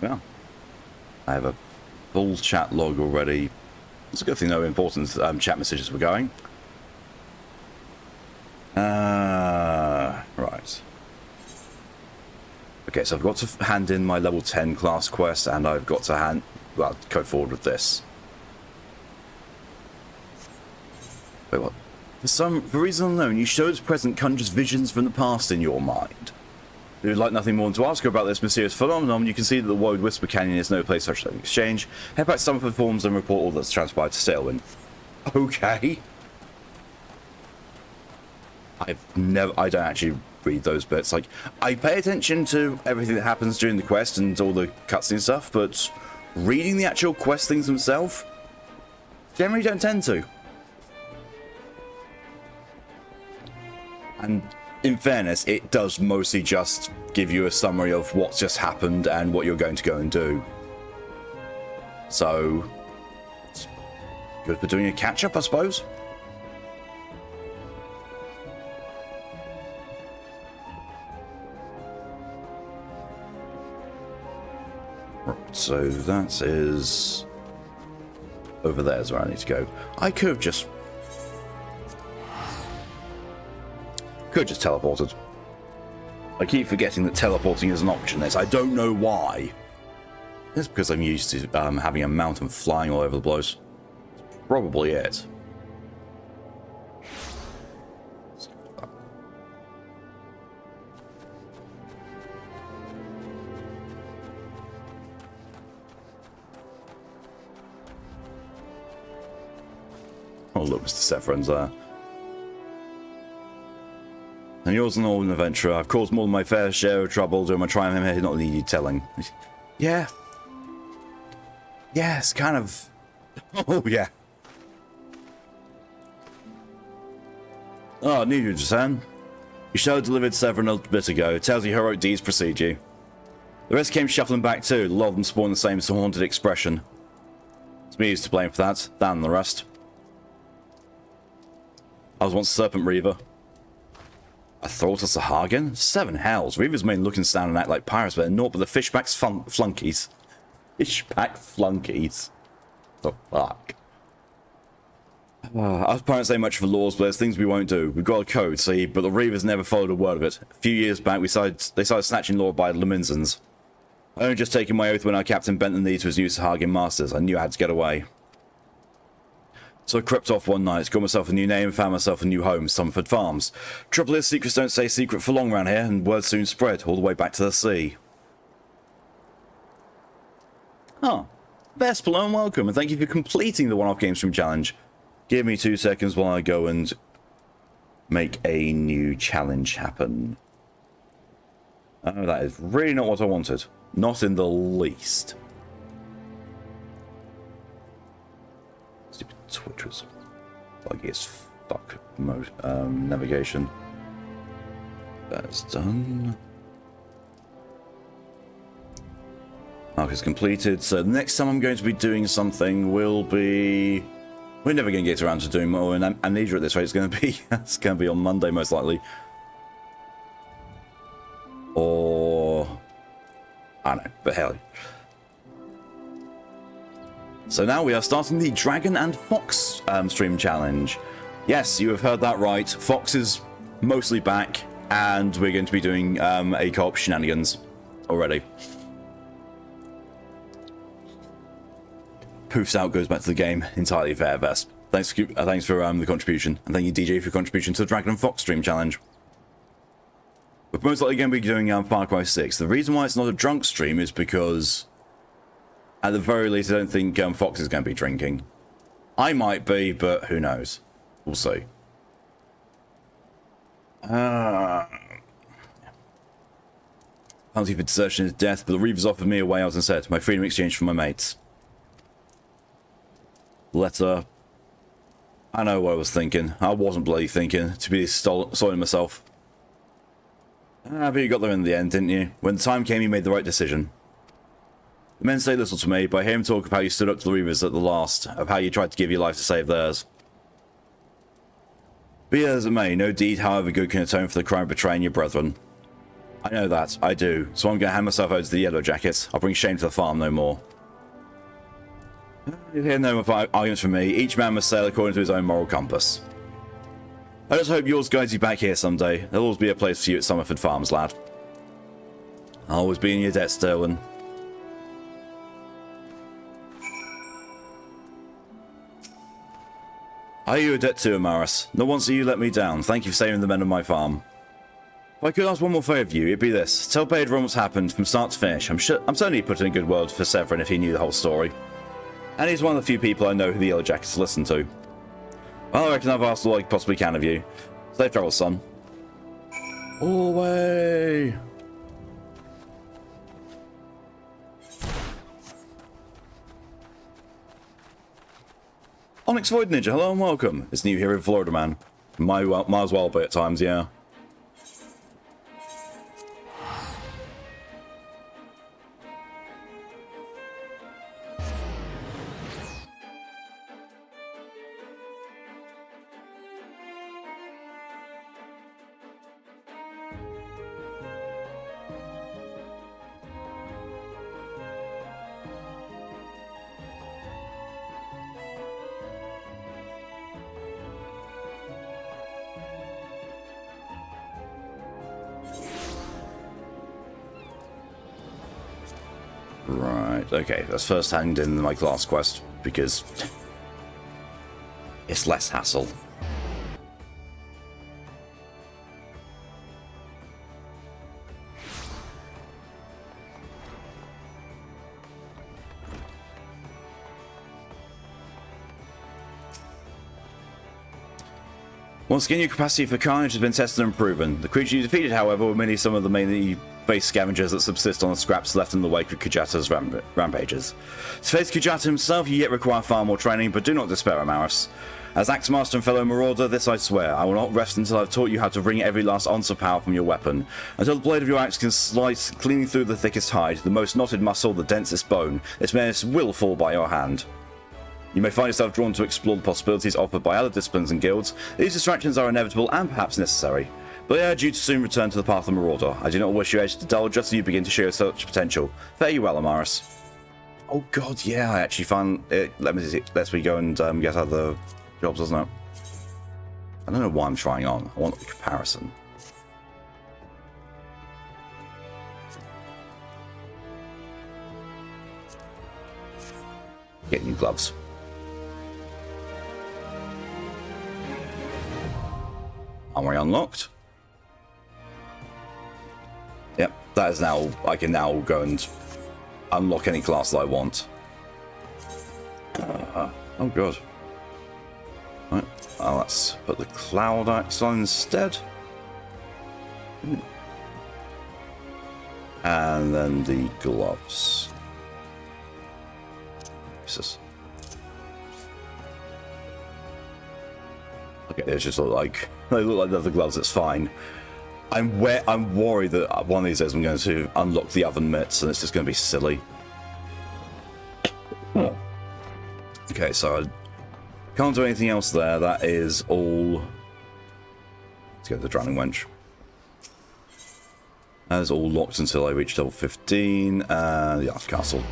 Yeah. I have a full chat log already. It's a good thing, no important chat messages were going. Right. Okay, so I've got to hand in my level 10 class quest, and I've got to go forward with this. Wait, what? For reason unknown, you show's present conjures visions from the past in your mind. If you'd like nothing more than to ask her about this mysterious phenomenon, you can see that the Woad Whisper Canyon is no place for such an exchange. Head back to Summerford Forms and report all that's transpired to Sailwind. Okay. I don't actually read those bits. Like, I pay attention to everything that happens during the quest and all the cutscene stuff, but reading the actual quest things themselves, generally don't tend to. And in fairness, it does mostly just give you a summary of what's just happened and what you're going to go and do. So, it's good for doing a catch-up, I suppose. So that is over there is where I need to go. I could have just teleported. I keep forgetting that teleporting is an option. This I don't know why. It's because I'm used to having a mount and flying all over the place. That's probably it. Oh, look, Mr. Sephron's there. And yours an old adventurer. I've caused more than my fair share of trouble during my time here, not needed telling. Yeah. Yes, kind of. Oh, yeah. Oh, need you, Jasan. You showed delivered Severn a bit ago. It tells you heroic deeds precede you. The rest came shuffling back too. A lot of them spawned the same haunted expression. It's me who's to blame for that, than the rest. I was once Serpent Reaver. I thought us a Hagen? Seven hells. Reavers may look and sound and act like pirates, but they're naught but the fishback's flunkies. Fishback flunkies. The fuck? Us pirates ain't much for laws, but there's things we won't do. We've got a code, see, but the Reavers never followed a word of it. A few years back, they started snatching law by Leminsons. I only just taken my oath when our captain bent the knee to his new Sahagin masters. I knew I had to get away. So I crept off one night, got myself a new name, and found myself a new home, Summerford Farms. Trouble is, secrets don't stay secret for long round here, and word soon spread, all the way back to the sea. Oh, Vespel, and welcome, and thank you for completing the one-off game stream challenge. Give me 2 seconds while I go and make a new challenge happen. Oh, that is really not what I wanted. Not in the least. Stupid Twitch was buggy as fuck mode. Navigation. That's done. Arc is completed. So the next time I'm going to be doing something will be... We're never going to get around to doing more in Amnesia at this rate. It's going to be on Monday most likely. Or... I don't know, but hell. So now we are starting the Dragon and Fox stream challenge. Yes, you have heard that right. Fox is mostly back, and we're going to be doing a co-op shenanigans already. Poofs out goes back to the game. Entirely fair, Vesp. Thanks for the contribution, and thank you, DJ, for your contribution to the Dragon and Fox stream challenge. We're most likely going to be doing Far Cry 6. The reason why it's not a drunk stream is because, at the very least, I don't think Fox is going to be drinking. I might be, but who knows? We'll see. Penalty for desertion is death, but the Reavers offered me a way out instead. My freedom exchange for my mates. Letter. I know what I was thinking. I wasn't bloody thinking to be stolen myself. But you got there in the end, didn't you? When the time came, you made the right decision. The men say little to me, but I hear him talk of how you stood up to the Reavers at the last, of how you tried to give your life to save theirs. Be as it may, no deed, however good, can atone for the crime of betraying your brethren. I know that, I do. So I'm going to hand myself over to the Yellow Jackets. I'll bring shame to the farm no more. You hear no more arguments from me. Each man must sail according to his own moral compass. I just hope yours guides you back here someday. There'll always be a place for you at Summerford Farms, lad. I'll always be in your debt, Sterling. I owe you a debt too, Amaris. Not once have you let me down. Thank you for saving the men of my farm. If I could ask one more favour of you, it'd be this. Tell Pedro what's happened from start to finish. I'm certainly put in a good word for Severin if he knew the whole story. And he's one of the few people I know who the Yellow Jackets listen to. Well, I reckon I've asked all I possibly can of you. Safe travels, son. All the way! Onyx Void Ninja, hello and welcome. It's new here in Florida, man. Might as well be at times, yeah. Right, okay, let's first hand in my class quest, because it's less hassle. Once again, your capacity for carnage has been tested and proven. The creature you defeated, however, were merely some of the mainly base scavengers that subsist on the scraps left in the wake of Kujata's rampages. To face Kujata himself, you yet require far more training, but do not despair, Amaris. As Axe Master and fellow Marauder, this I swear, I will not rest until I've taught you how to wring every last ounce of power from your weapon, until the blade of your axe can slice clean through the thickest hide, the most knotted muscle, the densest bone. This menace will fall by your hand. You may find yourself drawn to explore the possibilities offered by other disciplines and guilds. These distractions are inevitable and perhaps necessary, but I urge you to soon return to the path of Marauder. I do not wish your edge to dull just as you begin to show such potential. Fare you well, Amaris. Oh god, yeah, I actually found it. Let me go and get other jobs, doesn't it? I don't know why I'm trying on. I want the comparison. Get new gloves. Armory unlocked. Yep, that is now, I can now go and unlock any class that I want. Oh god. Right, let's put the Cloud Axe on instead. And then the gloves. Jesus. Okay, they just look like leather gloves. It's fine. I'm worried that one of these days I'm going to unlock the oven mitts, and it's just going to be silly. Okay, so I can't do anything else there. That is all. Let's go to the Drowning Wench. That is all locked until I reach level 15. The Arch Castle.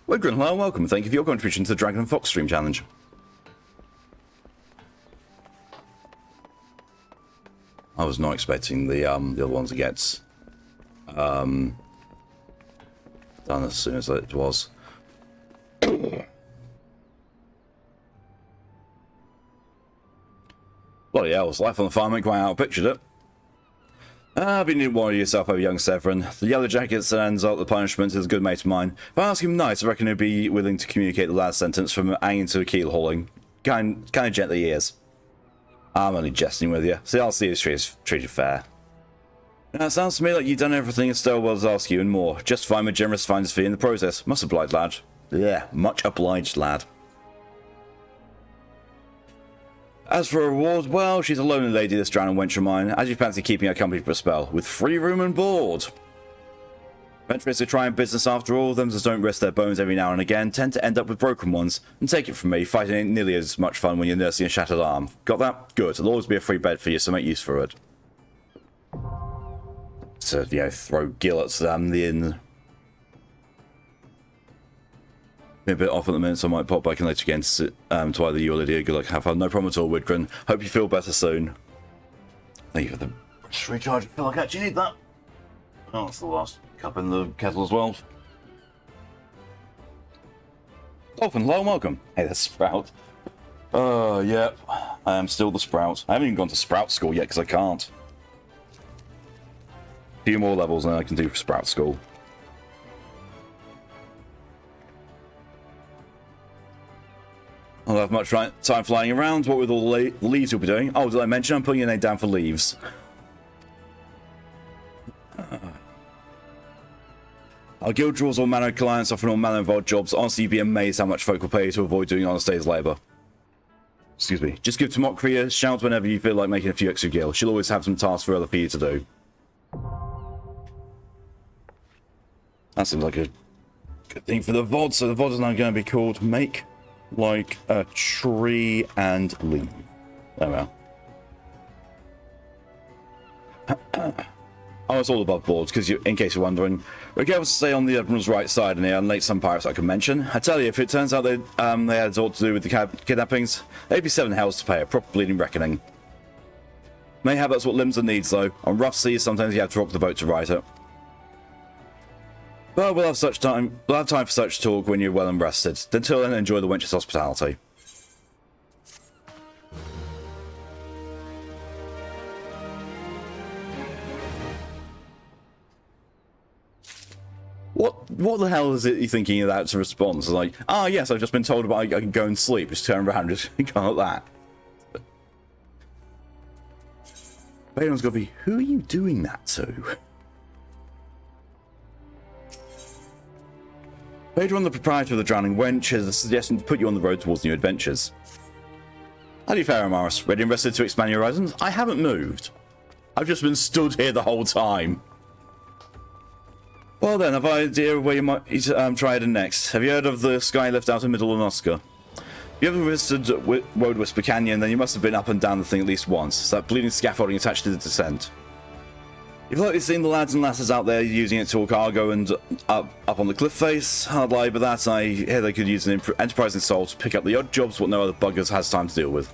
Wigrin, hello, welcome. Thank you for your contribution to the Dragon and Fox Stream Challenge. I was not expecting the other ones to get done as soon as it was. Bloody hell, life on the farm ain't quite how I pictured it. But you needn't worry yourself over young Severin. The Yellow Jackets ends out the punishment is a good mate of mine. If I ask him nice, I reckon he'd be willing to communicate the lad's sentence from hanging to a keel hauling. Kind of gently he is. I'm only jesting with you. See, I'll see if treated fair. Now, it sounds to me like you've done everything Estelle was asked you and more. Justify my generous finder's fee in the process. Much obliged, lad. Yeah, much obliged, lad. As for a reward, well, she's a lonely lady, this drowning wench of mine. As you fancy keeping her company for a spell, with free room and board. Adventurers who try in business after all, them that don't risk their bones every now and again, tend to end up with broken ones. And take it from me, fighting ain't nearly as much fun when you're nursing a shattered arm. Got that? Good. There'll always be a free bed for you, so make use for it. To, you know, throw gillets in the inn. Be a bit off at the minute, so I might pop back in later again to either you or Lydia. Good luck, have fun. No problem at all, Widgren. Hope you feel better soon. Thank you for the recharge. I feel like I actually need that. Oh, it's the last cup in the kettle as well. Dolphin, hello and welcome. Hey, that's Sprout. Yep. I am still the Sprout. I haven't even gone to Sprout School yet because I can't. A few more levels and I can do Sprout School. I don't have much time flying around. What with all the leaves you'll be doing? Oh, did I mention I'm putting your name down for leaves? Our guild draws all manner of clients, offering all manner of odd jobs. Honestly, you'd be amazed how much folk will pay to avoid doing honest day's labour. Excuse me. Just give Tomokria a shout whenever you feel like making a few extra gil. She'll always have some tasks for you to do. That seems like a good thing for the VOD. So the VOD is now going to be called Make Like a Tree and Leave. Oh well. Oh, it's all above board, because in case you're wondering, regardless to stay on the Admiral's right side and unlike some pirates I can mention. I tell you, if it turns out they had aught to do with the kidnappings, they'd be 7 hells to pay, a proper bleeding reckoning. Mayhap that's what Limsa needs, though. On rough seas, sometimes you have to rock the boat to right it. But we'll have time for such talk when you're well and rested. Until then, enjoy the wench's hospitality. What the hell is it you're thinking of that to respond? It's like, ah, yes, I've just been told about I can go and sleep. Just turn around and just go like that. Bailon's got to be, who are you doing that to? Pedron, the proprietor of the Drowning Wench, has a suggestion to put you on the road towards new adventures. How do you fare, Amaris? Ready and rested to expand your horizons? I haven't moved. I've just been stood here the whole time. Well then, have I an idea of where you might try it next? Have you heard of the sky lift out in Middle of Oscar? If you ever visited Woad Whisper Canyon, then you must have been up and down the thing at least once. It's that bleeding scaffolding attached to the descent. You've likely seen the lads and lasses out there using it to haul cargo and up on the cliff face. Hard lie, but that I hear they could use an enterprising soul to pick up the odd jobs what no other buggers has time to deal with.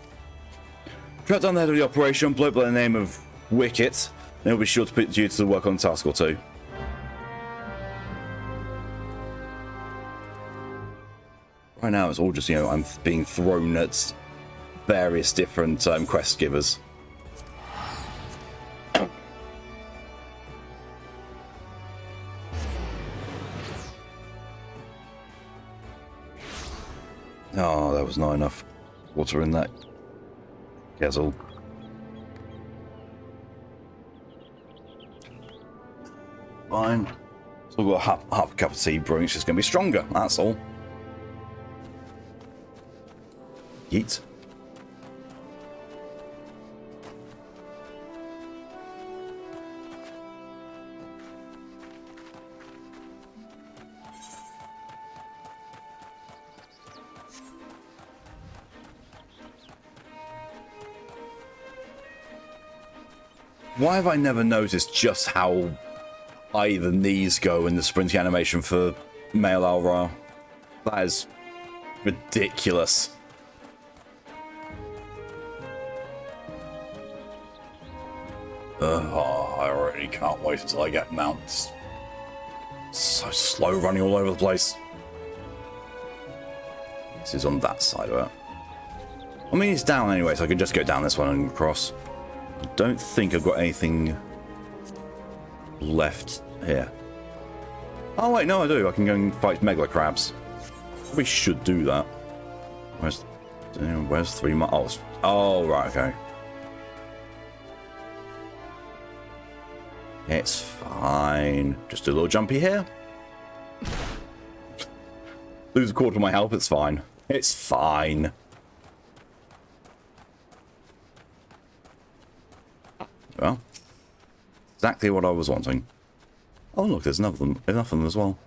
Track down the head of the operation, blow up by the name of Wicket, and he'll be sure to put you to work on a task or two. Right now it's all just, you know, I'm being thrown at various different quest givers. Oh, there was not enough water in that kettle. Fine. So we've got half a cup of tea brewing, it's just going to be stronger, that's all. Yeet. Why have I never noticed just how high the knees go in the sprinting animation for male Alra? That is ridiculous. I already can't wait until I get mounts. So slow running all over the place. This is on that side of it. I mean, it's down anyway, so I can just go down this one and cross. I don't think I've got anything left here. Oh wait, no I do. I can go and fight Megala Crabs. We should do that. Where's 3 miles? Oh, right, okay. It's fine. Just do a little jumpy here. Lose a quarter of my health, it's fine. It's fine. Well, exactly what I was wanting. Oh look, there's enough of them as well.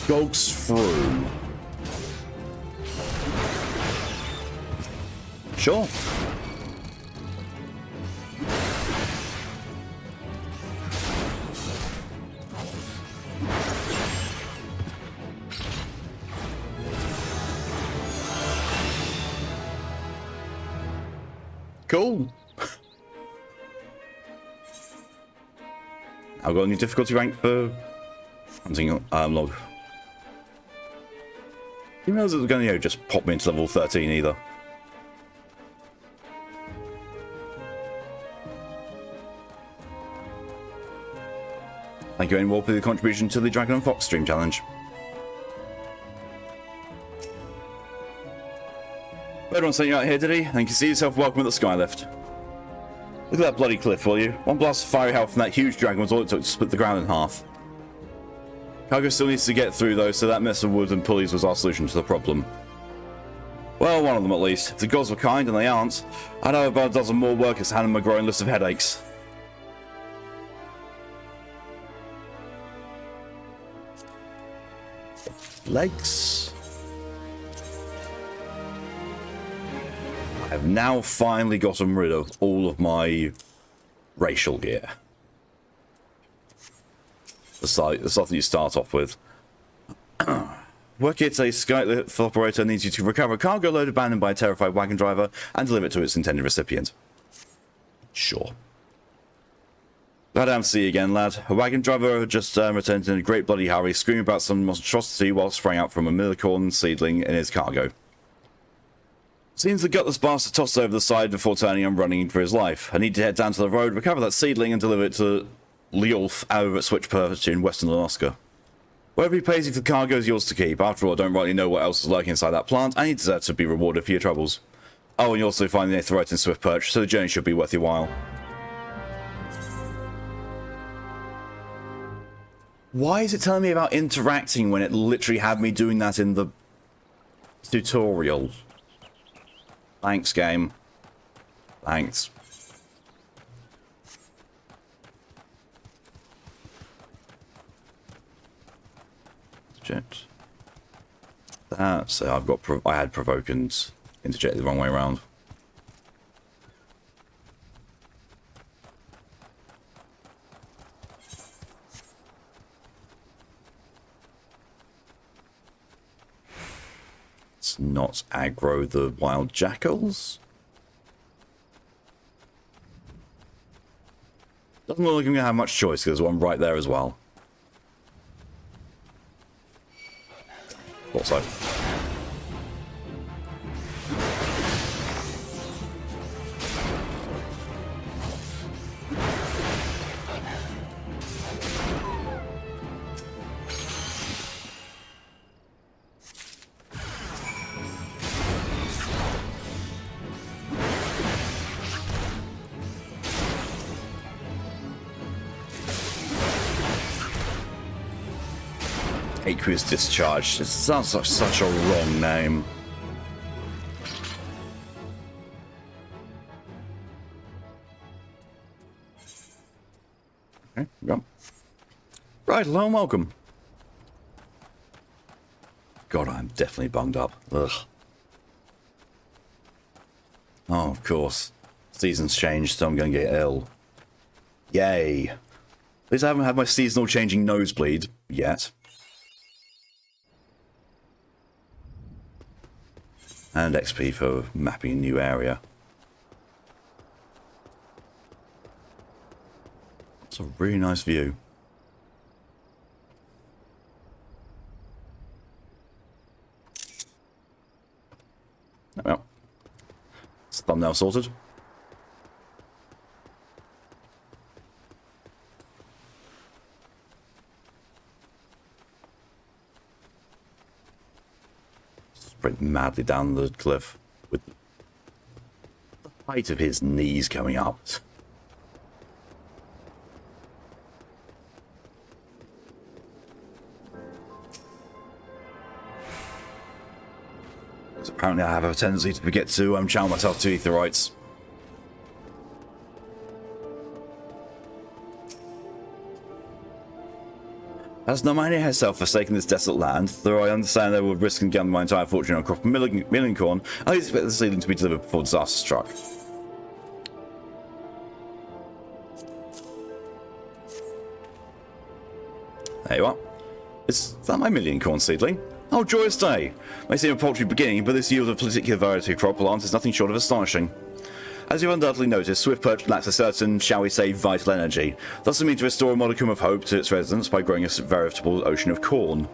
Goes through. Sure. Cool. I've got a new difficulty rank for hunting log. Didn't realize it was going to just pop me into level 13 either. Thank you, Warp, for the contribution to the Dragon and Fox stream challenge. Everyone sent you out here, did he? And you can see yourself welcome at the Skylift. Look at that bloody cliff, will you? One blast of fiery health from that huge dragon was all it took to split the ground in half. Cargo still needs to get through though, so that mess of wood and pulleys was our solution to the problem. Well, one of them at least. If the gods were kind, and they aren't, I'd have about a dozen more workers to hand them a growing list of headaches. Legs. I've now finally gotten rid of all of my racial gear. The stuff that you start off with. Work here today, Skylift operator needs you to recover a cargo load abandoned by a terrified wagon driver and deliver it to its intended recipient. Sure. Glad to see you again, lad. A wagon driver had just returned in a great bloody hurry, screaming about some monstrosity while spraying out from a millicorn seedling in his cargo. Seems the gutless bastard tossed over the side before turning and running for his life. I need to head down to the road, recover that seedling, and deliver it to Leolf over at Switchperch in western Alaska. Whatever he pays you for the cargo is yours to keep. After all, I don't rightly know what else is lurking inside that plant, and you deserve to be rewarded for your troubles. Oh, and you also find the Aetheryte in Swiftperch, so the journey should be worth your while. Why is it telling me about interacting when it literally had me doing that in the tutorial? Thanks, game. Thanks. Shit. That's I've got. I had provoke and interject the wrong way around. Let's not aggro the wild jackals. Doesn't look like I'm gonna have much choice because there's one right there as well. Also. Aqueous Discharge. It sounds like such a wrong name. Okay, go. Right, hello and welcome. God, I'm definitely bunged up. Ugh. Oh, of course. Seasons changed, so I'm going to get ill. Yay. At least I haven't had my seasonal changing nosebleed yet. And XP for mapping a new area. It's a really nice view. Well, it's thumbnail sorted. Sprint madly down the cliff with the height of his knees coming up. Apparently I have a tendency to forget to channel myself to Aetherites. As Nomania herself forsaken this desolate land, though I understand they would risk and gamble my entire fortune on a crop of milling corn, I expect the seedling to be delivered before disaster struck. There you are. Is that my million corn seedling? Oh, joyous day! May seem a paltry beginning, but this yield of particular variety of crop plant is nothing short of astonishing. As you've undoubtedly noticed, Swift Perch lacks a certain, shall we say, vital energy. Thus I mean to restore a modicum of hope to its residents by growing a veritable ocean of corn.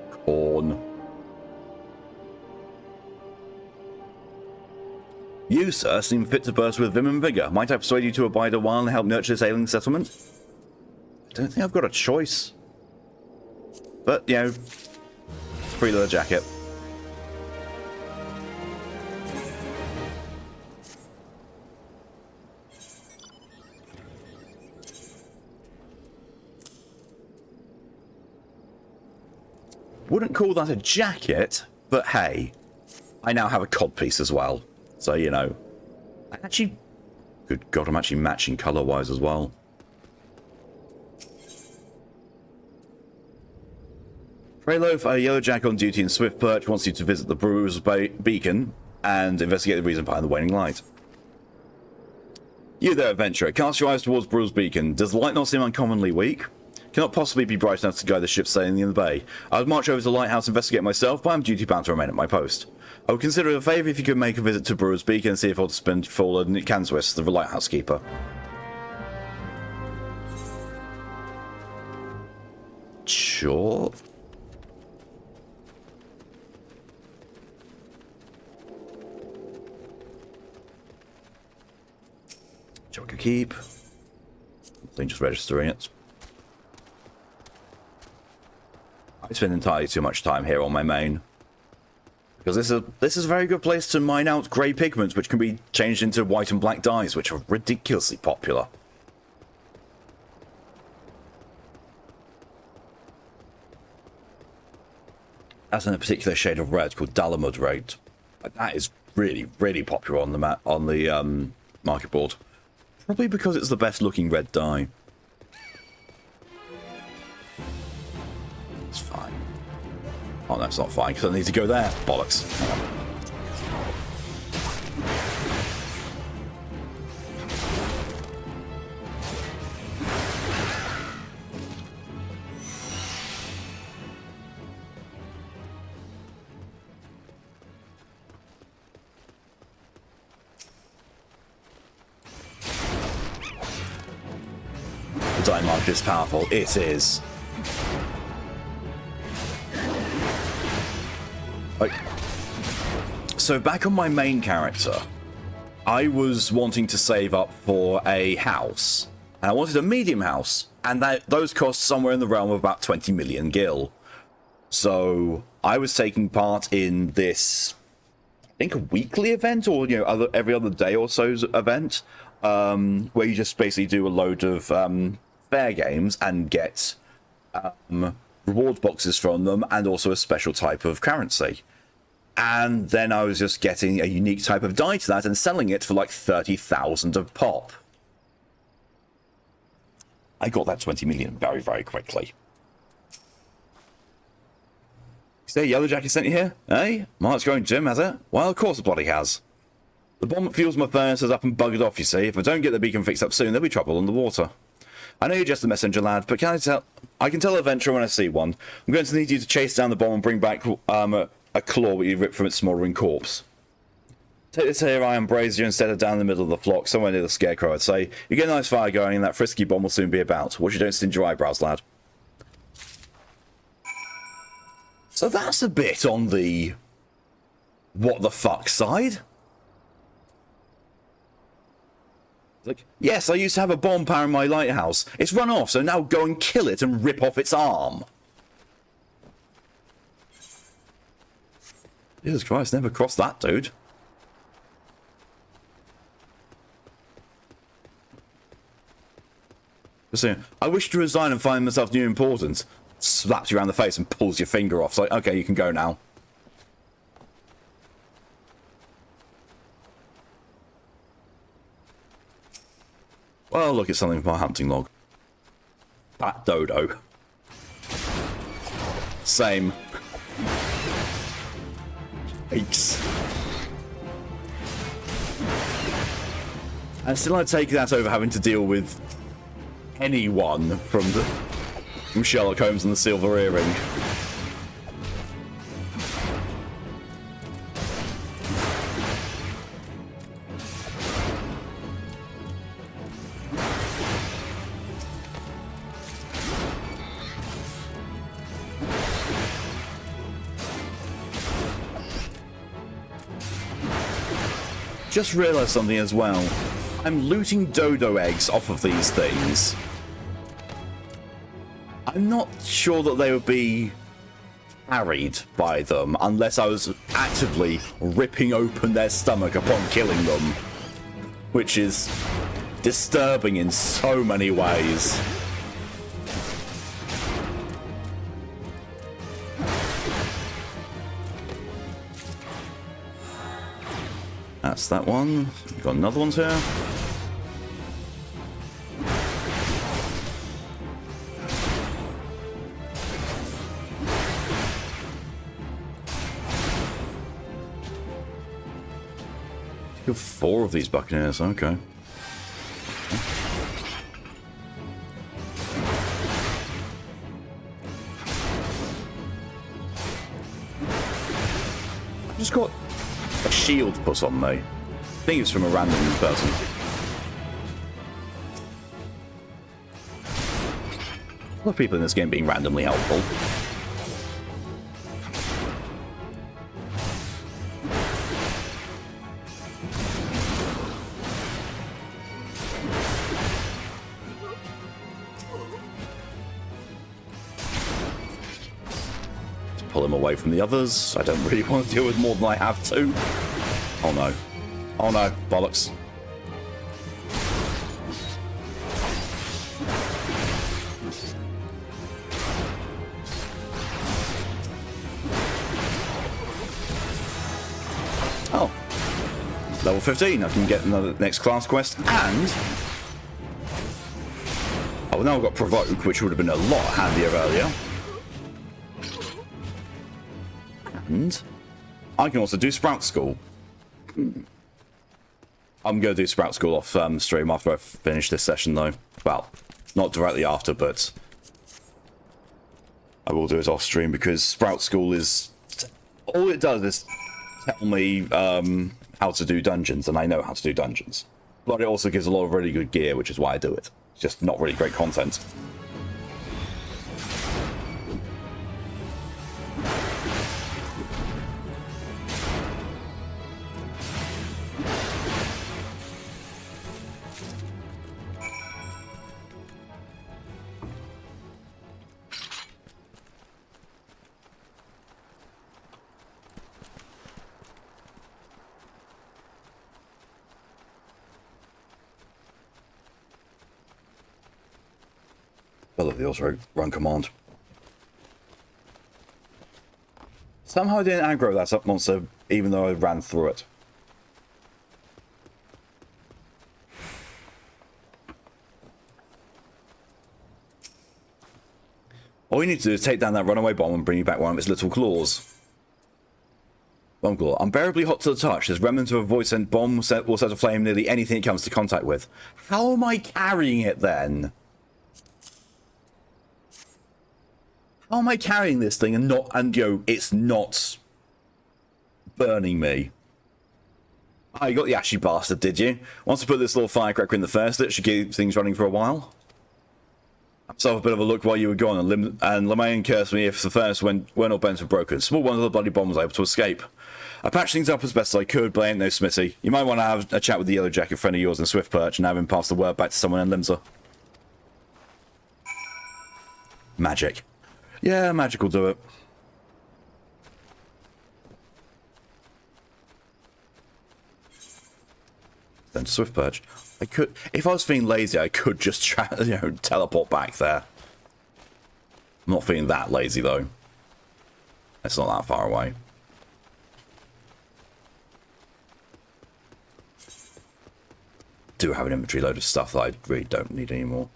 Corn. You, sir, seem fit to burst with vim and vigour. Might I persuade you to abide a while and help nurture this ailing settlement? I don't think I've got a choice. But, you know, free leather jacket. Wouldn't call that a jacket, but hey, I now have a codpiece as well. So, you know, actually, good God, I'm actually matching colour-wise as well. Freyloaf, a yellow jack on duty in Swift Perch, wants you to visit the Brewer's Beacon and investigate the reason behind the waning light. You there, adventurer, cast your eyes towards Brewer's Beacon. Does the light not seem uncommonly weak? Cannot possibly be bright enough to guide the ship sailing in the bay. I would march over to the lighthouse to investigate myself, but I'm duty bound to remain at my post. I would consider it a favour if you could make a visit to Brewer's Beacon and see if I'll spend forward Nick Canswis, the lighthouse keeper. Sure. Joker keep. I think just registering it. I spend entirely too much time here on my main. Because this is a very good place to mine out grey pigments, which can be changed into white and black dyes, which are ridiculously popular. That's in a particular shade of red called Dalamud Red. That is really, really popular on the market board. Probably because it's the best looking red dye. It's fine. Oh, that's not fine, because I need to go there. Bollocks. The dye market is powerful. It is. So back on my main character, I was wanting to save up for a house, and I wanted a medium house, and those cost somewhere in the realm of about 20 million gil. So I was taking part in this, I think, a weekly event, or every other day or so's event, where you just basically do a load of fair games and get reward boxes from them, and also a special type of currency. And then I was just getting a unique type of dye to that and selling it for like 30,000 a pop. I got that 20 million very, very quickly. You say Yellow Jacket sent you here? Eh? Well, it's going Jim, has it? Well, of course the bloody has. The bomb that fuels my furnace is up and buggered off, you see. If I don't get the beacon fixed up soon, there'll be trouble on the water. I know you're just a messenger, lad, but I can tell an adventurer when I see one. I'm going to need you to chase down the bomb and bring back a claw that you ripped from its smouldering corpse. Take this here iron brazier and set it down in the middle of the flock, somewhere near the scarecrow, I'd say. You get a nice fire going and that frisky bomb will soon be about. Watch you don't singe your eyebrows, lad. So that's a bit on the what the fuck side. Like, yes, I used to have a bomb powering my lighthouse. It's run off, so now go and kill it and rip off its arm. Jesus Christ, never crossed that, dude. So, I wish to resign and find myself new importance. Slaps you around the face and pulls your finger off. It's like, okay, you can go now. Well, look at something from my hunting log. That dodo. Same. Yikes. And still I take that over having to deal with anyone from Sherlock Holmes and the Silver Earring. Just realised something as well. I'm looting dodo eggs off of these things. I'm not sure that they would be carried by them unless I was actively ripping open their stomach upon killing them, which is disturbing in so many ways. That's that one. We've got another one here. You got 4 of these buccaneers, okay. I've just got a shield put on me. I think it's from a random person. A lot of people in this game being randomly helpful. Just pull him away from the others. I don't really want to deal with more than I have to. Oh no. Oh no, bollocks. Oh. Level 15, I can get another next class quest, and... oh, now I've got Provoke, which would have been a lot handier earlier. And... I can also do Sprout School. I'm going to do Sprout School off stream after I finish this session, though. Well, not directly after, but I will do it off stream because Sprout School is... all it does is tell me how to do dungeons, and I know how to do dungeons. But it also gives a lot of really good gear, which is why I do it. It's just not really great content. I love the auto run command. Somehow I didn't aggro that up monster, even though I ran through it. All you need to do is take down that runaway bomb and bring you back one of its little claws. Bomb claw. Unbearably hot to the touch. There's remnants of a void-sent bomb will set aflame nearly anything it comes to contact with. How am I carrying it then? How am I carrying this thing and it's not burning me? Oh, you got the ashy bastard, did you? Once I put this little firecracker in the first, it should keep things running for a while. I saw a bit of a look while you were gone, and Lemaine cursed me if the first when all bones were broken. Small one of the bloody bomb was able to escape. I patched things up as best as I could, but I ain't no Smithy. You might want to have a chat with the Yellow Jacket friend of yours in Swift Perch and have him pass the word back to someone in Limsa. Magic. Yeah, magic will do it. Then Swift Perch. I could, if I was feeling lazy, I could just teleport back there. I'm not feeling that lazy though. It's not that far away. do have an inventory load of stuff that I really don't need anymore.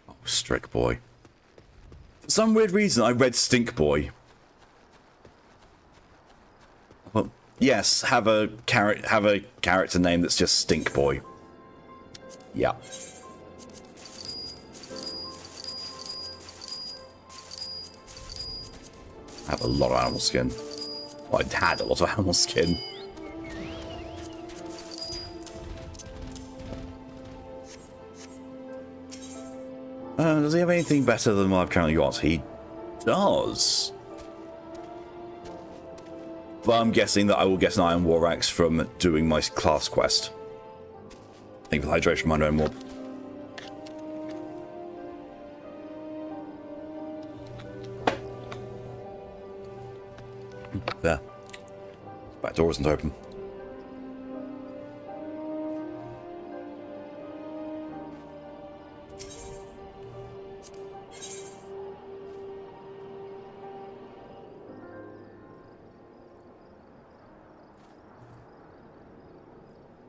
Oh, Strick Boy. For some weird reason, I read Stink Boy. Well, yes, have a character name that's just Stink Boy. Yeah. I have a lot of animal skin. Well, I had a lot of animal skin. Does he have anything better than what I've currently got? He does. But I'm guessing that I will get an Iron War Axe from doing my class quest. I think with hydration, might know more. There. Back door isn't open.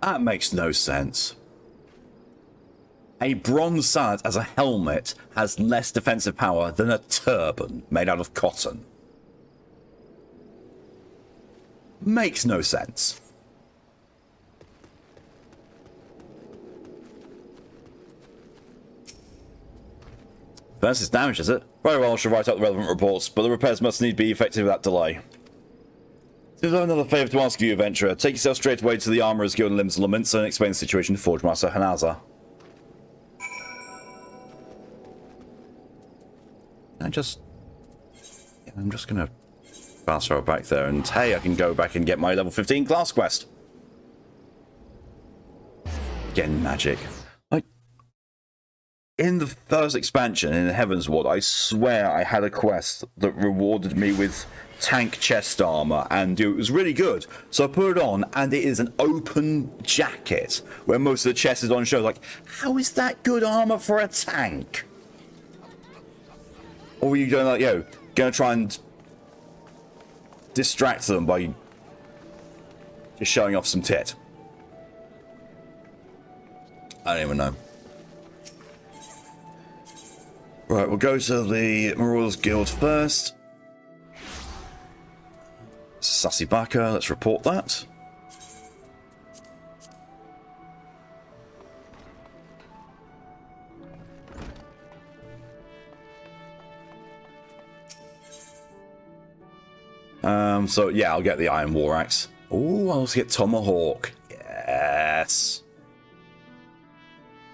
That makes no sense. A bronze salad as a helmet has less defensive power than a turban made out of cotton. Makes no sense. First, it's damaged, is it? Very well, I shall write out the relevant reports, but the repairs must need be effective without delay. Since I have another favour to ask of you, adventurer, take yourself straight away to the Armourer's Guild in Limbs and Laminsa and explain the situation to Forge Master Hanaza. I'm just gonna fast travel back there, and hey, I can go back and get my level 15 class quest. Again, magic. In the first expansion, in Heaven's Ward, I swear I had a quest that rewarded me with tank chest armor, and it was really good. So I put it on, and it is an open jacket, where most of the chest is on show. Like, how is that good armor for a tank? Or were you going like, gonna try and distract them by just showing off some tit? I don't even know. Right, we'll go to the Marauders Guild first. Sassy Baka, let's report that. So yeah, I'll get the Iron War Axe. Oh, I'll also get Tomahawk. Yes.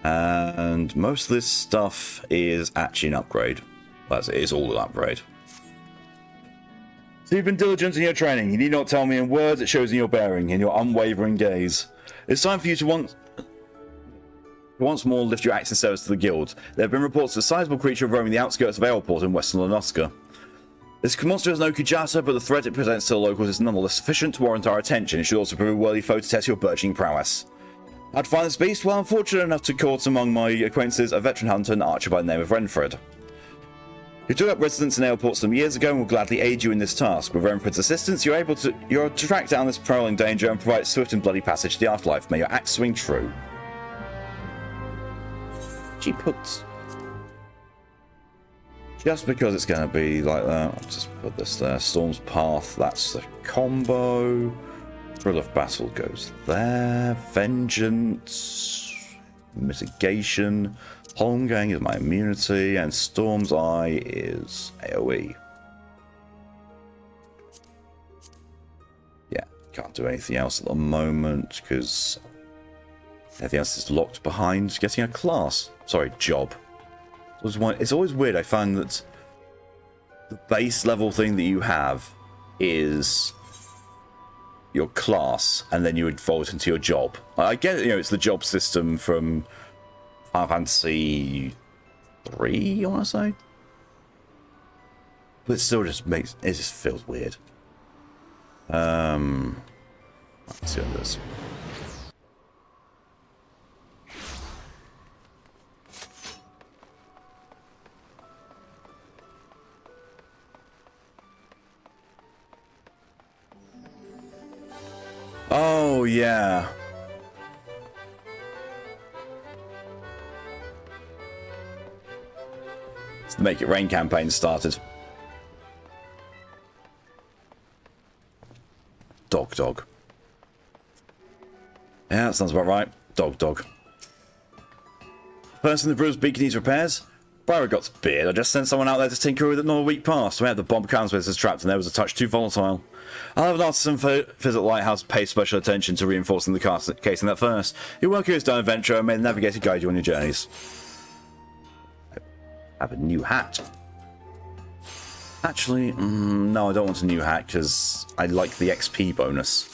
And most of this stuff is actually an upgrade. It is all an upgrade. So you've been diligent in your training. You need not tell me in words, it shows in your bearing, in your unwavering gaze. It's time for you to once more lift your axe in service to the guild. There have been reports of a sizable creature roaming the outskirts of Aleport in western Lanoska. This monster has no Kujata, but the threat it presents to the locals is nonetheless sufficient to warrant our attention. It should also prove a worthy foe to test your burgeoning prowess. I'd find this beast, well, I'm fortunate enough to court among my acquaintances a veteran hunter and archer by the name of Renfred, who took up residence in Aleport some years ago and will gladly aid you in this task. With Renfred's assistance, you're to track down this prowling danger and provide swift and bloody passage to the afterlife. May your axe swing true. She puts... Just because it's going to be like that, I'll just put this there. Storm's Path, that's the combo. Thrill of Battle goes there. Vengeance, Mitigation, Holmgang is my immunity, and Storm's Eye is AoE. Yeah, can't do anything else at the moment because everything else is locked behind getting a class. Sorry, job. It's always weird. I find that the base level thing that you have is your class, and then you would vault into your job. I get it, it's the job system from Final Fantasy XIII, I want to say. But it still just feels weird. Let's see what this. Oh, yeah. It's the Make It Rain campaign started. Dog. Yeah, that sounds about right. Dog. Person in the Brewers Beacon needs repairs? Beauregard's beard. I just sent someone out there to tinker with it not a week past. We had the bomb canisters trapped and there was a touch too volatile. I'll have an artisan visit the lighthouse, pay special attention to reinforcing the casing that first. Your work here is done adventure and may the navigator guide you on your journeys. I have a new hat. Actually, no, I don't want a new hat because I like the XP bonus.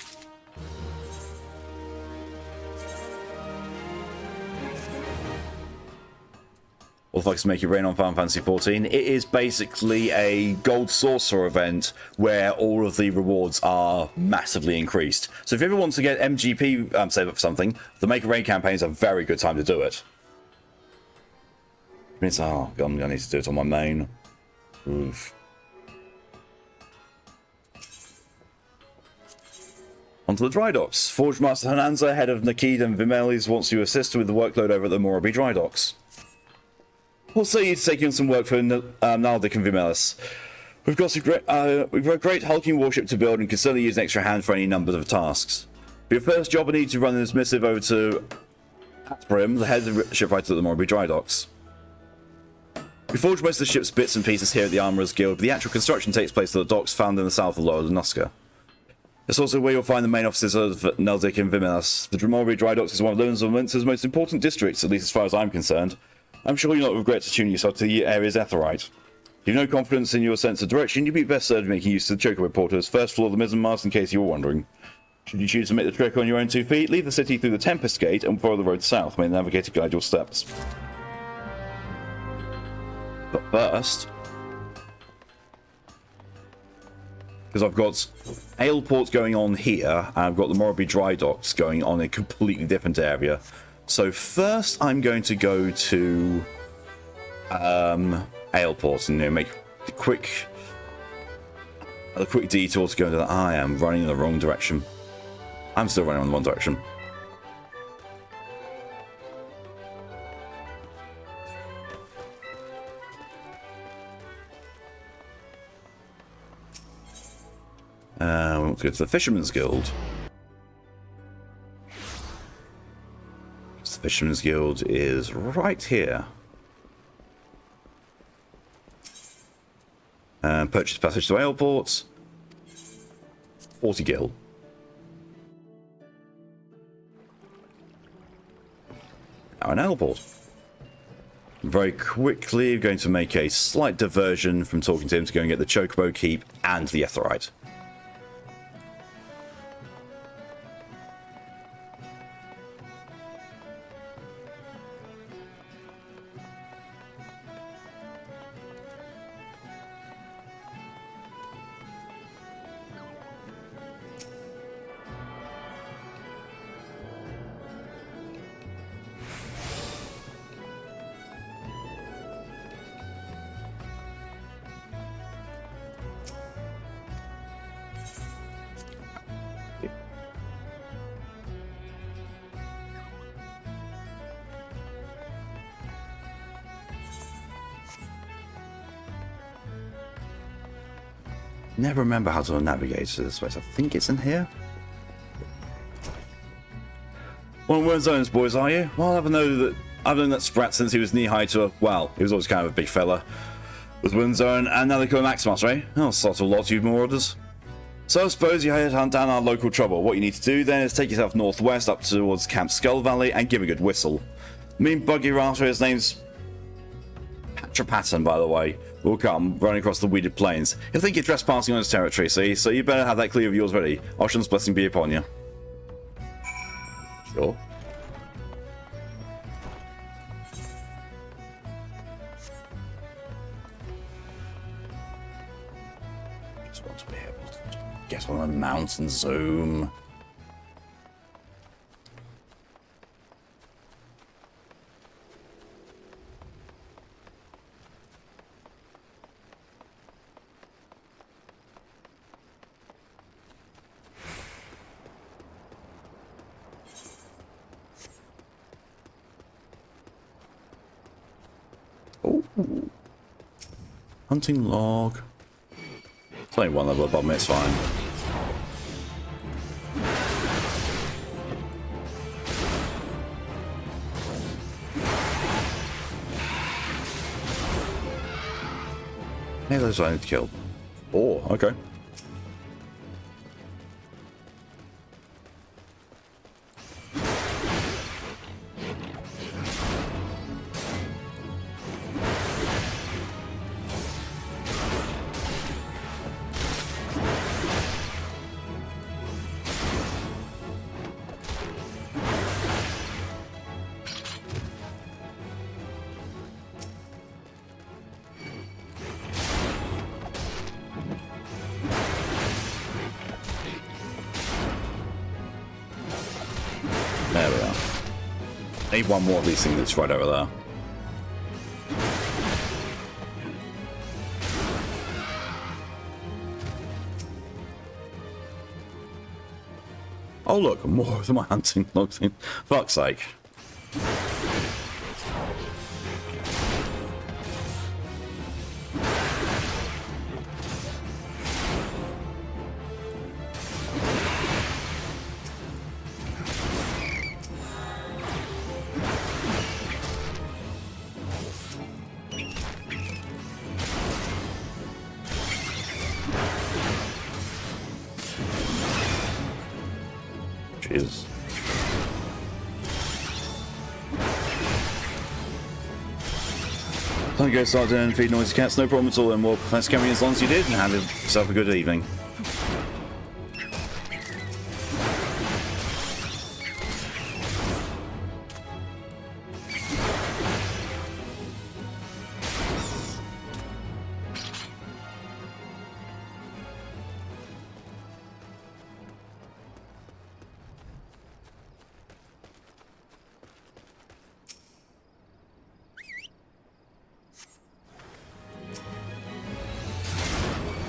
Or if I can make it rain on Final Fantasy XIV, it is basically a gold sorcerer event where all of the rewards are massively increased. So if you ever want to get MGP save up for something, the Make It Rain campaign is a very good time to do it. It's, oh, I need to do it on my main. Oof. Onto the dry docks. Forge Master Hananza, head of Nakid and Vimelis, wants you to assist with the workload over at the Morobi dry docks. We'll say you to take in some work for Naldic and Vimelis. We've got a great hulking warship to build and can certainly use an extra hand for any number of tasks. For your first job, I need to run this missive over to Atbrim, the head of the shipwright at the Morobi dry docks. We forge most of the ship's bits and pieces here at the Armourers Guild, but the actual construction takes place at the docks found in the south of Lower Lunuska. It's also where you'll find the main offices of Naldic and Vimelis. The Morobi dry docks is one of Luna's and Winter's most important districts, at least as far as I'm concerned. I'm sure you'll not regret to tune yourself to the area's Etherite. If you've no confidence in your sense of direction, you'd be best served making use of the Chocobo Porter's first floor of the mizzen mast in case you were wondering. Should you choose to make the trek on your own 2 feet, leave the city through the Tempest Gate and follow the road south. May the navigator guide your steps. But first, because I've got Aleport going on here, and I've got the Morobi dry docks going on in a completely different area. So first, I'm going to go to Aleport and make a quick detour to go into that. I am running in the wrong direction. I'm still running in the wrong direction. We want to go to the Fisherman's Guild. The Fisherman's Guild is right here. Purchase passage to Aleport. 40 gil. Now in Aleport. Very quickly, I'm going to make a slight diversion from talking to him to go and get the Chocobo Keep and the Etherite. Never remember how to navigate to this place. I think it's in here. Well, we're in zones, boys, are you? Well, I've known that Sprat since he was knee-high to a... Well, he was always kind of a big fella. With Wind Zone, and now they call him Maximus, right? Oh, sort of lot you marauders. So I suppose you hunt down our local trouble. What you need to do then is take yourself northwest up towards Camp Skull Valley and give a good whistle. Mean buggy rafter, his name's Patrapatan, by the way, will come running across the weeded plains. He'll think you're trespassing on his territory, see? So you better have that clear of yours ready. Ocean's blessing be upon you. Sure. Just want to be able to get on a mount and zoom. Ooh. Hunting log. It's only one level above me, it's fine. Hey, those I need to kill. Oh, okay. There we are. Need one more of these things that's right over there. Oh look, more of my hunting logs in. Fuck's sake. Jesus. Time to go start doing feed noisy cats, no problem at all, and well, thanks for coming as long as you did, and have yourself a good evening.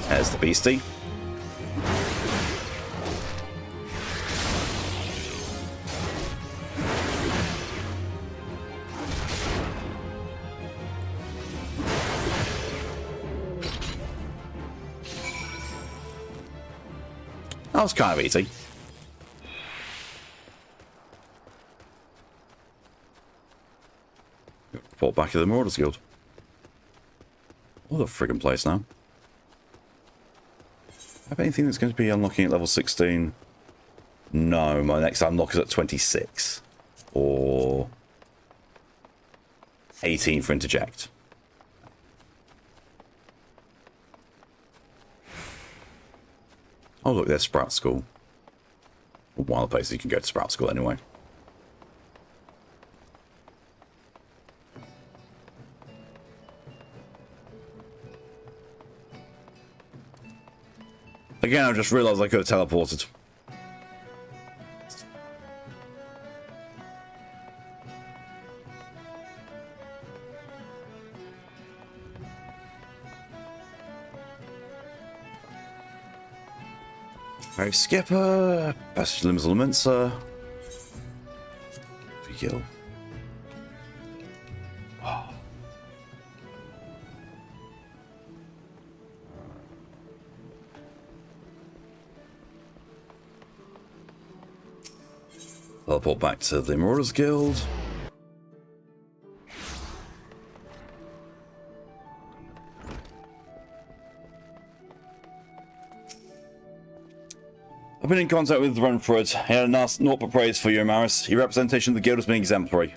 There's the beastie. That was kind of easy. Report back to the Marauders Guild. What a friggin' place now. Have anything that's going to be unlocking at level 16? No, my next unlock is at 26. Or 18 for interject. Oh look, there's Sprout School. Well, one of the places you can go to Sprout School anyway. Again, I just realised I could have teleported. Hey, Skipper! Passage Limits Elements, kill. Teleport back to the Marauders Guild. I've been in contact with Renfred. He had a nice naught but praise for you, Maris. Your representation of the guild has been exemplary.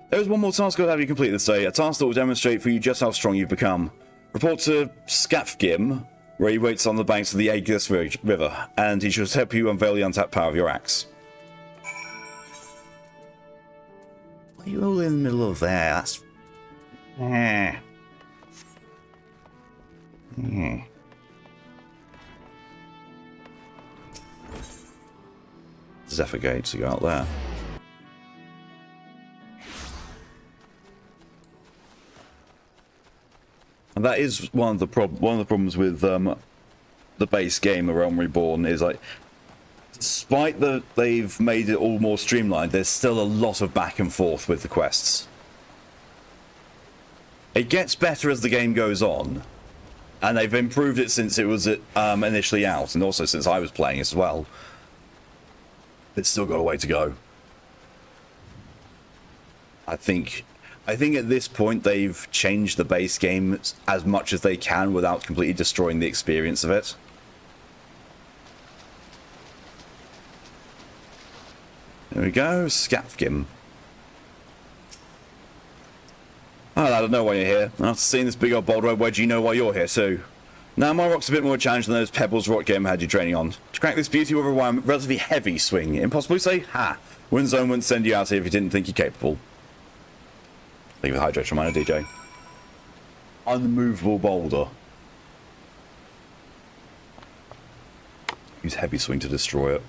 There is one more task I'll have you complete this day, a task that will demonstrate for you just how strong you've become. Report to Skafgim, where he waits on the banks of the Aegis River, and he should help you unveil the untapped power of your axe. Are you all in the middle of there? That's... Zephyr Gate to go out there. And that is one of the problems with the base game of Realm Reborn is like, despite that they've made it all more streamlined, there's still a lot of back and forth with the quests. It gets better as the game goes on, and they've improved it since it was initially out, and also since I was playing as well. It's still got a way to go. I think at this point they've changed the base game as much as they can without completely destroying the experience of it. There we go, Scafgim. Oh, I don't know why you're here. After seeing this big old boulder, where do you know why you're here too? Now, my rock's a bit more challenge than those pebbles rock game had you training on. To crack this beauty will require a relatively heavy swing. Impossible to say? Ha! Windzone wouldn't send you out here if you didn't think you're capable. Leave the hydrate reminder, DJ. Unmovable boulder. Use heavy swing to destroy it.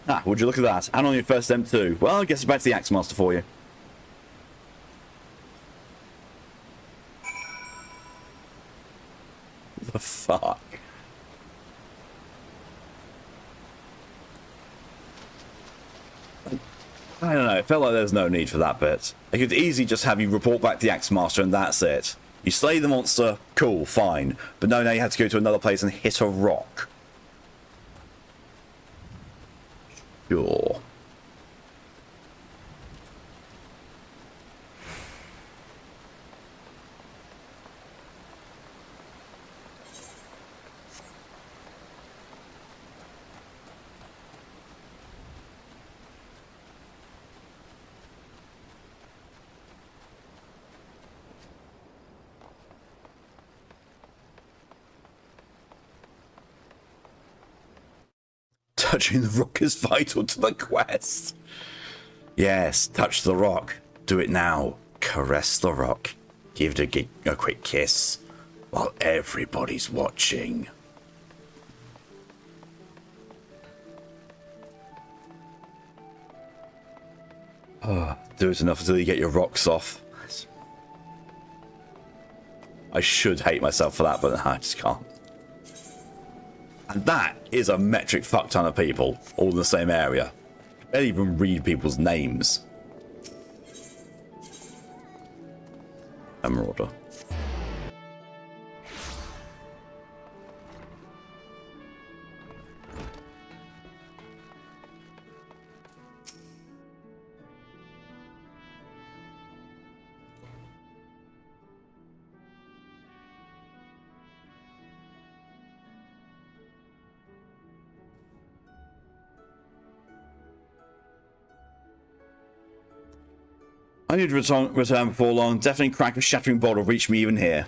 Ah, would you look at that? And on your first attempt too. Well, I guess it's back to the Axe Master for you. The fuck? I don't know, it felt like there's no need for that bit. I could easily just have you report back to the Axe Master and that's it. You slay the monster, cool, fine. But no, now you had to go to another place and hit a rock. Sure. Touching the rock is vital to the quest. Yes, touch the rock. Do it now. Caress the rock. Give it a quick kiss while everybody's watching. Oh, do it enough until you get your rocks off. I should hate myself for that, but I just can't. And that is a metric fuck ton of people, all in the same area. I don't even read people's names. Emerald. I need to return before long. Definitely crack a shattering boulder reach me even here.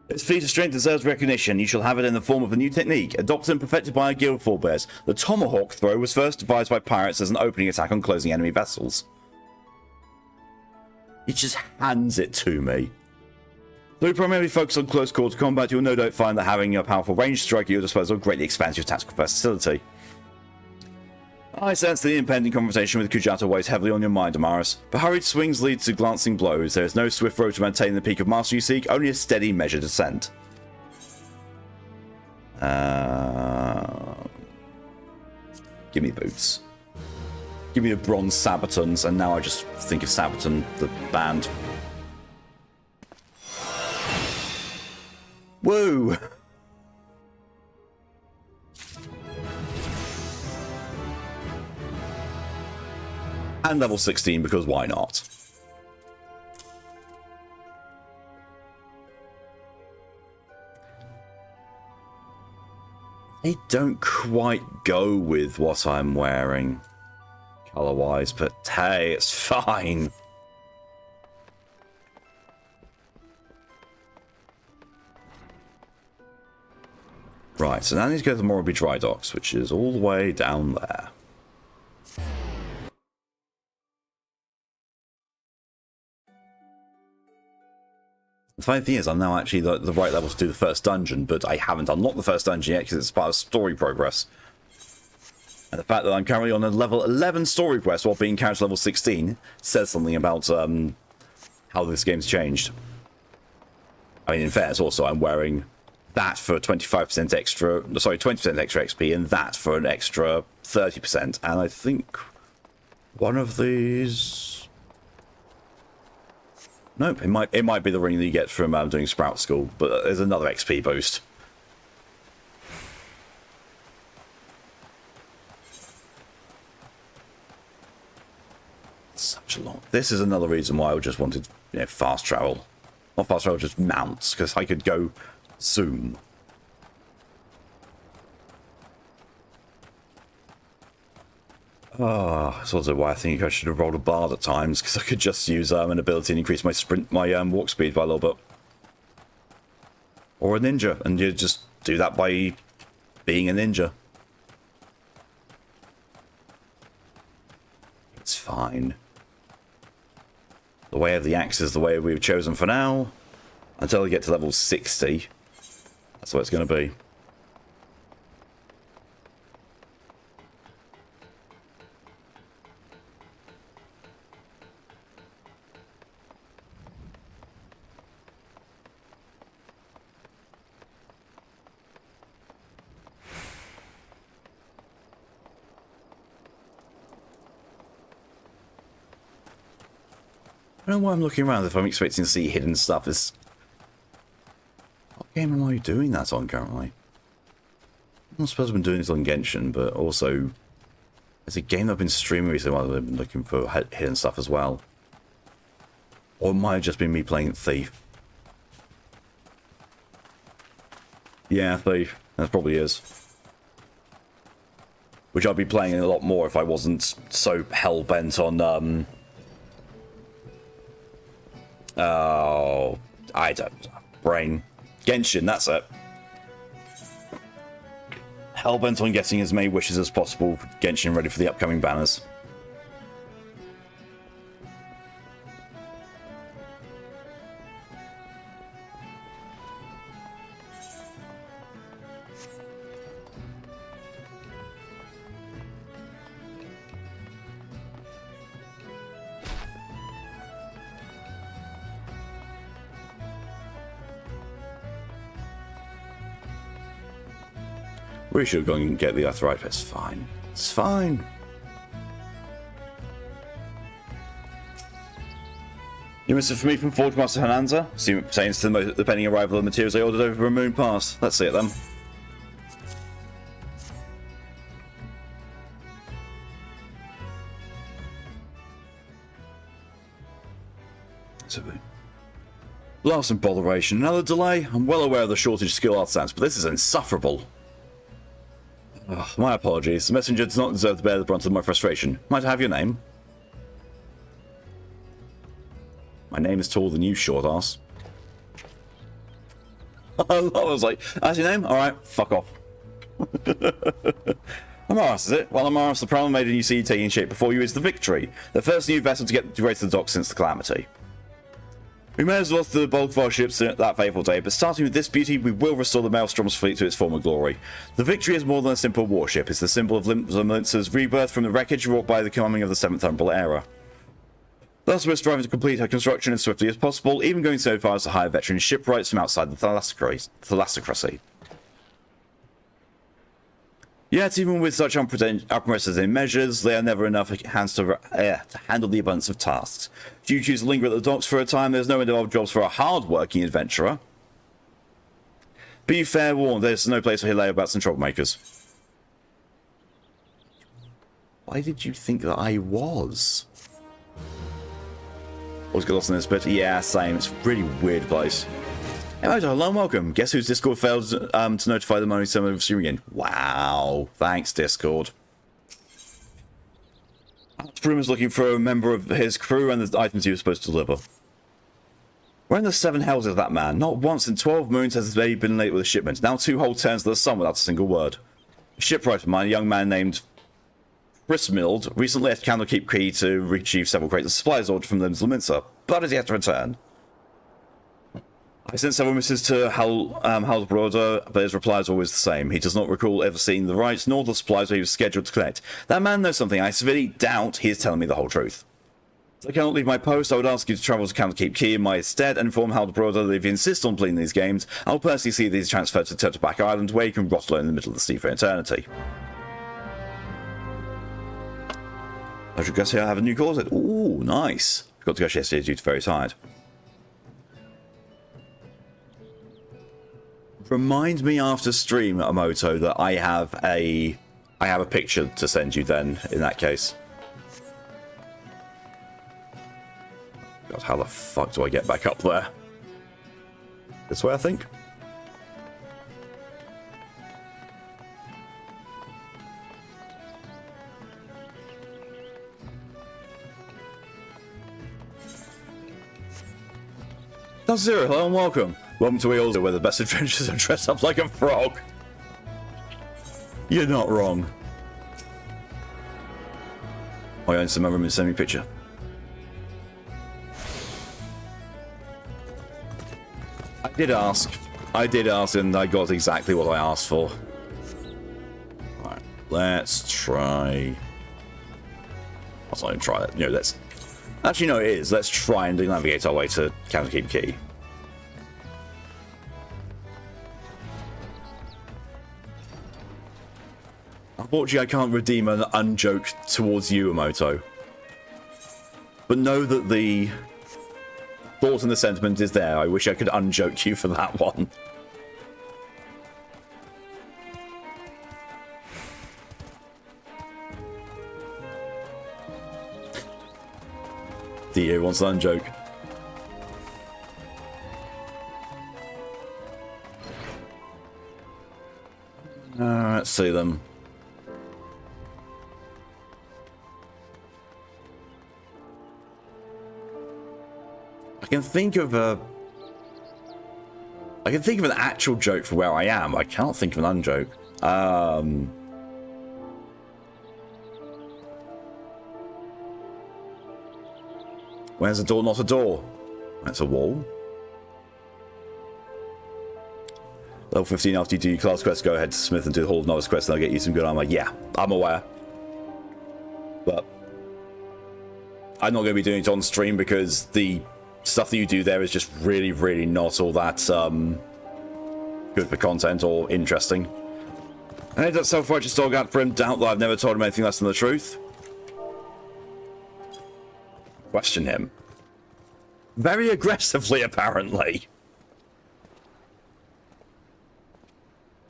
Its feat of strength deserves recognition. You shall have it in the form of a new technique, adopted and perfected by our guild forebears. The tomahawk throw was first devised by pirates as an opening attack on closing enemy vessels. He just hands it to me. Though you primarily focus on close quarter combat, you'll no doubt find that having a powerful ranged strike at your disposal greatly expands your tactical versatility. I sense the impending confrontation with Kujata weighs heavily on your mind, Amaris. But hurried swings lead to glancing blows. There is no swift road to maintain the peak of mastery you seek, only a steady, measured ascent. Give me boots. Give me the bronze Sabatons, and now I just think of Sabaton, the band. Woo! And level 16, because why not? They don't quite go with what I'm wearing, color-wise, but hey, it's fine. Right, so now I need to go to the Morrowby Dry Docks, which is all the way down there. The funny thing is, I'm now actually the right level to do the first dungeon, but I haven't unlocked the first dungeon yet because it's part of story progress. And the fact that I'm currently on a level 11 story quest while being character level 16 says something about how this game's changed. I mean, in fairness, also, I'm wearing that for 25% extra, sorry, 20% extra XP, and that for an extra 30%. And I think one of these... Nope, it might be the ring that you get from doing Sprout School, but there's another XP boost. Such a long... This is another reason why I just wanted, you know, fast travel. Not fast travel, just mounts, because I could go zoom. Oh, that's also why I think I should have rolled a bard at times, because I could just use an ability and increase my walk speed by a little bit. Or a ninja, and you just do that by being a ninja. It's fine. The way of the axe is the way we've chosen for now. Until we get to level 60. That's what it's going to be. I don't know why I'm looking around if I'm expecting to see hidden stuff. What game am I doing that on currently? I'm not supposed to have been doing this on Genshin, but also it's a game I've been streaming recently while I've been looking for hidden stuff as well. Or it might have just been me playing Thief. Yeah, Thief. That probably is. Which I'd be playing a lot more if I wasn't so hell-bent on, oh, I don't... Brain. Genshin, that's it. Hellbent on getting as many wishes as possible for Genshin ready for the upcoming banners. We should have gone and get the arthritis. It's fine. It's fine. You missed it for me from Forge Master Hananza. Saying to the pending arrival of the materials I ordered over a moon pass. Let's see it then. Last and botheration. Another delay? I'm well aware of the shortage of skill artisans, but this is insufferable. Oh, my apologies. The messenger does not deserve to bear the brunt of my frustration. Might I have your name? My name is taller than you, short ass. I was like, that's your name? Alright, fuck off. Amaras, is it? Well, Amaras, the problem maiden you see taking shape before you is the Victory, the first new vessel to get race to the dock since the Calamity. We may have lost the bulk of our ships that fateful day, but starting with this beauty, we will restore the Maelstrom's fleet to its former glory. The Victory is more than a simple warship, it's the symbol of Liminster's rebirth from the wreckage wrought by the coming of the 7th Umbral era. Thus, we're striving to complete her construction as swiftly as possible, even going so far as to hire veteran shipwrights from outside the thalassocracy. Yet, even with such unprecedented measures, they are never enough hands to handle the abundance of tasks. If you choose to linger at the docks for a time, there's no end of jobs for a hard-working adventurer. Be fair warned, there's no place for layabouts and troublemakers. Why did you think that I was? Always get lost in this bit. Yeah, same. It's a really weird place. Hey, hello and welcome. Guess whose Discord failed to notify them only some of streaming in? Wow. Thanks, Discord. Broom is looking for a member of his crew and the items he was supposed to deliver. Where in the 7 hells is that man? Not once in 12 moons has he been late with a shipment. Now 2 whole turns of the sun without a single word. A shipwright of mine, a young man named Brismild, recently left Candlekeep Key to retrieve several crates of supplies ordered from Liminster, but is yet to return. I sent several messages to Halbrorda, but his reply is always the same. He does not recall ever seeing the rights nor the supplies where he was scheduled to collect. That man knows something. I severely doubt he is telling me the whole truth. I cannot leave my post. I would ask you to travel to Counterkeep Key in my stead and inform how the brother, if you insist on playing these games, I'll personally see these transferred to Turtleback Island, where you can rot alone in the middle of the sea for eternity. I should guess here I have a new cause. Ooh, nice. Got to go yesterday due to very tired. Remind me after stream, Amoto, that I have a picture to send you then, in that case. God, how the fuck do I get back up there? This way, I think? That's Zero, hello and welcome. Welcome to Wheels, where the best adventures are dressed up like a frog. You're not wrong. Oh, yeah, some room and send me a picture. I did ask, and I got exactly what I asked for. Alright, let's try. Let's not even try that. You know, let's. Actually, no, it is. Let's try and navigate our way to Counterkeep Key. Unfortunately, I can't redeem an unjoke towards you, Amoto. But know that the thought and the sentiment is there. I wish I could unjoke you for that one. Dio wants an unjoke. Let's see them. I can think of an actual joke for where I am. I can't think of an unjoke. Where's a door? Not a door. That's a wall. Level 15 after you do your class quest, go ahead to Smith and do the Hall of Novice quest, and I'll get you some good armor. Yeah, I'm aware. But I'm not going to be doing it on stream because the stuff that you do there is just really, really not all that good for content or interesting. And that self-righteous dog out for him, doubt that I've never told him anything less than the truth. Question him. Very aggressively, apparently.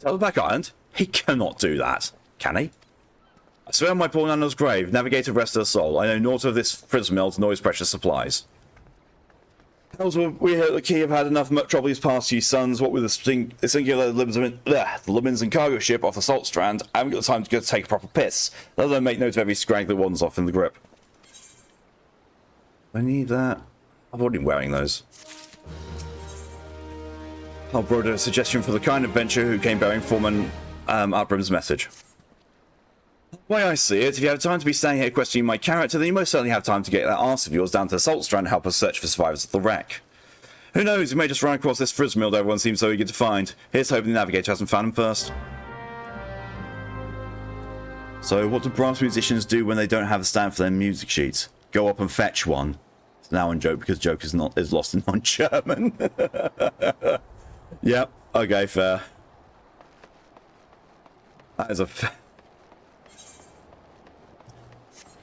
Turtleback Island? He cannot do that, can he? I swear on my poor Nana's grave, navigate to rest her soul. I know naught of this prism melt nor his precious supplies. We here at the Key have had enough trouble these past few suns. What with the singular the Lemons and cargo ship off the Salt Strand, I haven't got the time to go take a proper piss, let alone make note of every scrag that wanders off in the grip. I need that. I've already been wearing those. I'll broaden a suggestion for the kind adventurer who came bearing Foreman Upram's message. The way I see it, if you have time to be staying here questioning my character, then you most certainly have time to get that arse of yours down to the Salt Strand and help us search for survivors of the wreck. Who knows, we may just run across this frizz mill that everyone seems so eager to find. Here's hoping the navigator hasn't found him first. So, what do brass musicians do when they don't have a stand for their music sheets? Go up and fetch one. It's now in joke because joke is lost in non-German. Yep, okay, fair. That is a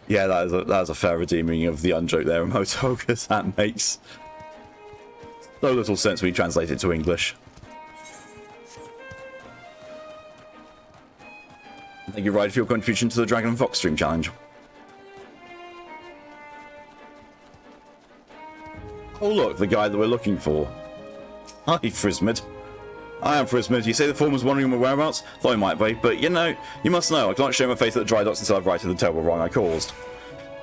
yeah, that is a fair redeeming of the unjoke there, Emoto, because that makes so little sense when you translate it to English. Thank you, Ryder, for your contribution to the Dragon and Fox stream challenge. Oh look, the guy that we're looking for. Hi, Frismid. I am Frismid. You say the form was wondering my whereabouts? Thought he might be, but you know, you must know, I can't show my face at the dry docks until I've righted the terrible wrong I caused.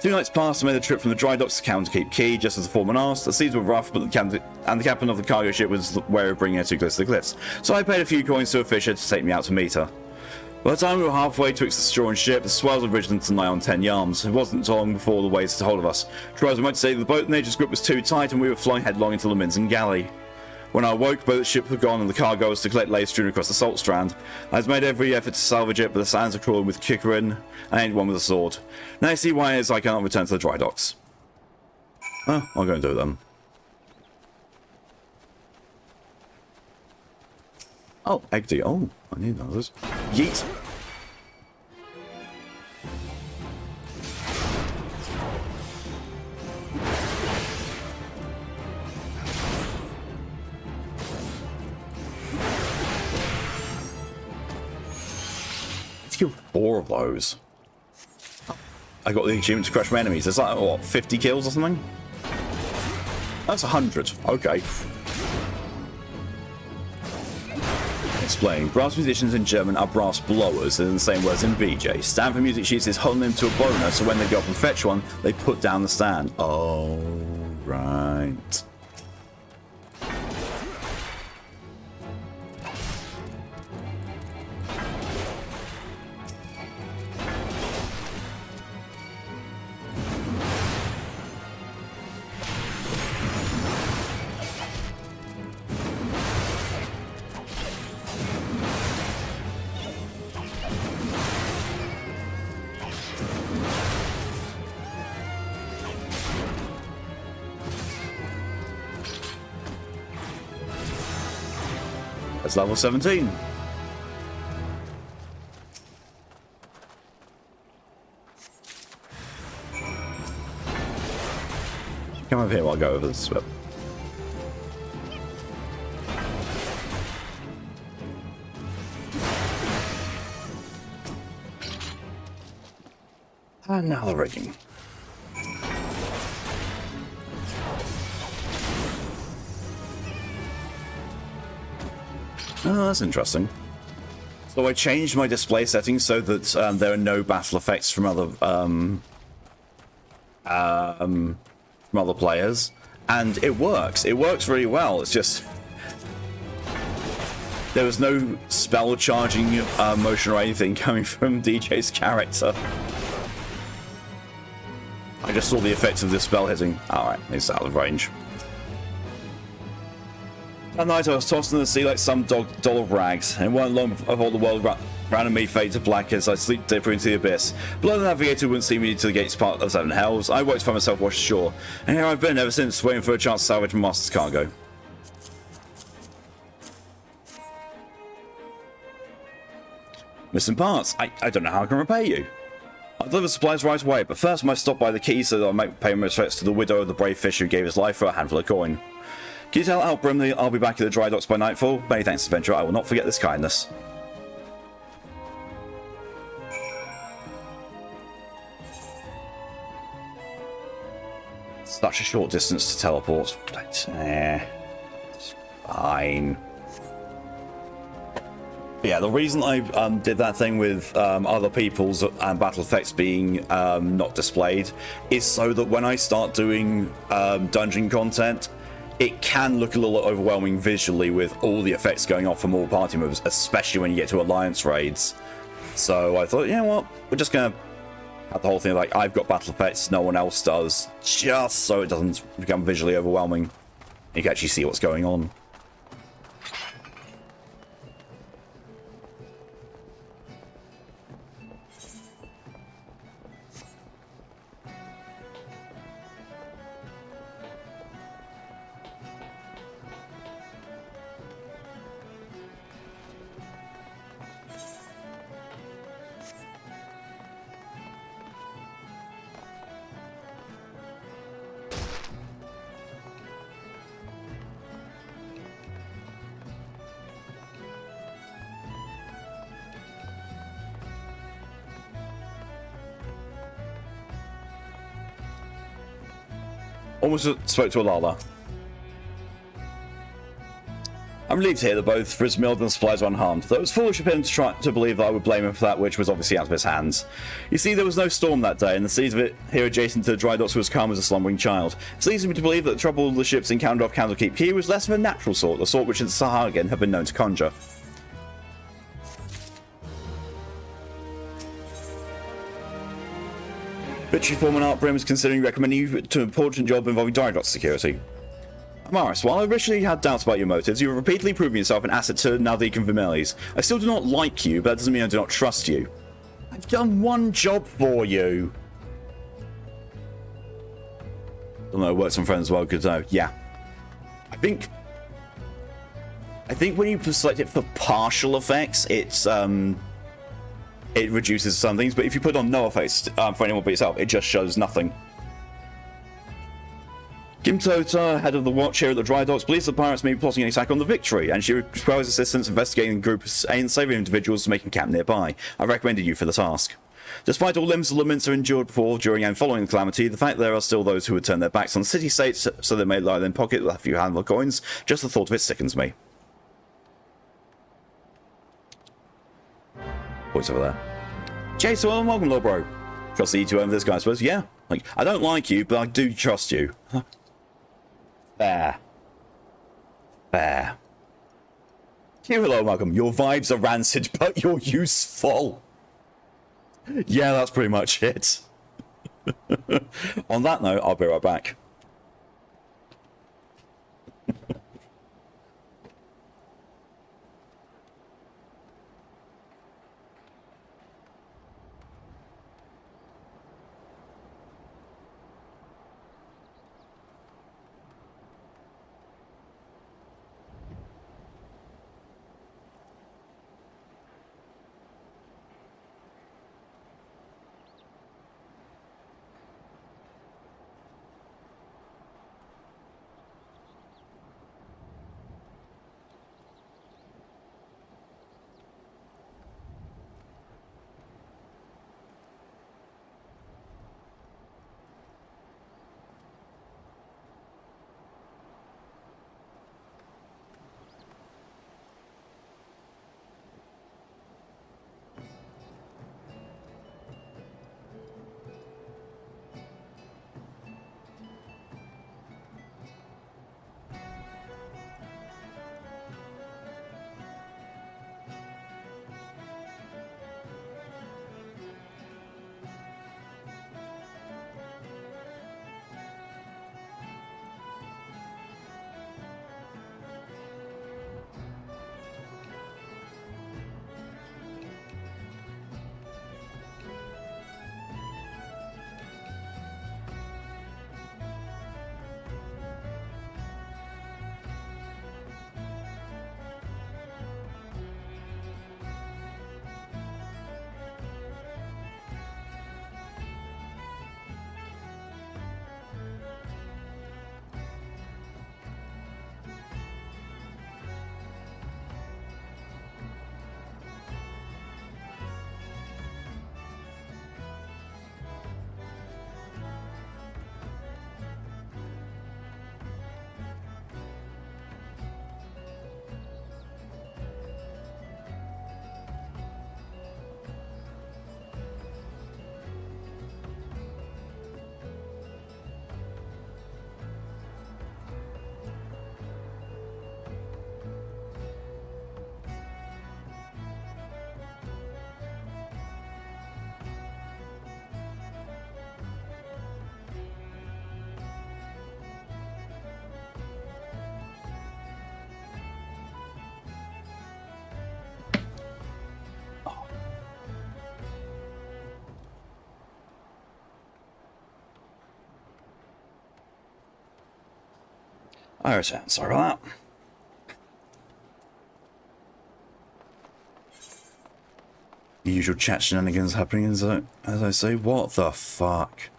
2 nights passed, I made the trip from the dry docks to Counterkeep Key, just as the foreman asked. The seas were rough, but the captain of the cargo ship was wary of bringing her too close to the cliffs, so I paid a few coins to a fisher to take me out to meet her. By the time we were halfway twixt the shore and ship, the swells had risen to nigh on 10 yards. It wasn't long before the waves took hold of us. Try as I might say, the boat nature's grip was too tight, and we were flying headlong into the Minson galley. When I awoke, both ships were gone and the cargo was to collect lay strewn across the Salt Strand. I had made every effort to salvage it, but the sands are crawling with Kickerin, and I ain't one with a sword. Now I see why it is I cannot return to the dry docks. Oh, I'll go and do it then. Oh, egg tea. Oh, I need those. Yeet! Let's kill 4 of those. I got the achievement to crush my enemies. There's like, what, 50 kills or something? That's 100. Okay. Explain. Brass musicians in German are brass blowers, in the same words in BJ. Stand for music sheets is holding them to a boner, so when they go up and fetch one, they put down the stand. Oh, right. That's level 17. Come over here while I go over this bit. And now the rigging. Oh, that's interesting. So I changed my display settings so that there are no battle effects from other players, and it works. It works really well. It's just there was no spell charging motion or anything coming from DJ's character. I just saw the effects of the spell hitting. Alright, it's out of range. That night I was tossed in the sea like some doll of rags, and it weren't long before the world round me faded to black as I sleep deeper into the abyss. Below the navigator wouldn't see me to the gates part of 7 hells. I worked for myself washed ashore, and here I've been ever since, waiting for a chance to salvage my master's cargo. Missing parts. I don't know how I can repay you. I'll deliver supplies right away, but first I must stop by the quay so that I might pay my respects to the widow of the brave fish who gave his life for a handful of coin. Can you tell Al Brimley I'll be back at the dry docks by nightfall? Many thanks, adventurer. I will not forget this kindness. Such a short distance to teleport. It's fine. But yeah, the reason I did that thing with other people's battle effects being not displayed is so that when I start doing dungeon content, it can look a little overwhelming visually with all the effects going off from all party members, especially when you get to alliance raids. So I thought, you know what, we're just gonna have the whole thing like I've got battle effects, no one else does, just so it doesn't become visually overwhelming. You can actually see what's going on. Almost spoke to Alala. I'm relieved to hear that both Frismild and the supplies were unharmed, though it was foolish of him to try to believe that I would blame him for that which was obviously out of his hands. You see, there was no storm that day, and the seas of it here adjacent to the dry docks were as calm as a slumbering child. It leads me to believe that the trouble the ships encountered off Candlekeep Quay was less of a natural sort, the sort which the Sahagin have been known to conjure. Victory Foreman Art Brim is considering recommending you to an important job involving dry dock security. Amaris, while I originally had doubts about your motives, you have repeatedly proven yourself an asset to Naldik and Vermelis. I still do not like you, but that doesn't mean I do not trust you. I've done one job for you. don't know, works on friends as well, good to know. Yeah. I think when you select it for partial effects, it's it reduces some things, but if you put on no effects for anyone but yourself, it just shows nothing. Kim Tota, head of the watch here at the dry docks, believes the pirates may be plotting an attack on the Victory, and she requires assistance investigating the groups and saving individuals to making camp nearby. I recommended you for the task. Despite all limbs and laments are endured before, during, and following the calamity, the fact that there are still those who would turn their backs on city-states so they may lie in their pocket with a few handful of coins, just the thought of it sickens me. Points over there. Jason, well, welcome, little bro. Trust the E2 over this guy, I suppose. Yeah. Like, I don't like you, but I do trust you. Fair. Fair. Hello, welcome. Your vibes are rancid, but you're useful. Yeah, that's pretty much it. On that note, I'll be right back. Alright, sorry about that. The usual chat shenanigans happening as I say. What the fuck?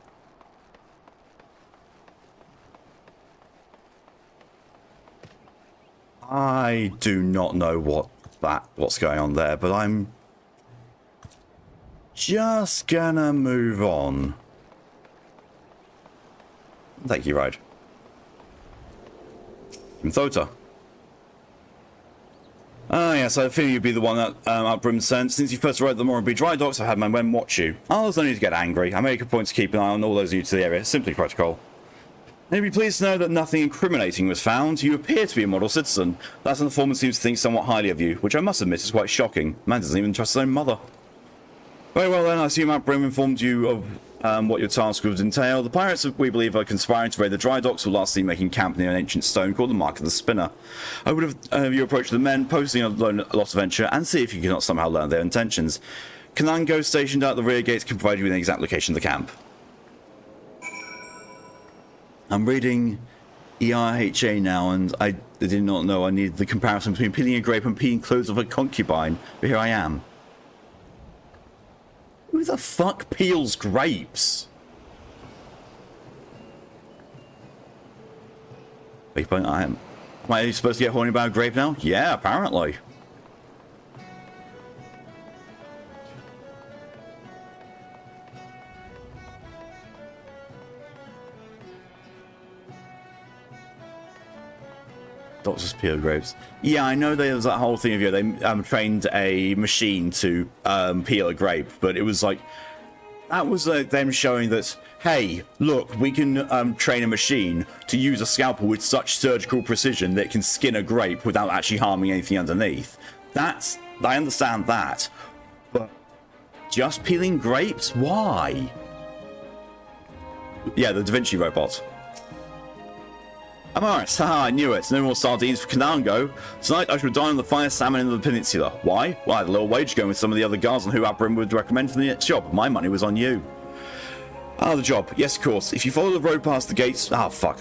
I do not know what's going on there, but I'm just gonna move on. Thank you, Ride. From Thota. Ah, yes, I feel you'd be the one that Upbrim sent. Since you first arrived at the Morrowby Dry Docks, I've had my men watch you. Oh, there's no need to get angry. I make a point to keep an eye on all those new to the area. Simply protocol. And you'd be pleased to know that nothing incriminating was found. You appear to be a model citizen. That informant seems to think somewhat highly of you, which I must admit is quite shocking. Man doesn't even trust his own mother. Very well then, I assume Upbrim informed you of what your task would entail. The pirates, we believe, are conspiring to raid the dry docks, will last seen making camp near an ancient stone called the Mark of the Spinner. I would have you approach the men, posting a lost venture, and see if you cannot somehow learn their intentions. Kanango, stationed at the rear gates, can provide you with an exact location of the camp. I'm reading EIHA now, and I did not know I needed the comparison between peeling a grape and peeling clothes of a concubine, but here I am. Who the fuck peels grapes? Wait, am I supposed to get horny about a grape now? Yeah, apparently. Doctors peel grapes. Yeah, I know there was that whole thing of, you know, they trained a machine to peel a grape, but it was like, that was them showing that, hey, look, we can train a machine to use a scalpel with such surgical precision that it can skin a grape without actually harming anything underneath. I understand that, but just peeling grapes? Why? Yeah, the Da Vinci robot. I'm alright, haha, I knew it. No more sardines for Kanango. Tonight I shall dine on the finest salmon in the peninsula. Why? Well, I had a little wage going with some of the other guards on who Abram would recommend for the next job. My money was on you. Ah, the job. Yes, of course. If you follow the road past the gates... Ah, fuck.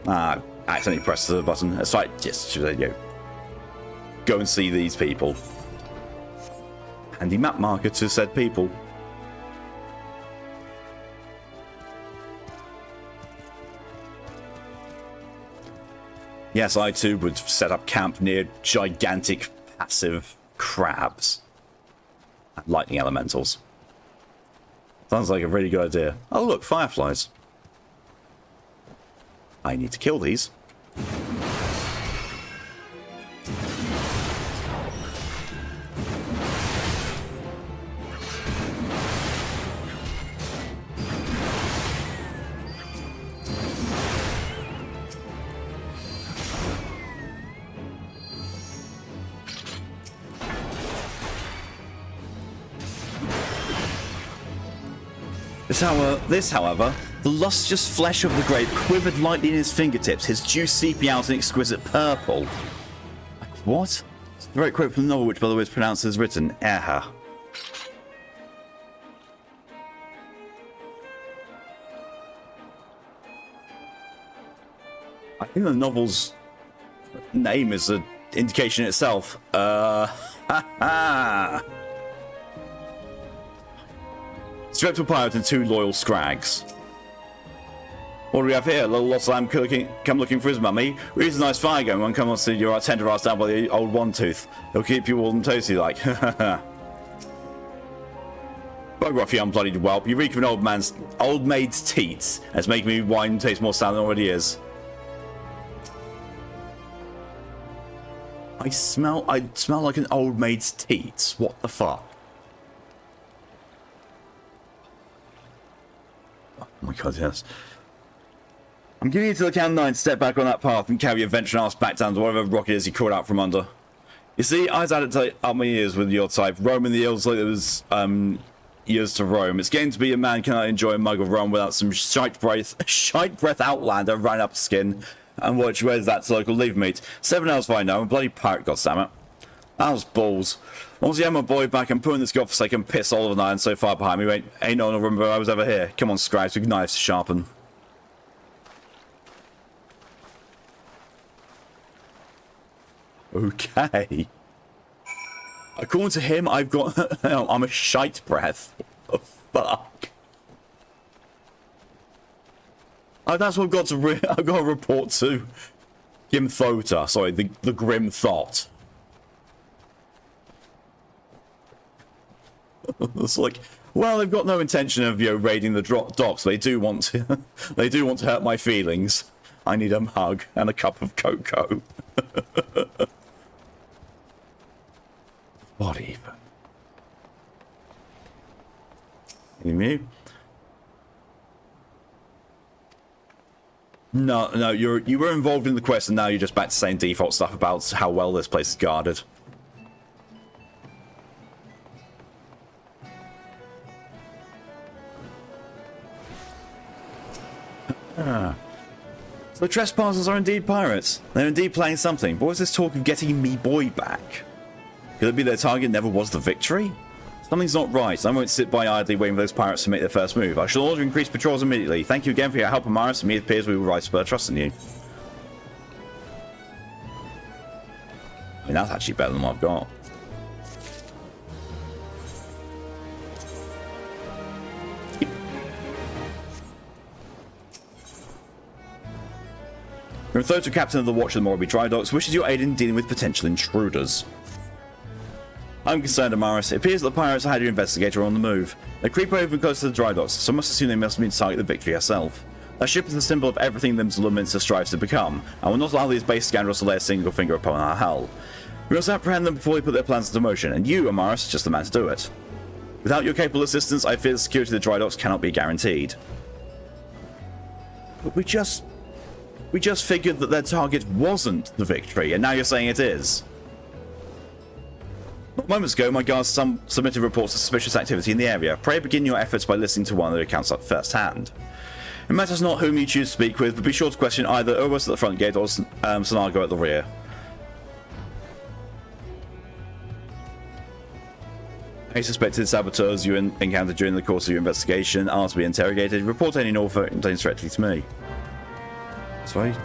Accidentally pressed the button. That's right. Yes, there you go. Go and see these people. Handy map marker to said people. Yes, I too would set up camp near gigantic passive crabs and lightning elementals. Sounds like a really good idea. Oh look, fireflies. I need to kill these. This, however, the lustrous flesh of the grape quivered lightly in his fingertips, his juice seeping out in exquisite purple. What? It's a direct quote from the novel, which, by the way, is pronounced as written. I think the novel's name is an indication itself. Streptal pirate and 2 loyal scrags. What do we have here? A little lost lamb come looking for his mummy. Reads a nice fire going. One come on, see your tender ass down by the old one tooth. He'll keep you warm and toasty like. Bugger off, you unbloodied whelp. You reek of an old maid's teats. And it's making me wine taste more sour than it already is. I smell like an old maid's teats. What the fuck? Oh my god, yes. I'm giving you till the count 9 to step back on that path and carry your venturing ass back down to whatever rock it is you crawled out from under. You see, I had it up my ears with your type. Rome in the hills like there was years to roam. It's getting to be a man cannot enjoy a mug of rum without some shite breath outlander running up skin. And watch, where's that to local Leve meet? 7 hours if I know, I'm a bloody pirate, goddammit. That was balls. Once you have my boy back, I'm putting this godforsaken piss all over the iron so far behind me. Ain't no one will remember I was ever here. Come on, scribes, with knives to sharpen. Okay. According to him, I've got... I'm a shite breath. What the fuck? Oh, that's what I've got to... I've got to report to Gimthota. Sorry, the Grim Thought. It's like, well, they've got no intention of, you know, raiding the docks. They do want to, they do want to hurt my feelings. I need a hug and a cup of cocoa. What even? Any me? No, you were involved in the quest, and now you're just back to saying default stuff about how well this place is guarded. So the trespassers are indeed pirates. They're indeed playing something. But what's this talk of getting me boy back? Could it be their target never was the victory? Something's not right. I won't sit by idly waiting for those pirates to make their first move. I shall order increased patrols immediately. Thank you again for your help, Amaris. To me, it appears we will rise to trust in you. I mean, that's actually better than what I've got. Grimthota, captain of the Watch of the Morbi Dry Docks, wishes your aid in dealing with potential intruders. I'm concerned, Amaris. It appears that the pirates had your investigator on the move. They creep over close to the dry docks, so I must assume they must have been to target the Victory herself. That ship is the symbol of everything the Luminster strives to become. I will not allow these base scoundrels to lay a single finger upon our hull. We must apprehend them before they put their plans into motion, and you, Amaris, are just the man to do it. Without your capable assistance, I fear the security of the dry docks cannot be guaranteed. But we just figured that their target wasn't the Victory, and now you're saying it is. Moments ago, my guards submitted reports of suspicious activity in the area. Pray begin your efforts by listening to one of the accounts at first hand. It matters not whom you choose to speak with, but be sure to question either Urwus at the front gate or Sonago at the rear. Any suspected saboteurs you encountered during the course of your investigation are to be interrogated. Report any Norfolk complaints directly to me. Sorry.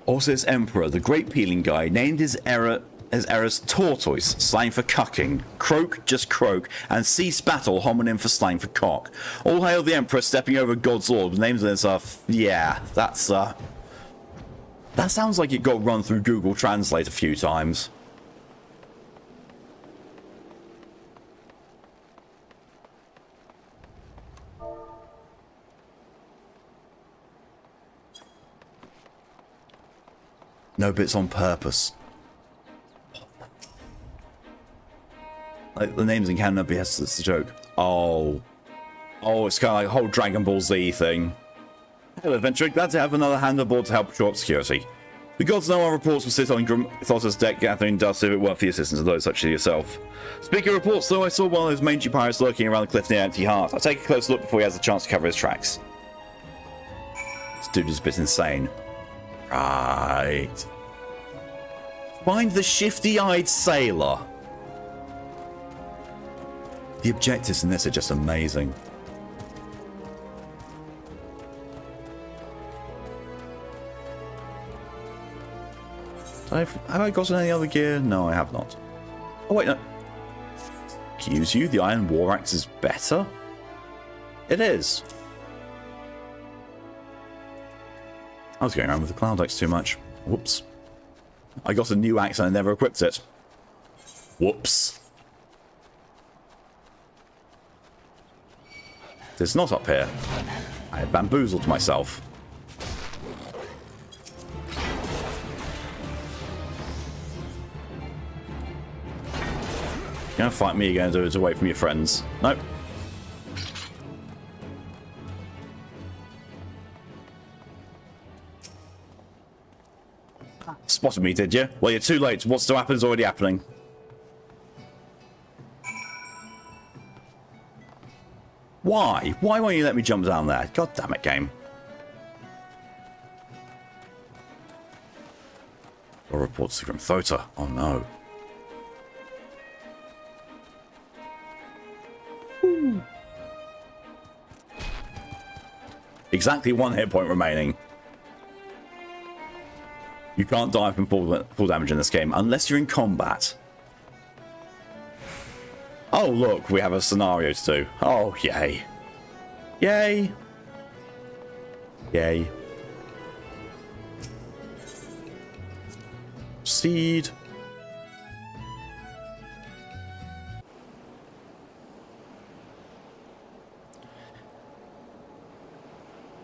Orsis Emperor, the Great Peeling Guy, named his errors Tortoise, slang for cucking, Croak, just croak, and Sea Spattle, homonym for slang for cock. All hail the Emperor stepping over God's Lord. Names of this are, yeah, that sounds like it got run through Google Translate a few times. No bits on purpose. Like, the names in canon BS, it's a joke. Oh, it's kind of like a whole Dragon Ball Z thing. Hello, adventurer. Glad to have another hand aboard to help shore up security. The gods know our reports will sit on Grimthota's deck gathering dust if it weren't for the assistance of those such as yourself. Speaking of reports, though, I saw one of those mangy pirates lurking around the cliff near Empty Heart. I'll take a close look before he has a chance to cover his tracks. This dude is a bit insane. Right. Find the shifty-eyed sailor. The objectives in this are just amazing. Have I gotten any other gear? No, I have not. Oh, wait, no. Excuse you, the Iron War Axe is better? It is. I was going around with the Cloud Axe too much. Whoops. I got a new axe and I never equipped it. Whoops. It's not up here. I bamboozled myself. You're gonna fight me, you're gonna do it away from your friends. Nope. Spotted me, did you? Well, you're too late. What's to happen is already happening. Why? Why won't you let me jump down there? God damn it, game. Or reports to Grimthota. Oh no. Ooh. Exactly 1 hit point remaining. You can't die from full damage in this game unless you're in combat. Oh, look, we have a scenario to do. Oh, yay. Yay. Yay. Seed.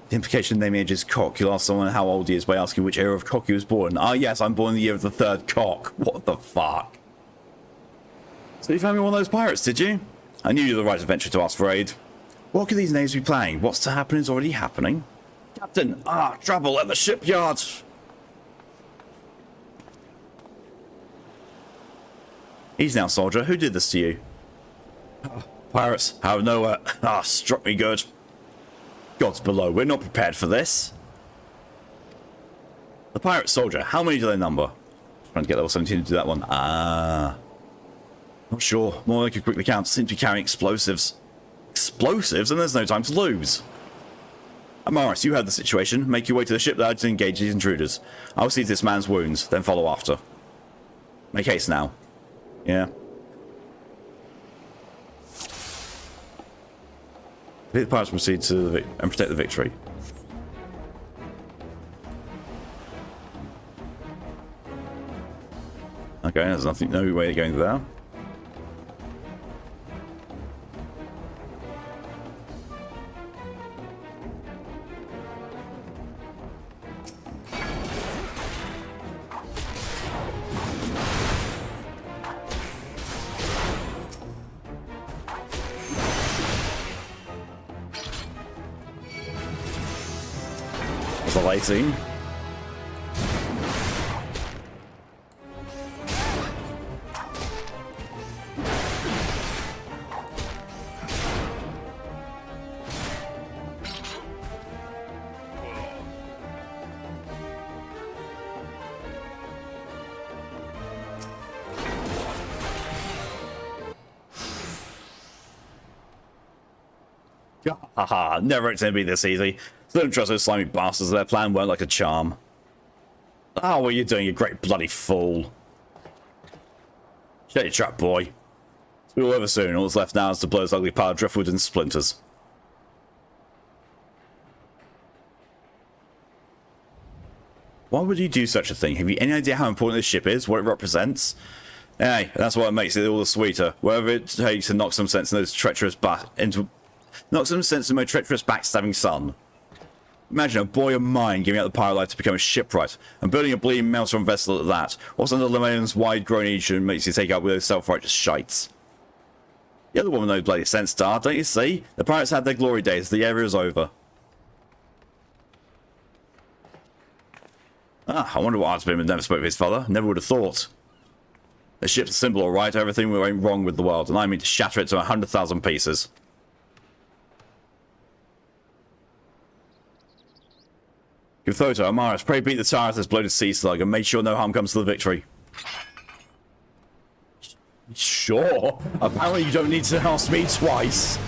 The implication of the name age is cock. You'll ask someone how old he is by asking which era of cock he was born. Ah, yes, I'm born in the year of the 3rd cock. What the fuck? So you found me one of those pirates, did you? I knew you were the right adventurer to ask for aid. What could these names be playing? What's to happen is already happening. Captain! Ah, trouble at the shipyard! Easy now, soldier. Who did this to you? Pirates, out of nowhere. Ah, struck me good. Gods below, we're not prepared for this. The pirate soldier, how many do they number? Trying to get level 17 to do that one. Ah. Not sure. More like a quickly count. Seem to be carrying explosives. Explosives? And there's no time to lose. Amaris, you heard the situation. Make your way to the ship there to engage these intruders. I'll see to this man's wounds, then follow after. Make haste now. Yeah. The pirates proceed to and protect the victory. Okay, there's nothing, no way of going there. The lighting. Haha, never it's gonna be this easy. Don't trust those slimy bastards. Their plan weren't like a charm. Oh, what are you doing, you great bloody fool? Shut your trap, boy. It's all over soon. All that's left now is to blow this ugly pile of driftwood into splinters. Why would you do such a thing? Have you any idea how important this ship is? What it represents? Hey, that's what makes it all the sweeter. Whatever it takes to knock some sense in those treacherous knock some sense in my treacherous backstabbing son. Imagine a boy of mine giving up the pirate life to become a shipwright, and building a bleeding maelstrom vessel at that. What's under Lemon's wide-grown age and makes you take up with those self-righteous shites? The other woman knows bloody sense, Star, don't you see? The pirates had their glory days, the era is over. Ah, I wonder what Archbishop never spoke of his father. Never would have thought. The ship's a symbol, alright, everything went wrong with the world, and I mean to shatter it to 100,000 pieces. Guthoto, Amaris, pray beat the tyrant this bloated sea slug and make sure no harm comes to the victory. Sure. Apparently you don't need to ask me twice.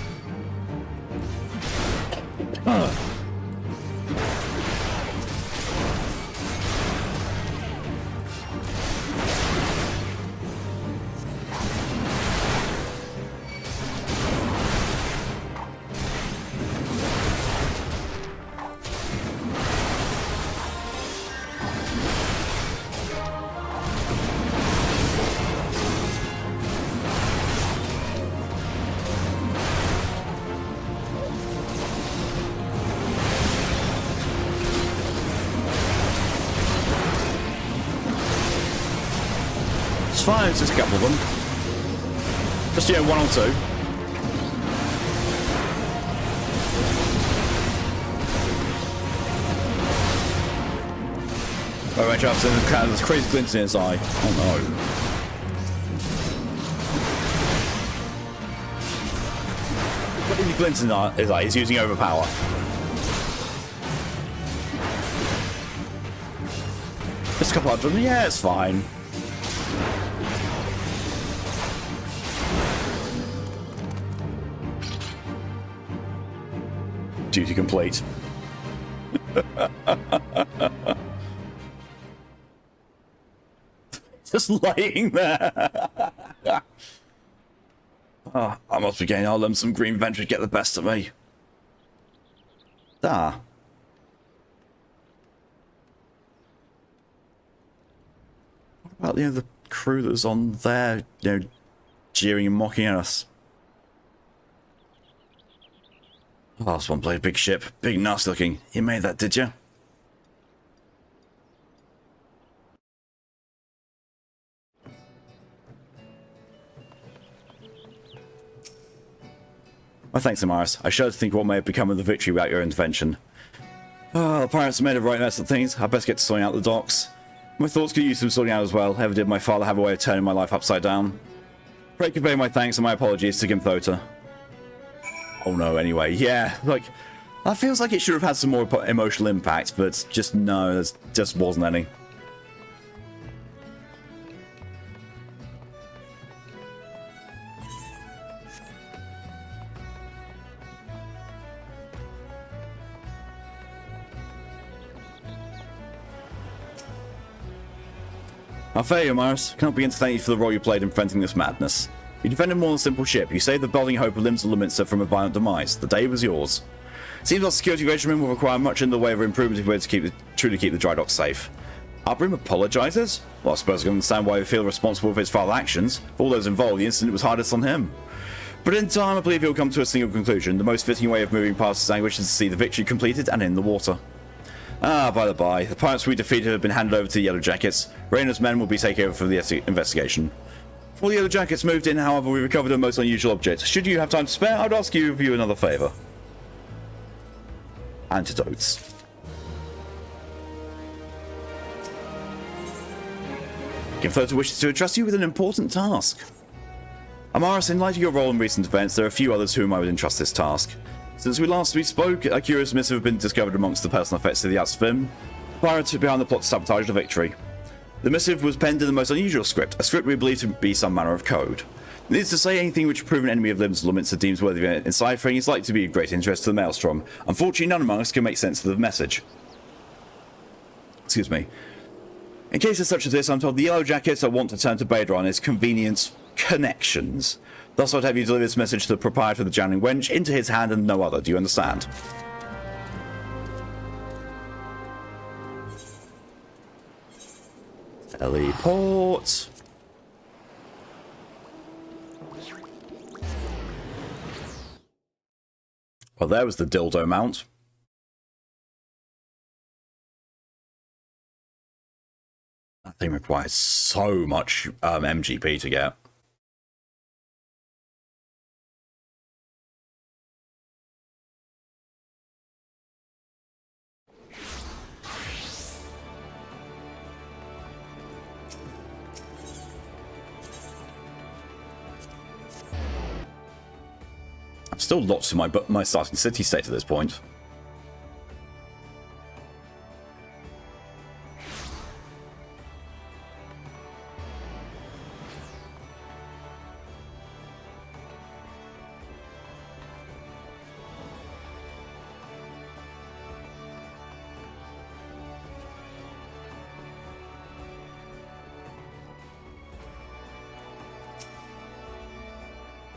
Fine, it's just a couple of them. Just, you know, one or two. Oh, right, Travis, there's crazy glint in his eye. Oh no. What is he glinting in his eye? He's using overpower. Just a couple of them. Yeah, it's fine. Duty complete. Just laying there. Oh, I must be getting all some green venture to get the best of me. Ah. What about the other crew that was on there, you know, jeering and mocking at us? Oh, this one played big ship. Big nasty looking. You made that, did you? My thanks, Amaris. I shudder to think what may have become of the victory without your intervention. Oh, the pirates made a right mess of things. I best get to sorting out the docks. My thoughts could use some sorting out as well. Ever did my father have a way of turning my life upside down? Pray convey my thanks and my apologies to Gimthota. Oh no, anyway, yeah, like, that feels like it should have had some more emotional impact, but just no, there just wasn't any. I fair you, Morris. Cannot begin to thank you for the role you played in preventing this madness. You defended more than a simple ship. You saved the building hope of Limbs of Leminster from a violent demise. The day was yours. Seems our security regimen will require much in the way of improvement if we're to truly keep the dry dock safe. Upbrim apologises? Well, I suppose I can understand why he feel responsible for his father's actions. For all those involved, the incident was hardest on him. But in time, I believe he'll come to a single conclusion. The most fitting way of moving past his anguish is to see the victory completed and in the water. Ah, by the by, the pirates we defeated have been handed over to the Yellow Jackets. Raynor's men will be taking over for the investigation. Before the Yellow Jackets moved in, however, we recovered a most unusual object. Should you have time to spare, I'd ask you of you another favour. Antidotes. Confirmed wishes to entrust you with an important task. Amaris, in light of your role in recent events, there are a few others whom I would entrust this task. Since we last spoke, a curious missive has been discovered amongst the personal effects of the Asfim, pirates behind the plot to sabotage the victory. The missive was penned in the most unusual script, a script we believe to be some manner of code. Needless to say, anything which a proven enemy of Limbs of Leminster deems worthy of enciphering is likely to be of great interest to the Maelstrom. Unfortunately, none among us can make sense of the message. Excuse me. In cases such as this, I'm told the Yellow Jackets are wont to turn to Bader on his convenience connections. Thus, I'd have you deliver this message to the proprietor of the Drowning Wench into his hand and no other. Do you understand? Teleport. Well, there was the dildo mount. That thing requires so much MGP to get. I'm still locked to my starting city state at this point.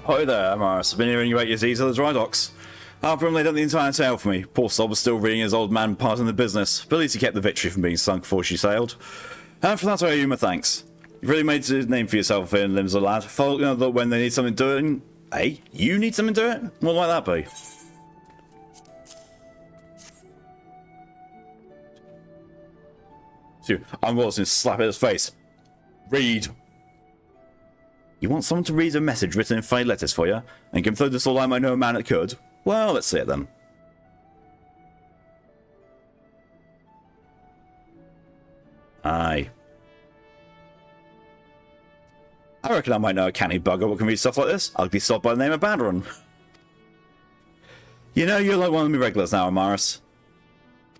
Hi there, Amaris. I've been hearing you about your deeds at the dry docks. Albrim laid up the entire tale for me. Poor Sob was still reading his old man part in the business, but at least he kept the victory from being sunk before she sailed. And for that I owe you my thanks. You've really made a name for yourself in Limbs, lad. Folk know that when they need something doing... Hey, you need something doing? What might that be? So, I'm going to slap at his face. Read. You want someone to read a message written in 5 letters for you, and confirm this all I might know a man that could? Well, let's see it then. Aye. I reckon I might know a canny bugger what can read stuff like this. Ugly sod by the name of Badron. You know, you're like one of my regulars now, Amaris.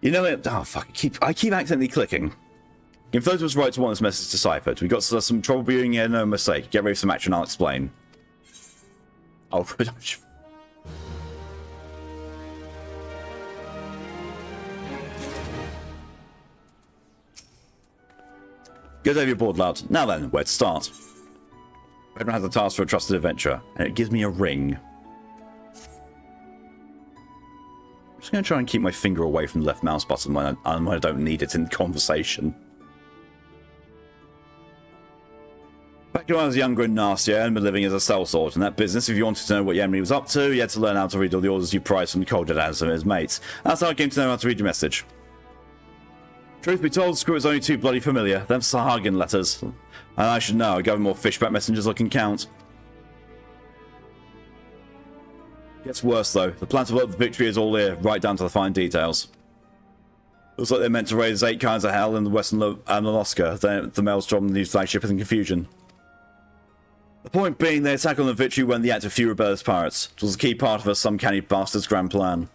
You know that... Oh, fuck. I keep accidentally clicking. Inflows was right to want this message deciphered. We got some trouble viewing here, no mistake. Get ready for some action, I'll explain. Oh, Good to have you aboard, lad. Now then, where to start? Everyone has a task for a trusted adventurer, and it gives me a ring. I'm just going to try and keep my finger away from the left mouse button when I don't need it in conversation. Back when I was younger and nastier, I had been living as a sellsword in that business. If you wanted to know what your enemy was up to, you had to learn how to read all the orders you prized from the cold dead hands of his mates. That's how I came to know how to read your message. Truth be told, the script was only too bloody familiar. Them Sahagin letters. And I should know, I gave more fishback messengers I can count. Gets worse though. The plan to blow up the victory is all here, right down to the fine details. Looks like they're meant to raise 8 kinds of hell in the western Alaska. The Maelstrom, the new flagship, is in confusion. The point being, they attack on the victory when the act of few rebellious pirates. It was a key part of some canny bastard's grand plan.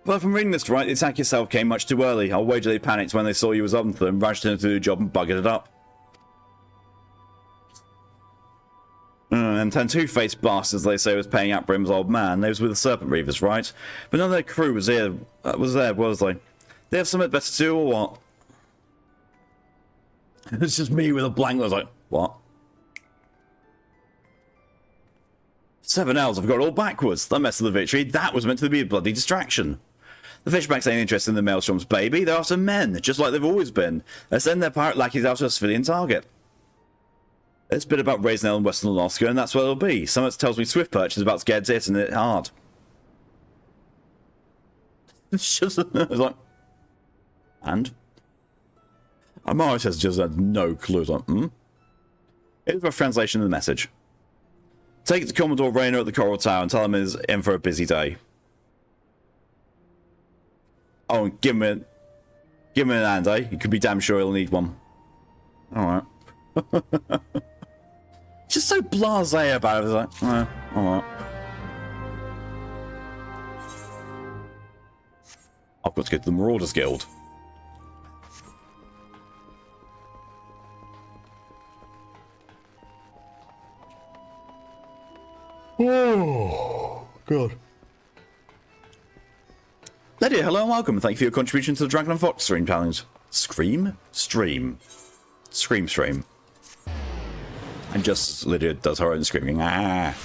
But if I'm reading this right, the attack itself came much too early. I'll wager they panicked when they saw you was up to them, rushed into the job and buggered it up. And 10 two-faced bastards, they say, was paying out Brim's old man. They was with the Serpent Reavers, right? But none of their crew was there, was they? They have something better to do, or what? It's just me with a blank. I was like, what? 7 hours, I've got it all backwards. The mess of the victory, that was meant to be a bloody distraction. The fishbacks ain't interested in the maelstrom's baby, they're after men, just like they've always been. They send their pirate lackeys after a civilian target. It's been about Raisnell and Western Alaska, and that's what it'll be. Someone tells me Swift Perch is about to get it, and it hard. It's just, it's like, and? Amaris has just had no clue. Like, Here's a rough translation of the message. Take it to Commodore Rayner at the Coral Tower and tell him he's in for a busy day. Oh, and give him an hand, eh? You could be damn sure he'll need one. Alright. Just so blasé about it. It's like, alright. I've got to go to the Marauders Guild. Oh, God. Lydia, hello and welcome. Thank you for your contribution to the Dragon and Fox stream challenge. Stream? Stream. Stream. And just as Lydia does her own screaming. Ah.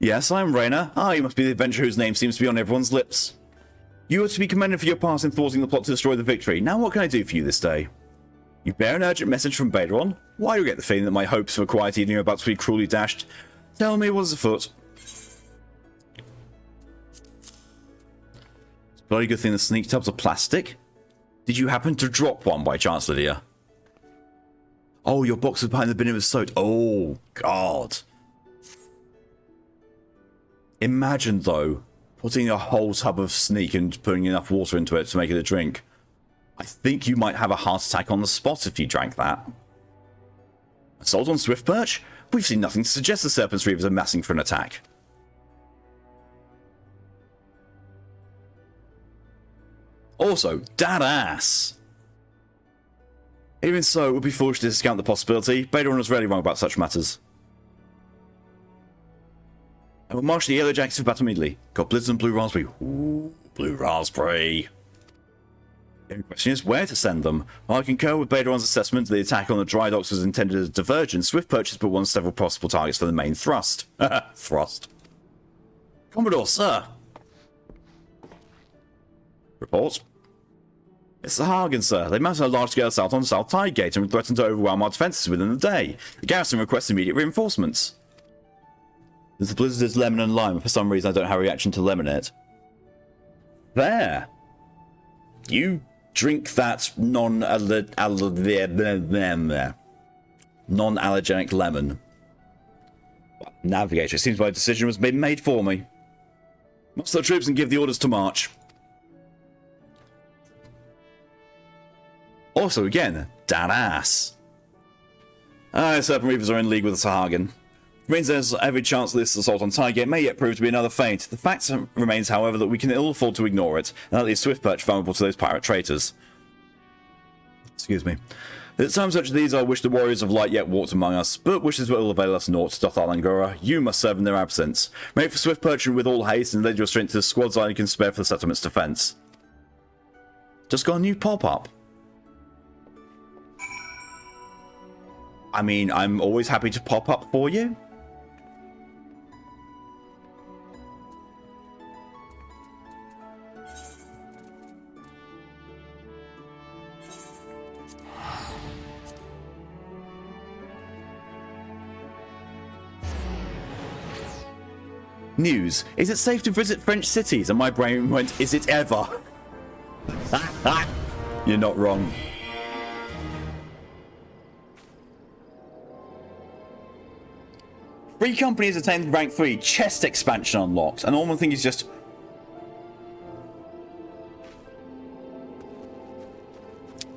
Yes, I'm Rayner. You must be the adventurer whose name seems to be on everyone's lips. You are to be commended for your part in thwarting the plot to destroy the victory. Now what can I do for you this day? You bear an urgent message from Baderon? Why do you get the feeling that my hopes for a quiet evening are about to be cruelly dashed? Tell me what's afoot. It's a bloody good thing the sneak tubs are plastic. Did you happen to drop one by chance, Lydia? Oh, your box was behind the bin it was soaked. Oh, God. Imagine, though, putting a whole tub of sneak and putting enough water into it to make it a drink. I think you might have a heart attack on the spot if you drank that. Assault on Swift Perch? We've seen nothing to suggest the Serpent's Reavers are massing for an attack. Also, dead ass. Even so, it would be foolish to discount the possibility. Baderon was rarely wrong about such matters. I will march the Yellow Jackets of battle immediately. Got blizzard and blue raspberry. Ooh, blue raspberry. The only question is where to send them. While I concur with Baderon's assessment that the attack on the dry docks was intended as a diversion, Swift Perch has put one several possible targets for the main thrust. Thrust. Commodore, sir. Report. It's the Hagen, sir. They mounted a large-scale assault on South Tide Gate and threatened to overwhelm our defences within the day. The garrison requests immediate reinforcements. There's the blizzard is lemon and lime. For some reason, I don't have a reaction to lemon in it. There. You drink that non-allergenic lemon. Navigator, it seems my decision was being made for me. Muster the troops and give the orders to march. Also, again, that ass. Serpent Reavers are in league with the Sahagin. Means there's every chance that this assault on Tigate may yet prove to be another feint. The fact remains, however, that we can ill afford to ignore it, and that leaves Swift Perch vulnerable to those pirate traitors. Excuse me. At times such as these, I wish the warriors of light yet walked among us, but wishes will avail us naught, doth Alangora. You must serve in their absence. Make for Swift Perch with all haste, and lend your strength to the squads I can spare for the settlement's defence. Just got a new pop-up. I mean, I'm always happy to pop up for you. News. Is it safe to visit French cities? And my brain went, is it ever? You're not wrong. Free company has attained rank 3. Chest expansion unlocked. And all one thing is just...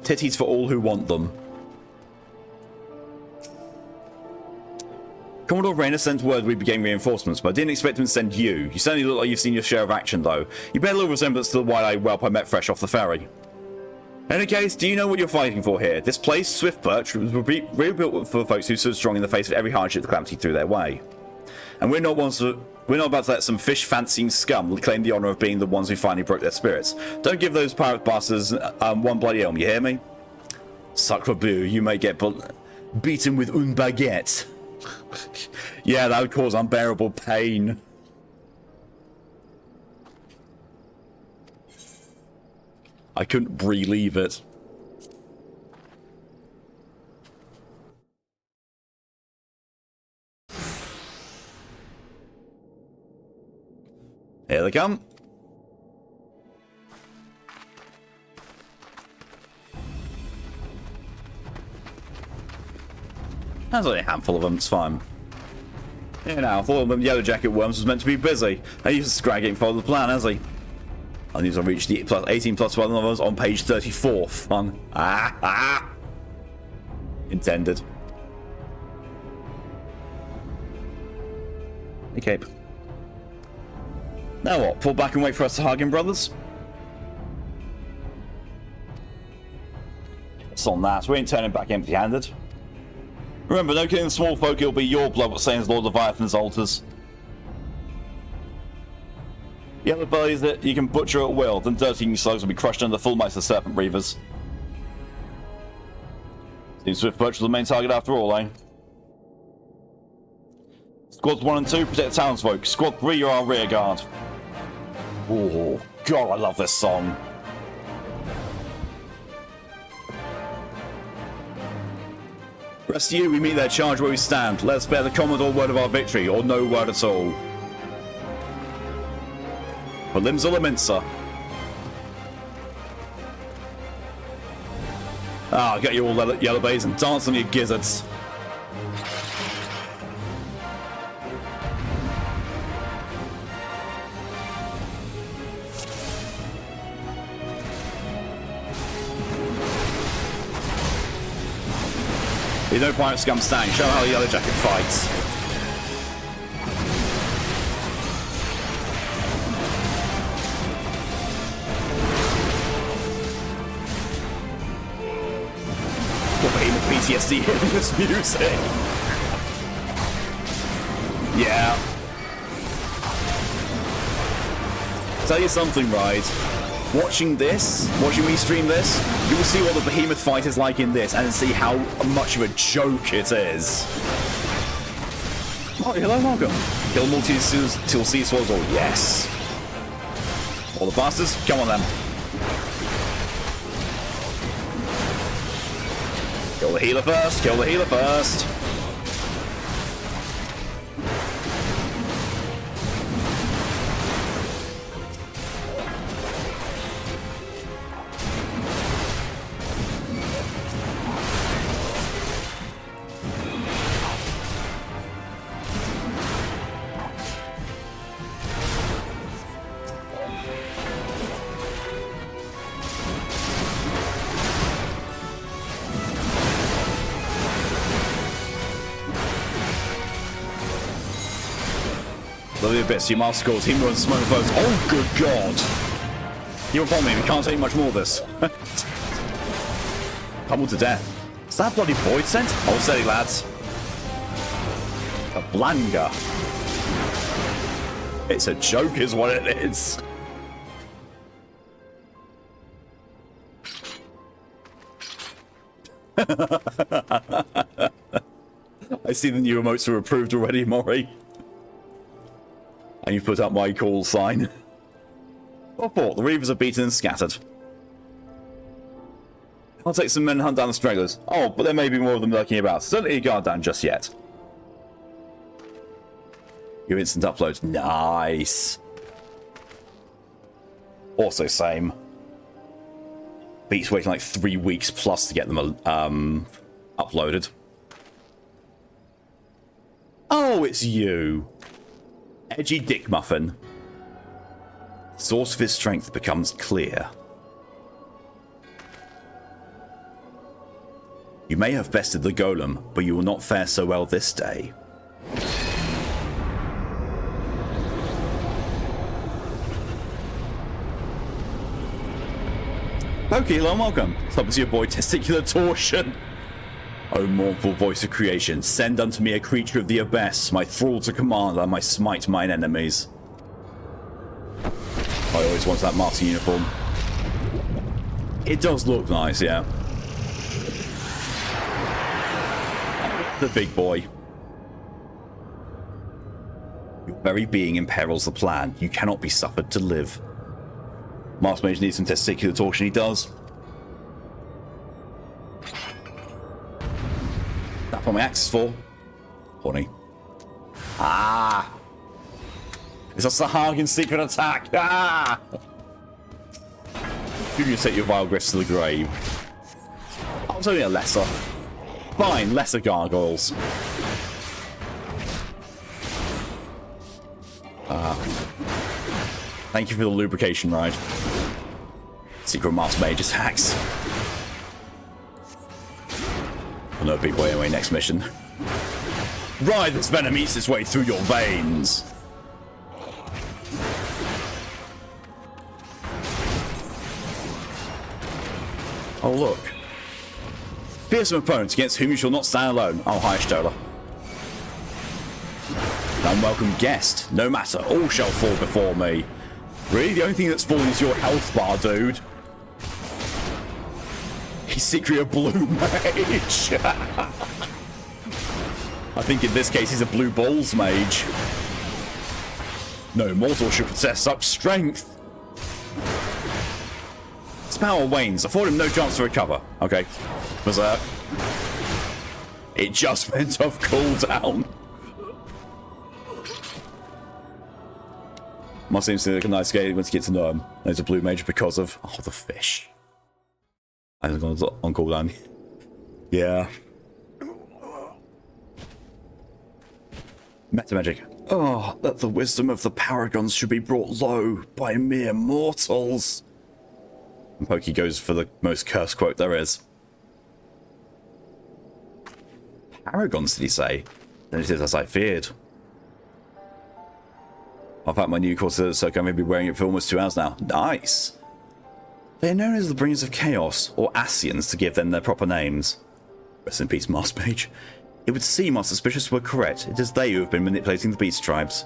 titties for all who want them. Commodore Rayner sent word we'd be getting reinforcements, but I didn't expect him to send you. You certainly look like you've seen your share of action, though. You bear a little resemblance to the wide-eyed whelp I met fresh off the ferry. In any case, do you know what you're fighting for here? This place, Swift Birch, was rebuilt for folks who stood strong in the face of every hardship the calamity threw their way. And we're not about to let some fish-fancying scum claim the honour of being the ones who finally broke their spirits. Don't give those pirate bastards one bloody elm, you hear me? Sacre bleu, you may get beaten with une baguette. Yeah, that would cause unbearable pain. I couldn't relieve it. Here they come. There's only a handful of them, it's fine. You know, I thought them Yellow Jacket worms was meant to be busy. He was scragging for the plan, has he? I need to reach the 18 plus 1 others on page 34. Fun. Intended. Okay. Now what? Pull back and wait for us to Hagen brothers? It's on that. We ain't turning back empty-handed. Remember, no killing the small folk, it'll be your blood what stains Lord Leviathan's altars. Yellow bellies that you can butcher at will, then dirty slugs will be crushed under the full might of the Serpent Reavers. Seems Swift Birch was the main target after all, eh? Squads 1 and 2, protect the townsfolk. Squad 3, you're our rear guard. Oh, God, I love this song. Rest of you, we meet their charge where we stand. Let us bear the Commodore word of our victory, or no word at all. For limbs of Laminsa. Ah, get you all yellow bays and dance on your gizzards. There's no pirate scum standing. Show how the Yellow Jacket fights. Got behemoth PTSD hearing this music. Yeah. Tell you something, right? Watching me stream this, you will see what the behemoth fight is like in this, and see how much of a joke it is. Oh, hello, welcome. Kill them all till sea swallows all. Yes. All the bastards, come on then. Kill the healer first, kill the healer first. The abyss, you master scores, him runs smoke foes. Oh, good God! You upon me, we can't take much more of this. Pummeled to death. Is that bloody void scent? Hold steady, lads. A Blanga. It's a joke, is what it is. I see the new emotes are approved already, Maury. And you've put up my call sign. What for? The Reavers are beaten and scattered. I'll take some men and hunt down the stragglers. Oh, but there may be more of them lurking about. So don't let your guard down just yet. Your instant upload. Nice. Also same. Beats waiting like 3 weeks plus to get them uploaded. Oh, it's you. Edgy Dick Muffin. Source of his strength becomes clear. You may have bested the golem, but you will not fare so well this day. Pokey, hello and welcome. Stop to your boy Testicular Torsion. O mournful voice of creation, send unto me a creature of the abyss, my thrall to command, and my smite mine enemies. I always wanted that master uniform. It does look nice, yeah. The big boy. Your very being imperils the plan. You cannot be suffered to live. Master Mage needs some testicular torsion, he does. That's what my axe is for. Horny. Ah! It's a Sahagin secret attack! Ah! You can take your vile griffs to the grave. Oh, it's only a lesser. Fine, lesser gargoyles. Thank you for the lubrication ride. Secret Master Mage attacks. Oh, no big boy anyway, next mission. Ride this venom eats its way through your veins. Oh, look. Fearsome opponents against whom you shall not stand alone. Oh, hi, Stola. Unwelcome guest. No matter, all shall fall before me. Really? The only thing that's falling is your health bar, dude. He's secretly a blue mage. I think in this case he's a blue balls mage. No mortal should possess such strength. His power wanes. Afford him no chance to recover. Okay. Berserk. It just went off cooldown. Must seem to be like a nice guy once you get to know him. There's a blue mage because of the fish. I think on cooldown. Yeah. Meta magic. Oh, that the wisdom of the paragons should be brought low by mere mortals. And Pokey goes for the most cursed quote there is. Paragons, did he say? Then it is as I feared. I've had my new Corsair Circle. I'm going to be wearing it for almost 2 hours now. Nice! They are known as the Bringers of Chaos, or Asians, to give them their proper names. Rest in peace, Master Mage. It would seem our suspicions were correct. It is they who have been manipulating the beast tribes.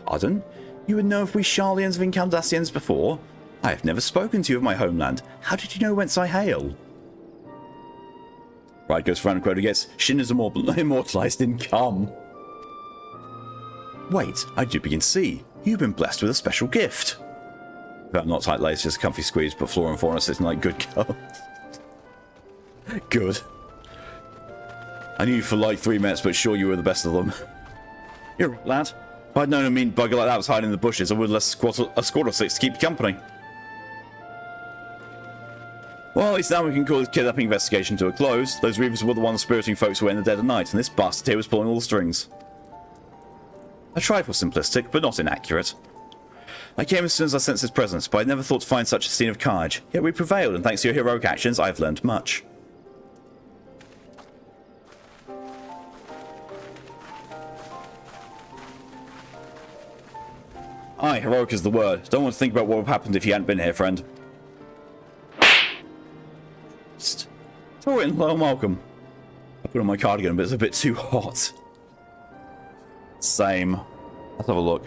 Pardon? You would know if we Charlians have encountered Asians before? I have never spoken to you of my homeland. How did you know whence I hail? Right goes for quote gets Shin is immortalized in cum. Wait, I do begin to see. You've been blessed with a special gift. About not tight lace, just a comfy squeeze, but Flora and Fauna sitting like good girls. Good. I knew you for like 3 minutes, but sure you were the best of them. You're right, lad. If I'd known a mean bugger like that was hiding in the bushes, I would have left a squad of 6 to keep you company. Well, at least now we can call the kidnapping investigation to a close. Those Reavers were the ones spiriting folks away in the dead of night, and this bastard here was pulling all the strings. A trifle simplistic, but not inaccurate. I came as soon as I sensed his presence, but I never thought to find such a scene of carnage. Yet we prevailed, and thanks to your heroic actions, I've learned much. Aye, heroic is the word. Don't want to think about what would have happened if you hadn't been here, friend. Throw it in, hello and welcome. I put on my cardigan, but it's a bit too hot. Same. Let's have a look.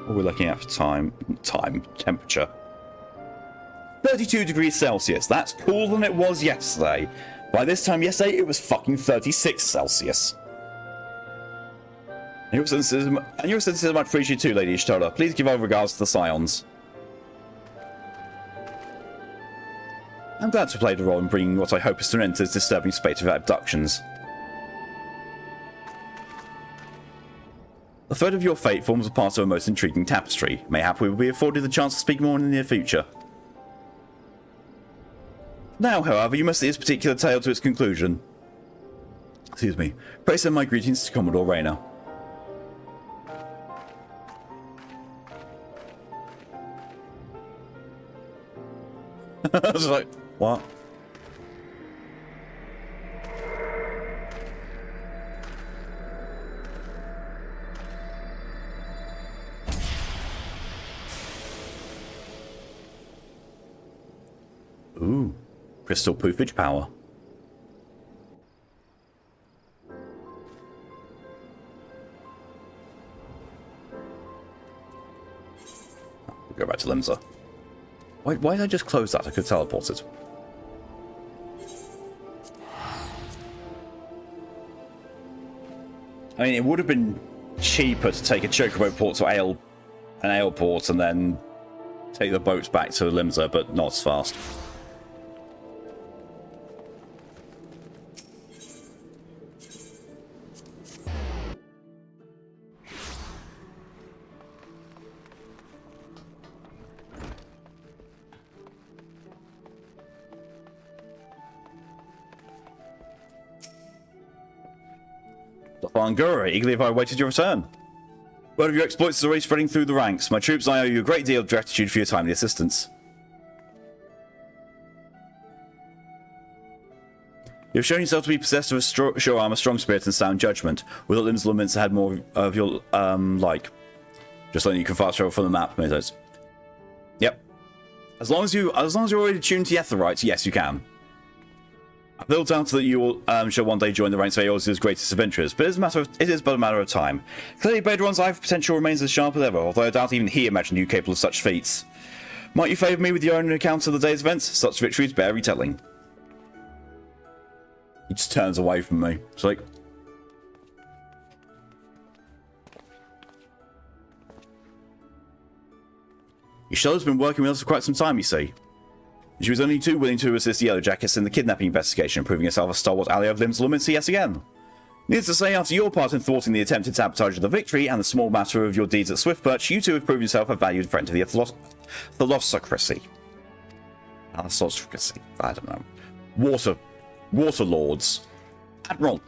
What are we looking at for time? Temperature. 32 degrees Celsius. That's cooler than it was yesterday. By this time yesterday, it was fucking 36 Celsius. And your senses are much appreciated too, Lady Ishtola. Please give our regards to the Scions. I'm glad to have played a role in bringing what I hope is to an end to this disturbing spate of abductions. The thread of your fate forms a part of a most intriguing tapestry. Mayhap we will be afforded the chance to speak more in the near future. Now, however, you must see this particular tale to its conclusion. Excuse me. Pray send my greetings to Commodore Rayner. I was like, what? Ooh. Crystal poofage power. We'll go back to Limsa. Why did I just close that? I could teleport it. I mean, it would have been cheaper to take a chocobo port to an ale port and then take the boats back to Limsa, but not as fast. Angura, eagerly have I awaited your return. Word of your exploits is already spreading through the ranks. My troops and I owe you a great deal of gratitude for your timely assistance. You have shown yourself to be possessed of a sure arm, a strong spirit, and sound judgment. Without limbs, Lumens had more of your like. Just letting you can fast travel from the map, Mesos. Yep. As long as you're already tuned to the Aetherites, yes, you can. I've little doubt that you will shall one day join the ranks of Aeor's greatest adventurers, but it is but a matter of time. Clearly, Baderon's eye for potential remains as sharp as ever, although I doubt even he imagined you capable of such feats. Might you favour me with your own account of the day's events? Such victories bear retelling. He just turns away from me. It's like... Yashella's been working with us for quite some time, you see. She was only too willing to assist the Yellowjackets in the kidnapping investigation, proving herself a stalwart ally of Lim's Lumincy yet again. Needless to say, after your part in thwarting the attempted sabotage of the victory and the small matter of your deeds at Swiftperch, you two have proven yourself a valued friend to the Thalassocracy. Thalassocracy. I don't know. Water Lords. Admiral.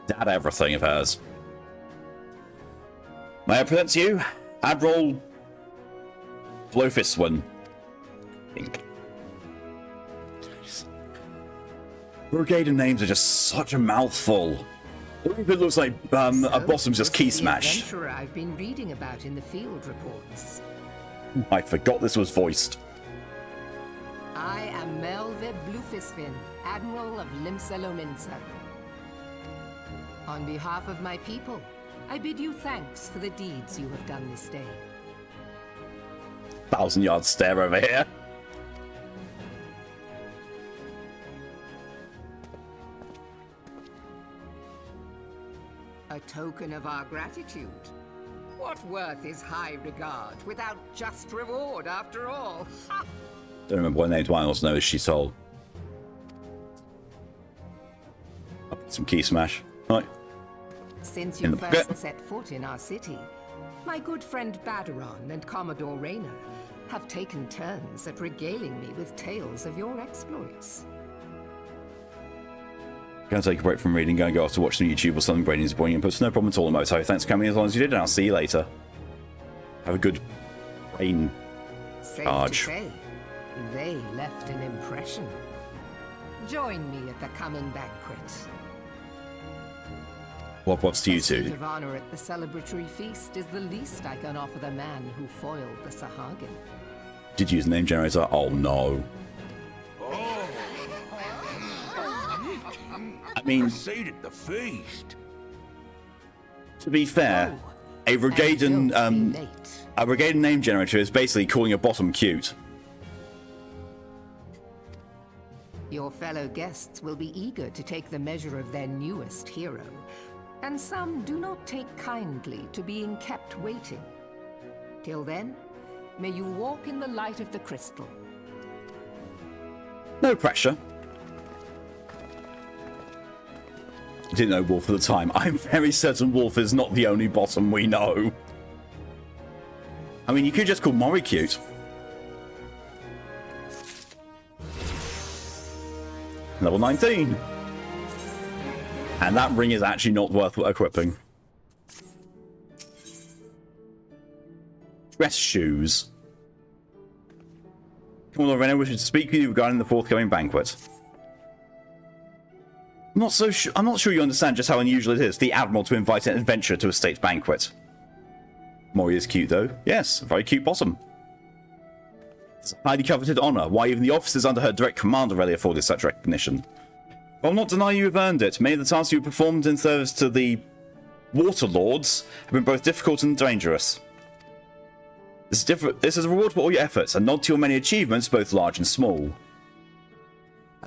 That everything of hers. May I present to you Admiral Blofiswin. Brigadier names are just such a mouthful. It looks like a bossom's just key smash. Adventurer I've been reading about in the field reports. I forgot this was voiced. I am Leve Blufisvin, Admiral of Limsa Lominsa. On behalf of my people, I bid you thanks for the deeds you have done this day. 1,000-yard stare over here. A token of our gratitude. What worth is high regard without just reward after all? Ha! Don't remember what name Twine also knows she's told. Some key smash. Right. Since you first set foot in our city, my good friend Baderon and Commodore Rayner have taken turns at regaling me with tales of your exploits. Gonna take a break from reading, gonna go off to watch some YouTube or something. Brady's boring inputs. No problem at all, Moto. Thanks for coming as long as you did, and I'll see you later. Have a good brain charge. Safe to say, they left an impression. Join me at the coming banquet. What's to you two? A seat of honor at the celebratory feast is the least I can offer the man who foiled the Sahagin. Did you use the name generator? Oh no. I mean, seat at the feast. To be fair, a Brigaden name generator is basically calling a bottom cute. Your fellow guests will be eager to take the measure of their newest hero, and some do not take kindly to being kept waiting. Till then, may you walk in the light of the crystal. No pressure. Didn't know Wolf at the time. I'm very certain Wolf is not the only bottom we know. I mean, you could just call Mori cute. Level 19. And that ring is actually not worth equipping. Dress shoes. Commodore Renner wishes to speak with you regarding the forthcoming banquet. I'm not sure you understand just how unusual it is for the Admiral to invite an adventurer to a state banquet. Mori is cute, though. Yes, a very cute bottom. It's a highly coveted honour. Why even the officers under her direct command are rarely afforded such recognition. But I'll not deny you have earned it. Many of the tasks you performed in service to the Water Lords have been both difficult and dangerous. This is a reward for all your efforts, a nod to your many achievements, both large and small.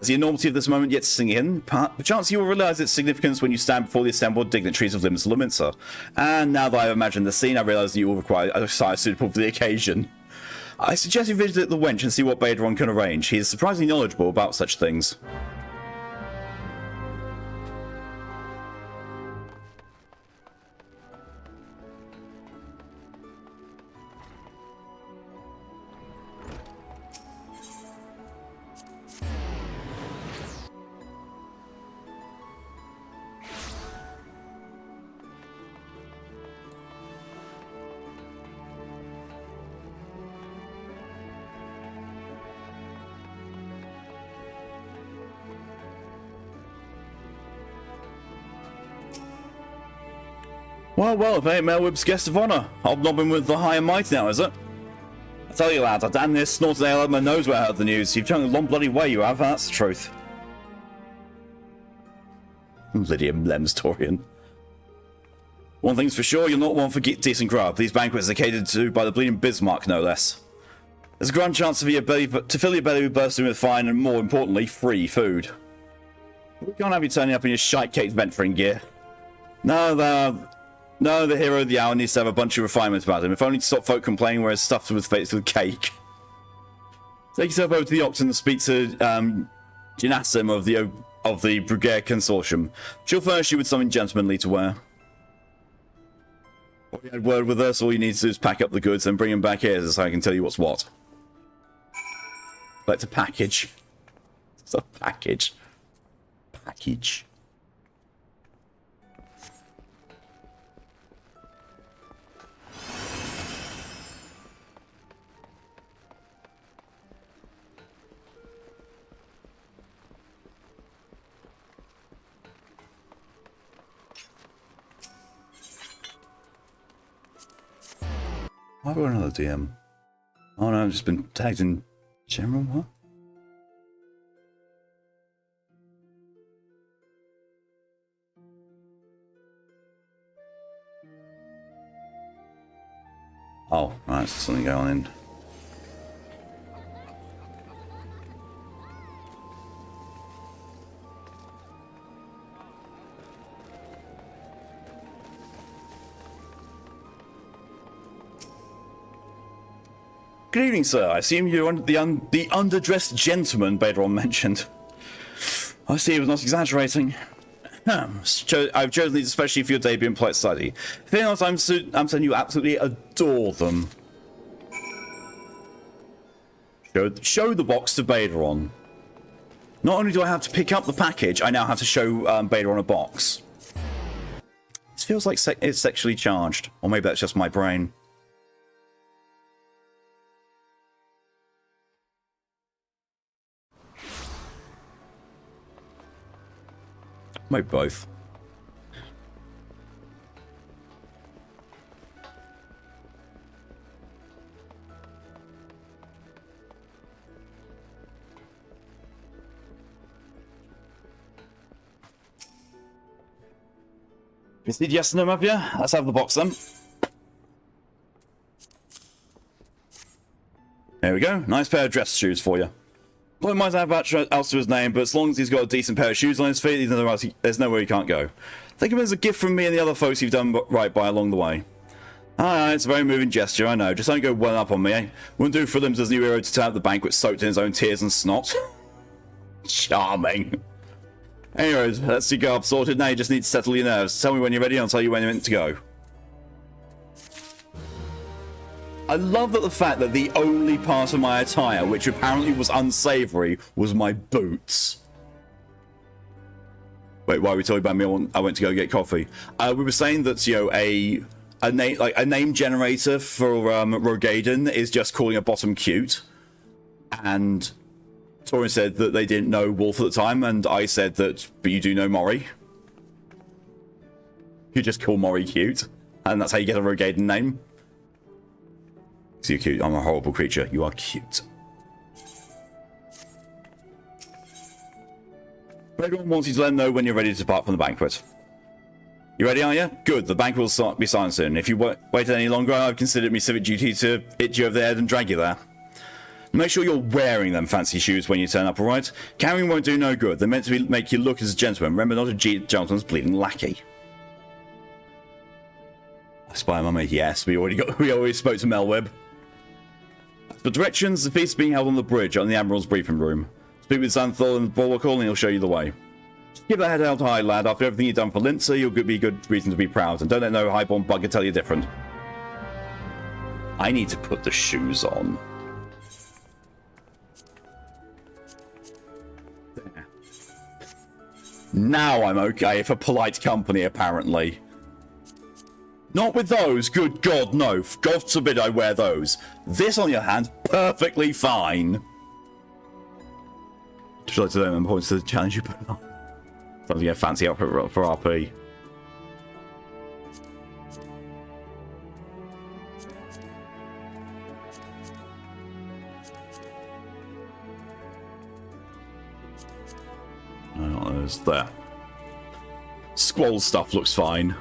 As the enormity of this moment yet to sink in, perchance you will realise its significance when you stand before the assembled dignitaries of Limbs Laminsa. And now that I've imagined the scene, I realise that you will require a attire suitable for the occasion. I suggest you visit the wench and see what Baderon can arrange. He is surprisingly knowledgeable about such things. Well, if I ain't Melwib's guest of honour, hobnobbing with the high and mighty now, is it? I tell you, lads, I damn near snorted ale out of my nose when I heard the news. You've turned a long bloody way, you have, that's the truth. Lydium Lemstorian. One thing's for sure, you're not one for decent grub. These banquets are catered to by the bleeding Bismarck, no less. There's a grand chance to fill your belly bursting with fine and, more importantly, free food. We can't have you turning up in your shite-caked venturing gear. No, the hero of the hour needs to have a bunch of refinements about him, if only to stop folk complaining where his stuffed with face with cake. Take yourself over to the Octon and speak to Ginassim of the Brugere Consortium. She'll furnish you with something gentlemanly to wear. We had word with us, all you need to do is pack up the goods and bring them back here so I can tell you what's what. Like to package. It's a package. Package. Why have I got another DM? Oh no, I've just been tagged in general, huh? Oh, right, there's something going on in. Good evening, sir. I assume you're the underdressed gentleman Baderon mentioned. I see he was not exaggerating. I've chosen these especially for your debut in polite study. Fear not, I'm certain you absolutely adore them. Show the box to Baderon. Not only do I have to pick up the package, I now have to show Baderon a box. This feels like it's sexually charged. Or maybe that's just my brain. Maybe both. You see yes and no up here? Let's have the box then. There we go. Nice pair of dress shoes for you. Boy might have much else to his name, but as long as he's got a decent pair of shoes on his feet, there's nowhere he can't go. Think of it as a gift from me and the other folks you've done right by along the way. Aye, it's a very moving gesture, I know. Just don't go well up on me, eh? Wouldn't do for Limbs' new hero to turn out the banquet soaked in his own tears and snot. Charming. Anyways, that's your garb sorted. Now you just need to settle your nerves. Tell me when you're ready, and I'll tell you when you're meant to go. I love that the fact that the only part of my attire, which apparently was unsavoury, was my boots. Wait, why are we talking about me? I went to go get coffee. We were saying that, you know, a name generator for Rogaden is just calling a bottom cute. And Torian said that they didn't know Wolf at the time, and I said that, but you do know Mori. You just call Mori cute, and that's how you get a Rogaden name. So you're cute. I'm a horrible creature. You are cute. Everyone wants you to let them know when you're ready to depart from the banquet. You ready, are you? Good. The banquet will be signed soon. If you waited any longer, I've considered my civic duty to hit you over the head and drag you there. Make sure you're wearing them fancy shoes when you turn up, alright? Carrying won't do no good. They're meant to make you look as a gentleman. Remember, not a gentleman's bleeding lackey. Spy Mummy, yes, we already spoke to Melweb. For directions, the feast is being held on the bridge on the Admiral's briefing room. Speak with Xanthal and Bulwark and he'll show you the way. Just keep that head held high, lad. After everything you've done for Lindsay, you'll be good reason to be proud. And don't let no highborn bugger tell you different. I need to put the shoes on. There. Now I'm okay for polite company, apparently. Not with those, good God, no. God forbid I wear those. This, on your hand, perfectly fine. Just like to know the points to the challenge you put on. Sounds like a fancy outfit for RP. No, there's there. Squall stuff looks fine.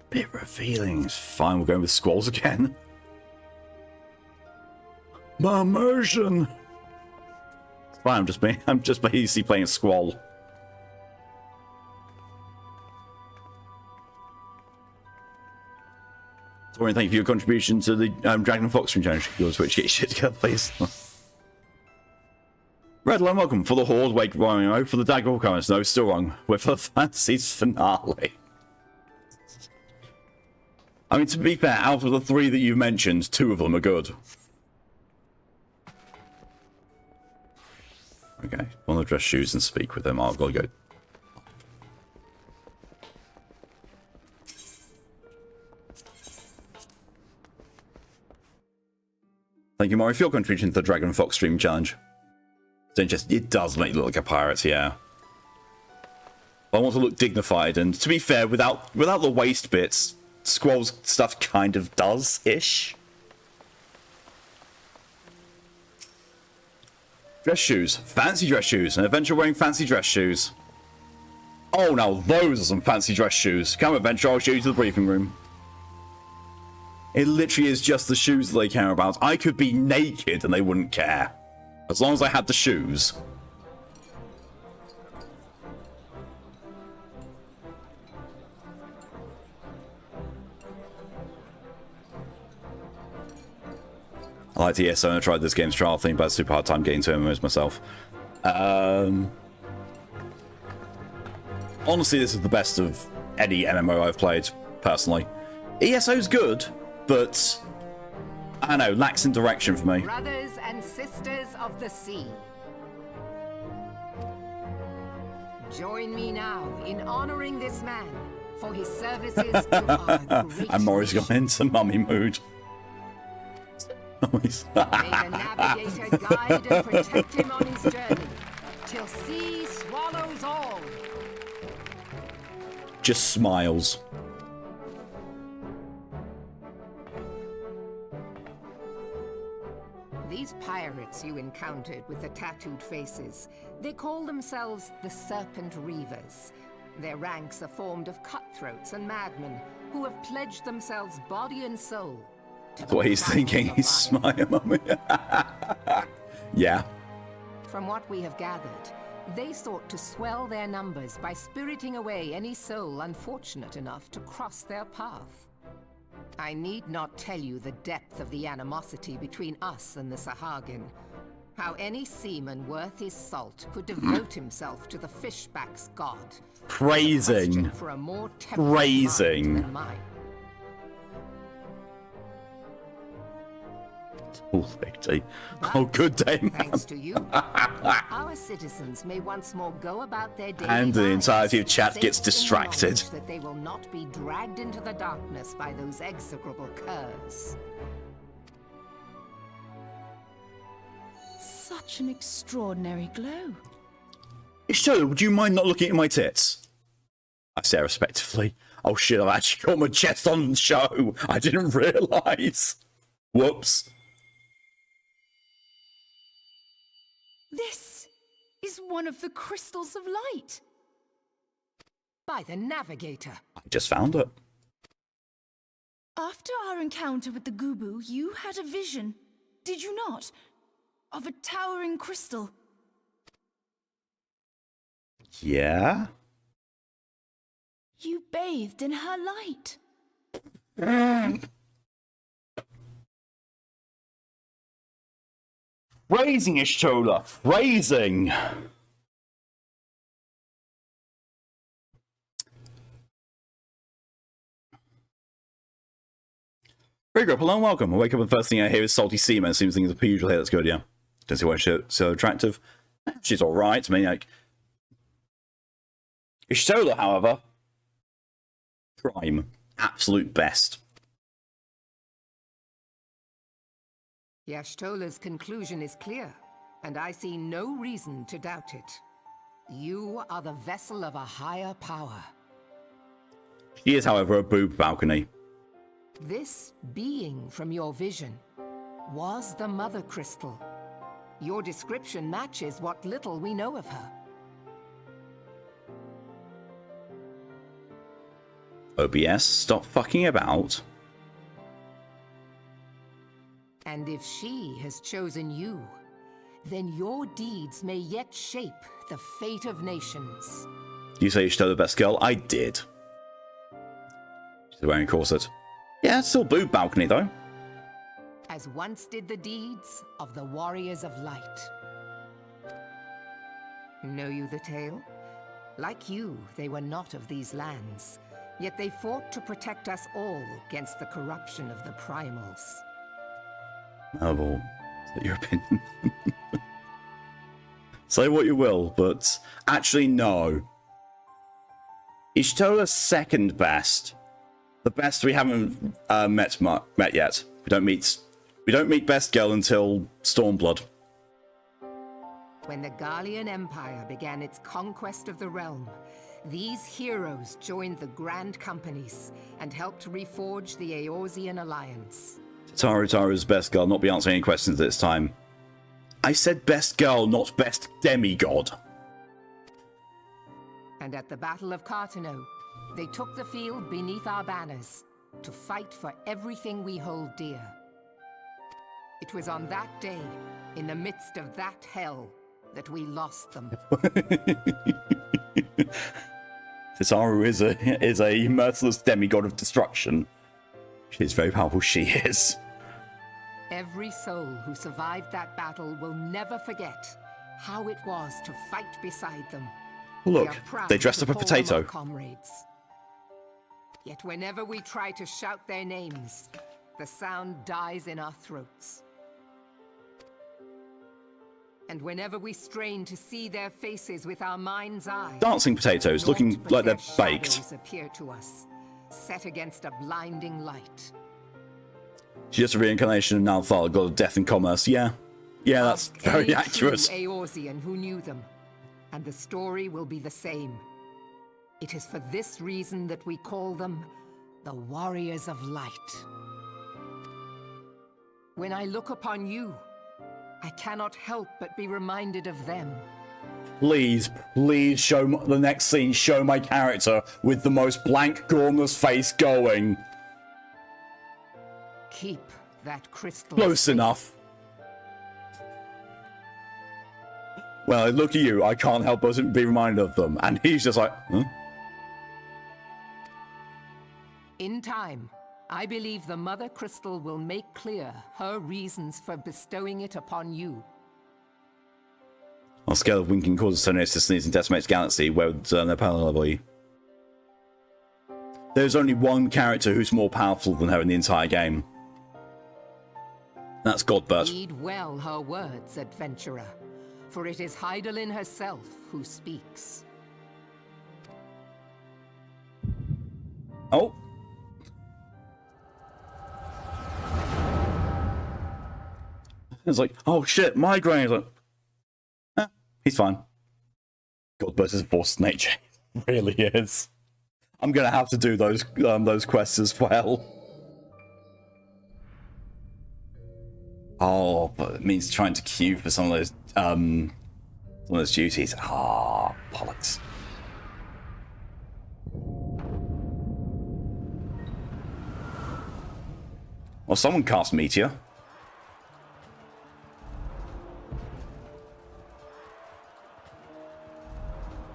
Bit revealing. It's fine, we're going with squalls again. My immersion. It's fine, I'm just basically playing a squall. Torian, thank you for your contribution to the Dragon Fox Stream challenge. Your Switch, get your shit together, please. Redline, welcome. For the Horde, wait, Rhino. For the Dagger of Currents, no, still wrong. We're for the Fantasy's finale. I mean, to be fair, out of the 3 that you've mentioned, 2 of them are good. Okay, want to dress shoes and speak with them. I've got to go. Thank you, Maury, for your contribution to the Dragon Fox Stream challenge. It does make you look like a pirate, yeah. I want to look dignified, and to be fair, without the waist bits, Squall's stuff kind of does-ish. Dress shoes. Fancy dress shoes. An adventure wearing fancy dress shoes. Oh, now those are some fancy dress shoes. Come, adventure, I'll show you to the briefing room. It literally is just the shoes that they care about. I could be naked and they wouldn't care. As long as I had the shoes. I like the ESO and I tried this game's trial thing, but I had a super hard time getting to MMOs myself. Honestly, this is the best of any MMO I've played, personally. ESO's good, but I don't know, lacks in direction for me. Brothers and sisters of the sea, join me now in honoring this man for his services to our great And Maury's gone into mummy mood. May the navigator guide and protect him on his journey, till sea swallows all. Just smiles. These pirates you encountered with the tattooed faces, they call themselves the Serpent Reavers. Their ranks are formed of cutthroats and madmen who have pledged themselves body and soul. That's what he's thinking. He's smiling, mummy. Yeah. From what we have gathered, they sought to swell their numbers by spiriting away any soul unfortunate enough to cross their path. I need not tell you the depth of the animosity between us and the Sahagin. How any seaman worth his salt could devote himself to the fishback's god. Praising. For a more Praising. than mine. Oh, lady. Oh, good day, man. Thanks to you, our citizens may once more go about their daily And the lives, entirety of chat safe gets in the distracted. knowledge that they will not be dragged into the darkness by those execrable curs. Such an extraordinary glow. Ishtola, would you mind not looking at my tits? I say respectively. Oh shit, I've actually got my chest on the show. I didn't realise. Whoops. This is one of the crystals of light. By the Navigator. I just found it. After our encounter with the Gubu, you had a vision, did you not? Of a towering crystal. Yeah? You bathed in her light. Phrasing, Ishtola. Phrasing. Very good. Hello and welcome. I wake up and the first thing I hear is salty seamen. Seems things are per usual here. That's good, yeah. Don't see why she's so attractive. She's alright. I mean, like... Ishtola, however... Prime. Absolute best. Y'shtola's conclusion is clear, and I see no reason to doubt it. You are the vessel of a higher power. She is, however, a boob balcony. This being from your vision was the Mother Crystal. Your description matches what little we know of her. OBS, stop fucking about. And if she has chosen you, then your deeds may yet shape the fate of nations. You say you should the best girl? I did. She's wearing a corset. Yeah, it's still boob balcony, though. As once did the deeds of the Warriors of Light. Know you the tale? Like you, they were not of these lands, yet they fought to protect us all against the corruption of the primals. Well, is that your opinion? Say what you will, but actually no. Ishtola's second best. The best we haven't met yet. We don't meet best girl until Stormblood. When the Garlean Empire began its conquest of the realm, these heroes joined the Grand Companies and helped reforge the Eorzean Alliance. Taru's best girl, not be answering any questions this time. I said best girl, not best demigod. And at the Battle of Cartano, they took the field beneath our banners to fight for everything we hold dear. It was on that day, in the midst of that hell, that we lost them. Taru is a merciless demigod of destruction. She is very powerful, she is. Every soul who survived that battle will never forget how it was to fight beside them. Look, We are proud they dressed to up a call them potato. our comrades. Yet whenever we try to shout their names, the sound dies in our throats. And whenever we strain to see their faces with our mind's eye, Dancing potatoes, looking naught but like they're their baked. shadows appear to us, set against a blinding light. She's just a reincarnation of Nalthal, god of death and commerce. Yeah, that's Ask very any accurate. true Eorzean who knew them, and the story will be the same. It is for this reason that we call them the Warriors of Light. When I look upon you, I cannot help but be reminded of them. Please show the next scene. Show my character with the most blank, gormless face going. Keep that crystal Close safe. enough. Well, look at you. I can't help but be reminded of them. And he's just like, huh? In time, I believe the Mother Crystal will make clear her reasons for bestowing it upon you. On a scale of winking causes Sonosis sneezing decimates galaxy, where would their power level be? There's only one character who's more powerful than her in the entire game. That's Godbert. Heed well her words, adventurer, for it is Heidelin herself who speaks. Oh. It's like, oh shit, migraine. It's like, he's fine. Godbert is a force of nature. Really is. I'm gonna have to do those quests as well. Oh, but it means trying to queue for some of those duties. Ah, bollocks. Well, someone cast Meteor.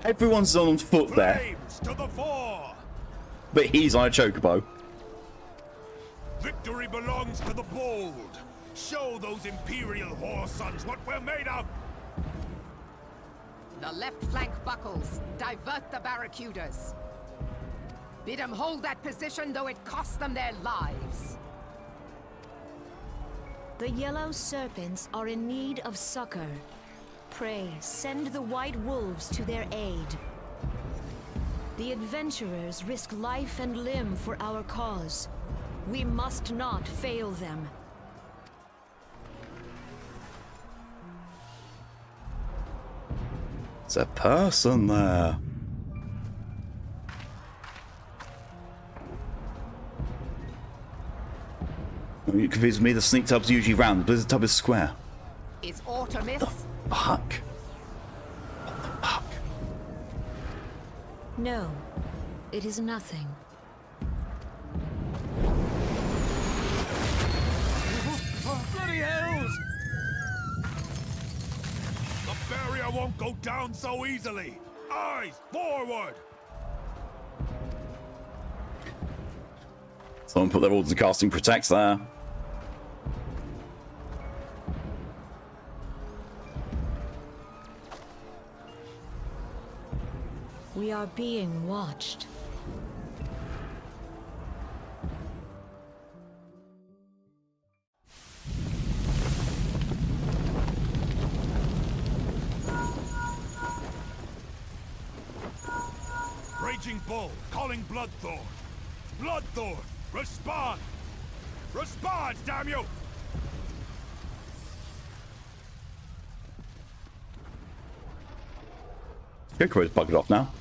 Everyone's on foot there. Flames to the fore! But he's on a chocobo. Victory belongs to the bold. Show those Imperial whore sons what we're made of! The left flank buckles. Divert the barracudas. Bid them hold that position, though it costs them their lives. The yellow serpents are in need of succor. Pray, send the white wolves to their aid. The adventurers risk life and limb for our cause. We must not fail them. There's a person there. You confuse me, the sneak tub's usually round, the blizzard tub is square. Is aught amiss? Fuck. What the fuck? No, it is nothing. Bloody hells! The barrier won't go down so easily! Eyes forward! Someone put their orders of casting protects there. We are being watched. Raging Bull, calling Bloodthorn. Bloodthorn, respond! Respond, damn you! Scarecrow's buggered off now.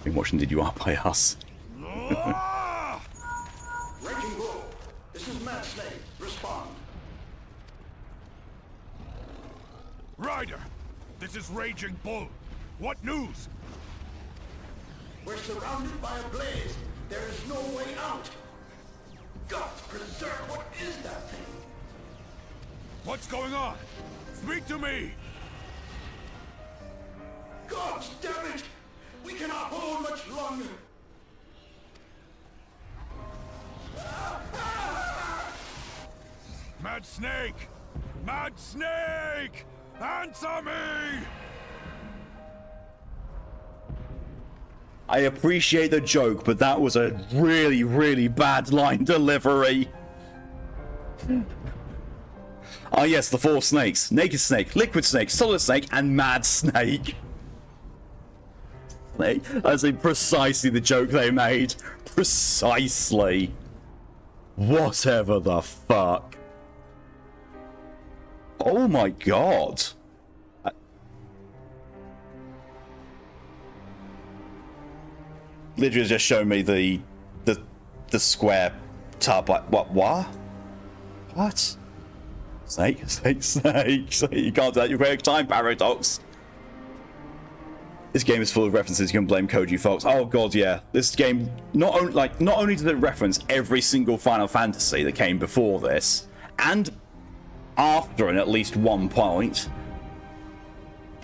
Been watching Did You Are by us. Ah! Raging Bull, this is Mad Snake. Respond. Ryder, this is Raging Bull. What news? We're surrounded by a blaze. There is no way out. Gods preserve, what is that thing? What's going on? Speak to me! Gods damn it! We cannot hold much longer. Mad Snake! Mad Snake! Answer me! I appreciate the joke, but that was a really, really bad line delivery. Ah, yes, the four snakes. Naked Snake, Liquid Snake, Solid Snake, and Mad Snake. That's precisely the joke they made. Precisely. Whatever the fuck. Oh my god. Literally just showed me the square tub. Like, what? Snake. You can't do that. You're great time paradox. This game is full of references. You can blame Koji folks. Oh god, yeah. This game not only does it reference every single Final Fantasy that came before this, and after at least one point,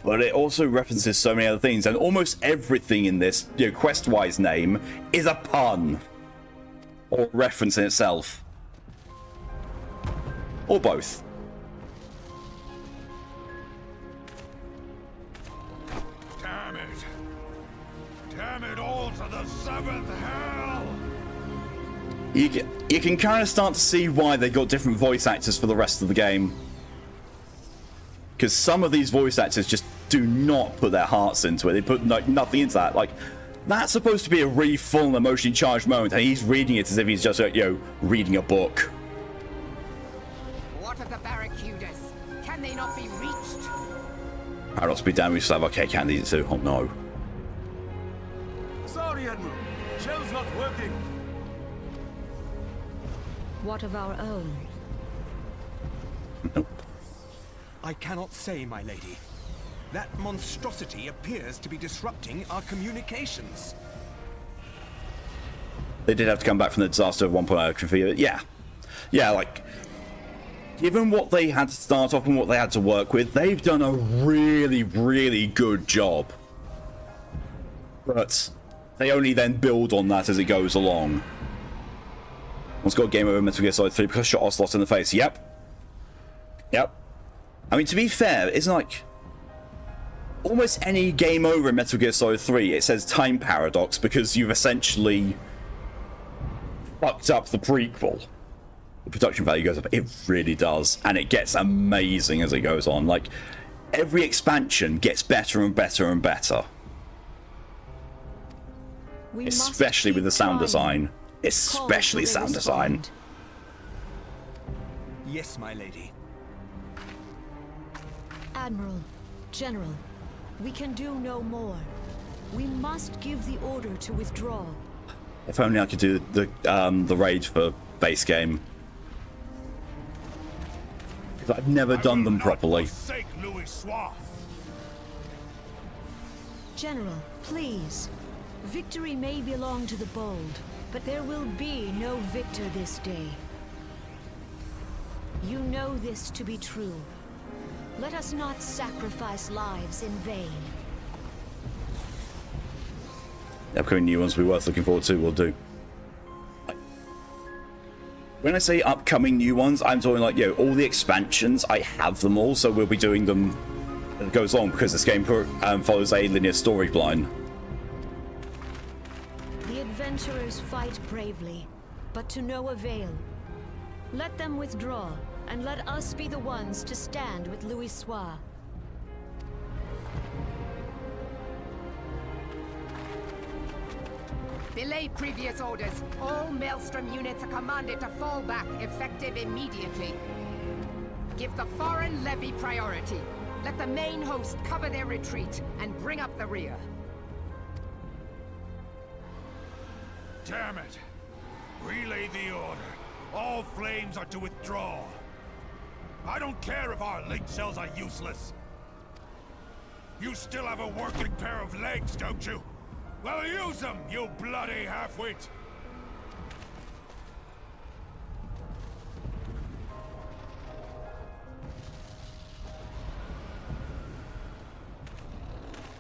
but it also references so many other things, and almost everything in this, quest-wise name, is a pun. Or reference in itself. Or both. Damn it, all's to the seventh hell! You can kind of start to see why they got different voice actors for the rest of the game. Because some of these voice actors just do not put their hearts into it. They put like nothing into that. Like, that's supposed to be a really full and emotionally charged moment, and he's reading it as if he's just, reading a book. What of the barracudas? Can they not be reached? Paradox be damned, we still have our cake candies too. Oh no. Sorry, Admiral. Shell's not working. What of our own? Nope. I cannot say, my lady. That monstrosity appears to be disrupting our communications. They did have to come back from the disaster of 1.0. Yeah, like, given what they had to start off and what they had to work with, they've done a really, really good job. But they only then build on that as it goes along. Once got a game over Metal Gear Solid 3 because shot Ocelot in the face. Yep. I mean, to be fair, it's like almost any game over in Metal Gear Solid 3, it says time paradox because you've essentially fucked up the prequel. The production value goes up. It really does. And it gets amazing as it goes on. Like, every expansion gets better and better and better. Especially with the sound design. Especially sound design. Yes, my lady. Admiral, General, we can do no more. We must give the order to withdraw. If only I could do the raid for base game. Because I've never done them properly. General, please. Victory may belong to the bold, but there will be no victor this day. You know this to be true. Let us not sacrifice lives in vain. The upcoming new ones will be worth looking forward to, will do. When I say upcoming new ones, I'm talking like, all the expansions, I have them all, so we'll be doing them as it goes on, because this game follows a linear storyline. The adventurers fight bravely, but to no avail. Let them withdraw, and let us be the ones to stand with Louis Soir. Belay previous orders. All Maelstrom units are commanded to fall back, effective immediately. Give the foreign levy priority. Let the main host cover their retreat and bring up the rear. Damn it! Relay the order. All flames are to withdraw. I don't care if our link cells are useless. You still have a working pair of legs, don't you? Well, use them, you bloody half-wit!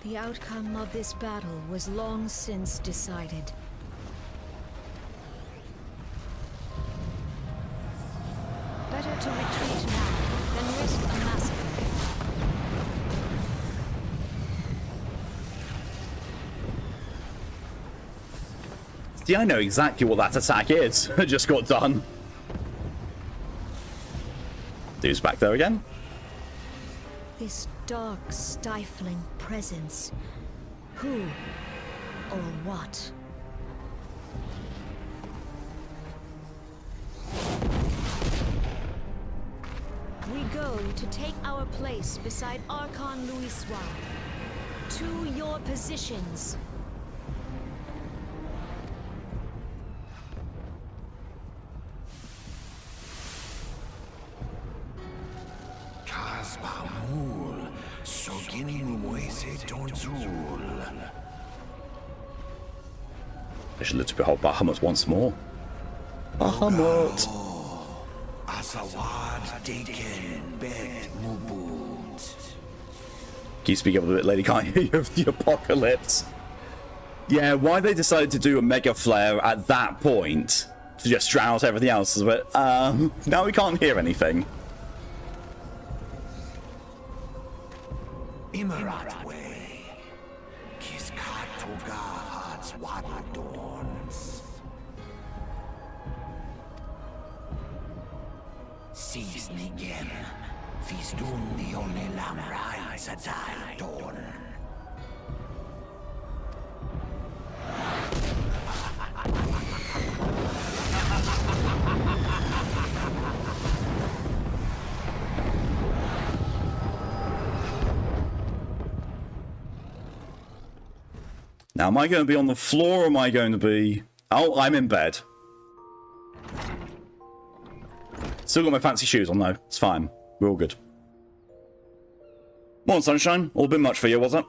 The outcome of this battle was long since decided. Better to retreat now than risk a massacre. See, I know exactly what that attack is. It just got done. Dude's back there again. This dark, stifling presence. Who or what? We go to take our place beside Archon Louis Soir. To your positions. I should look behold Bahamut once more. Bahamut! Can you speak up a bit, lady? Can't hear you of the apocalypse. Yeah, why they decided to do a mega flare at that point to just drown out everything else is a bit, now we can't hear anything. God's what adorns. Season again. Feastun the only lamb rides a die dawn. Now, am I going to be on the floor or am I going to be... Oh, I'm in bed. Still got my fancy shoes on, though. It's fine. We're all good. Morning, sunshine. All a bit much for you, was it?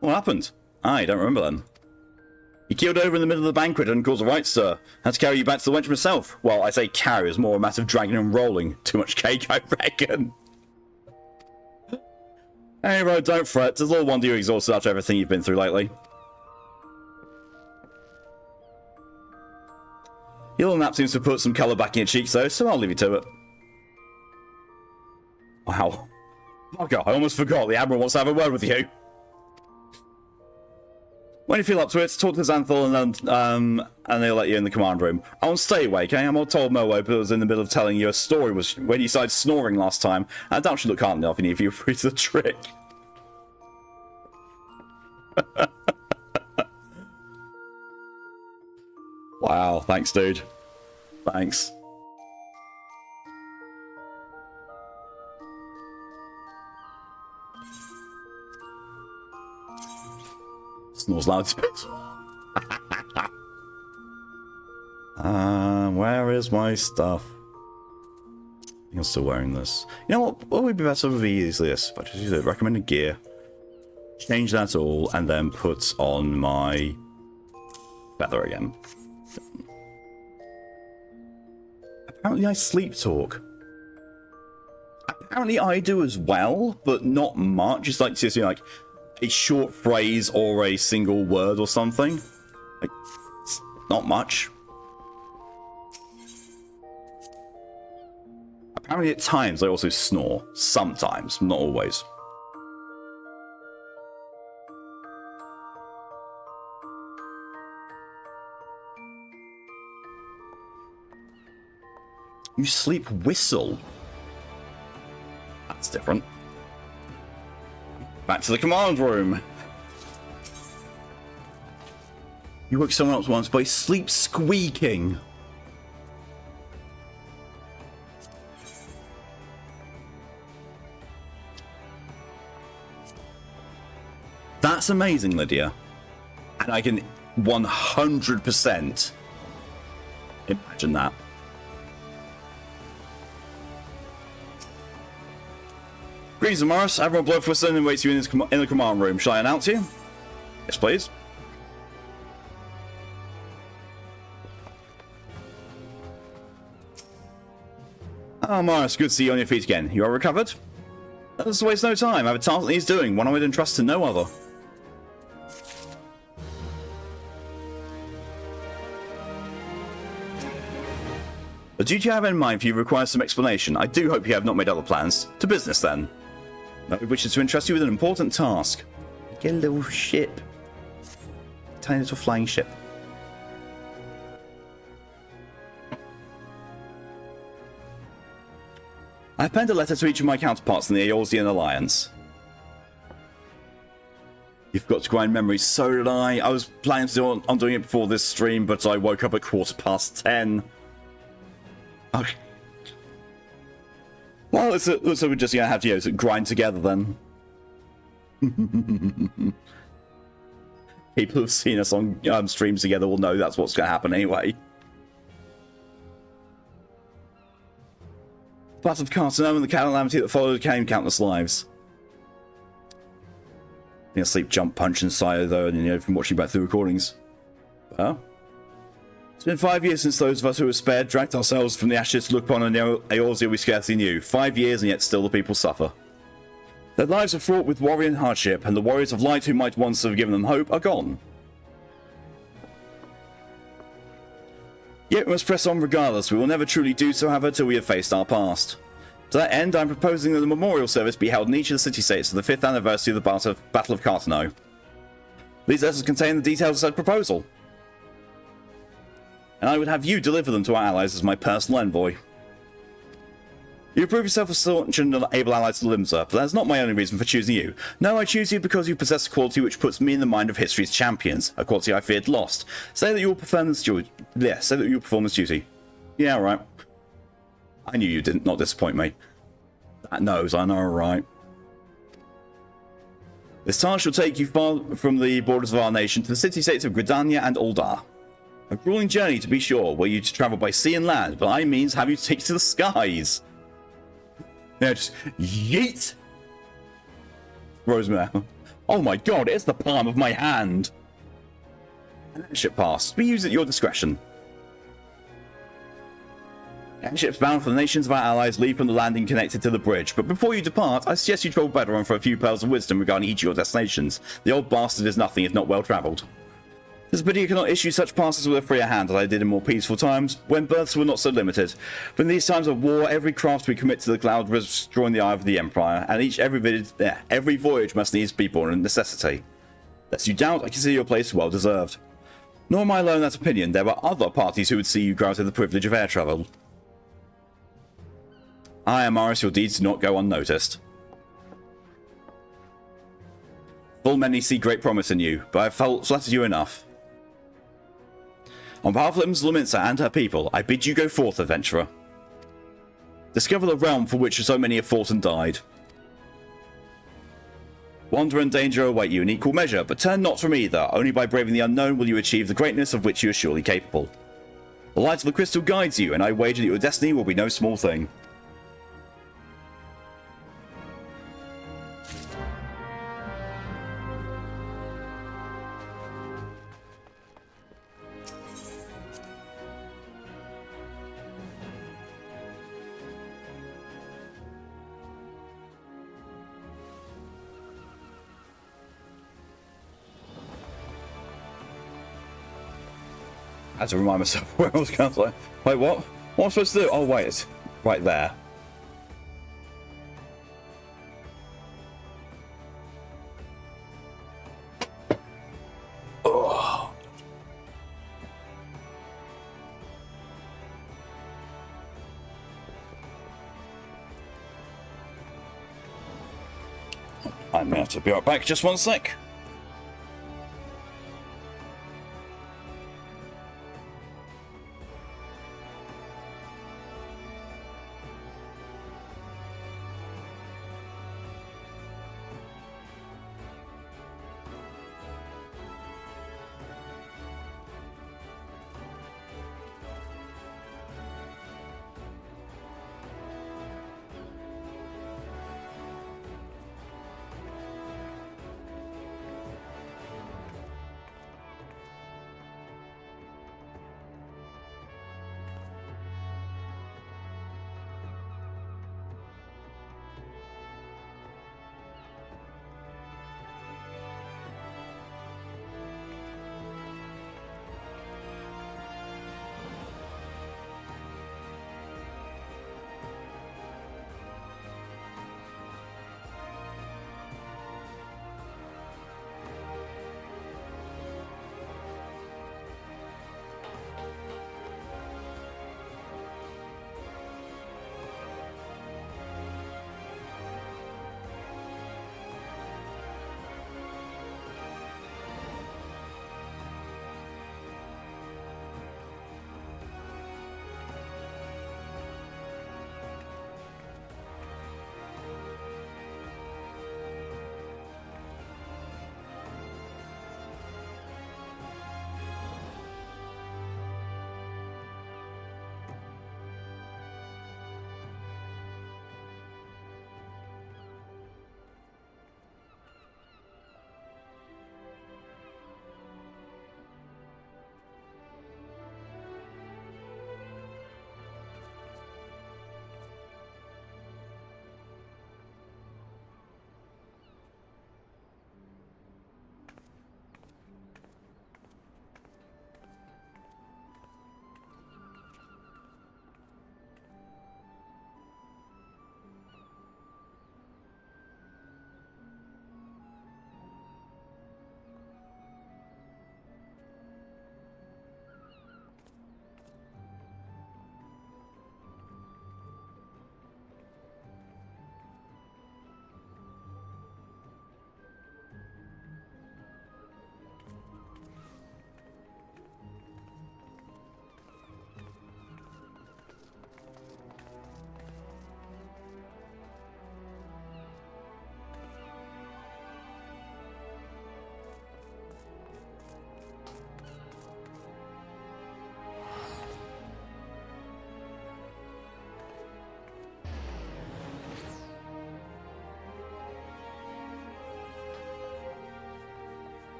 What happened? I don't remember then. He keeled over in the middle of the banquet and caused a right stir. Had to carry you back to the wench myself. Well, I say carry, is more a massive dragging and rolling. Too much cake, I reckon. Hey, bro, don't fret. It's a little wonder you're exhausted after everything you've been through lately. Your little nap seems to put some colour back in your cheeks, though, so I'll leave you to it. Wow. Bugger, I almost forgot. The Admiral wants to have a word with you. When you feel up to it, talk to Xanthal and they'll let you in the command room. I won't stay awake, eh? I'm all told Moe, but I was in the middle of telling you a story when you started snoring last time. I doubt you look calm enough if you're free to the trick. Wow, thanks, dude. Thanks. Snores loud space. Where is my stuff? I think I'm still wearing this. You know what would be better would be easily this. If I just use the recommended gear, change that all, and then put on my feather again. Apparently I sleep talk. Apparently I do as well, but not much. It's like just like a short phrase or a single word or something. Like, it's not much. Apparently at times I also snore. Sometimes, not always. You sleep whistle. That's different. Back to the command room. You woke someone up once by sleep squeaking. That's amazing, Lydia. And I can 100% imagine that. Greetings, Morris. Admiral Blowfusson waits you in the command room. Shall I announce you? Yes, please. Oh, Morris, good to see you on your feet again. You are recovered? Let's waste no time. I have a task that he's doing, one I would entrust to no other. The duty I have in mind for you requires some explanation. I do hope you have not made other plans. To business, then. I wish to entrust you with an important task. Get a little ship. Tiny little flying ship. I've penned a letter to each of my counterparts in the Eorzean Alliance. You've got to grind memories. So did I. I was planning on doing it before this stream, but I woke up at 10:15. Okay. Well, so we're just going to have to grind together then. People who've seen us on streams together will know that's what's going to happen anyway. Part of Carcinoma and the calamity that followed came countless lives. I think I sleep jump punch inside though, and from watching back through recordings. Well, it's been 5 years since those of us who were spared dragged ourselves from the ashes to look upon an Eorzea we scarcely knew. 5 years, and yet still the people suffer. Their lives are fraught with worry and hardship, and the warriors of light who might once have given them hope are gone. Yet we must press on regardless. We will never truly do so, however, till we have faced our past. To that end, I am proposing that a memorial service be held in each of the city-states for the 5th anniversary of the Battle of Cartano. These letters contain the details of said proposal, and I would have you deliver them to our allies as my personal envoy. You prove yourself a staunch and able ally to Limsa, but that is not my only reason for choosing you. No, I choose you because you possess a quality which puts me in the mind of history's champions, a quality I feared lost. Say that you will perform this duty. Yeah, say that you will perform this duty. Yeah, right. I knew you didn't not disappoint me. That knows, I know, right? This task shall take you far from the borders of our nation to the city-states of Gridania and Uldar. A grueling journey, to be sure, were you to travel by sea and land, but I means have you to take to the skies. Now just yeet! Rosemary. Oh my god, it's the palm of my hand! Ship pass. Be used at your discretion. Ships bound for the nations of our allies leave from the landing connected to the bridge, but before you depart, I suggest you travel Bedoron for a few pearls of wisdom regarding each of your destinations. The old bastard is nothing if not well travelled. It's a pity you cannot issue such passes with a freer hand as I did in more peaceful times, when berths were not so limited. But in these times of war, every craft we commit to the cloud risks drawing the eye of the Empire, and every voyage must needs be born a necessity. Lest you doubt, I consider your place well deserved. Nor am I alone in that opinion. There were other parties who would see you granted the privilege of air travel. I, Amaris, your deeds do not go unnoticed. Full many see great promise in you, but I have flattered you enough. On behalf of Lominsa and her people, I bid you go forth, adventurer. Discover the realm for which so many have fought and died. Wonder and danger await you in equal measure, but turn not from either. Only by braving the unknown will you achieve the greatness of which you are surely capable. The light of the crystal guides you, and I wager that your destiny will be no small thing. I had to remind myself where I was going. Like, wait, what? What am I supposed to do? Oh, wait, it's right there. Oh. I may have to be right back. Just one sec.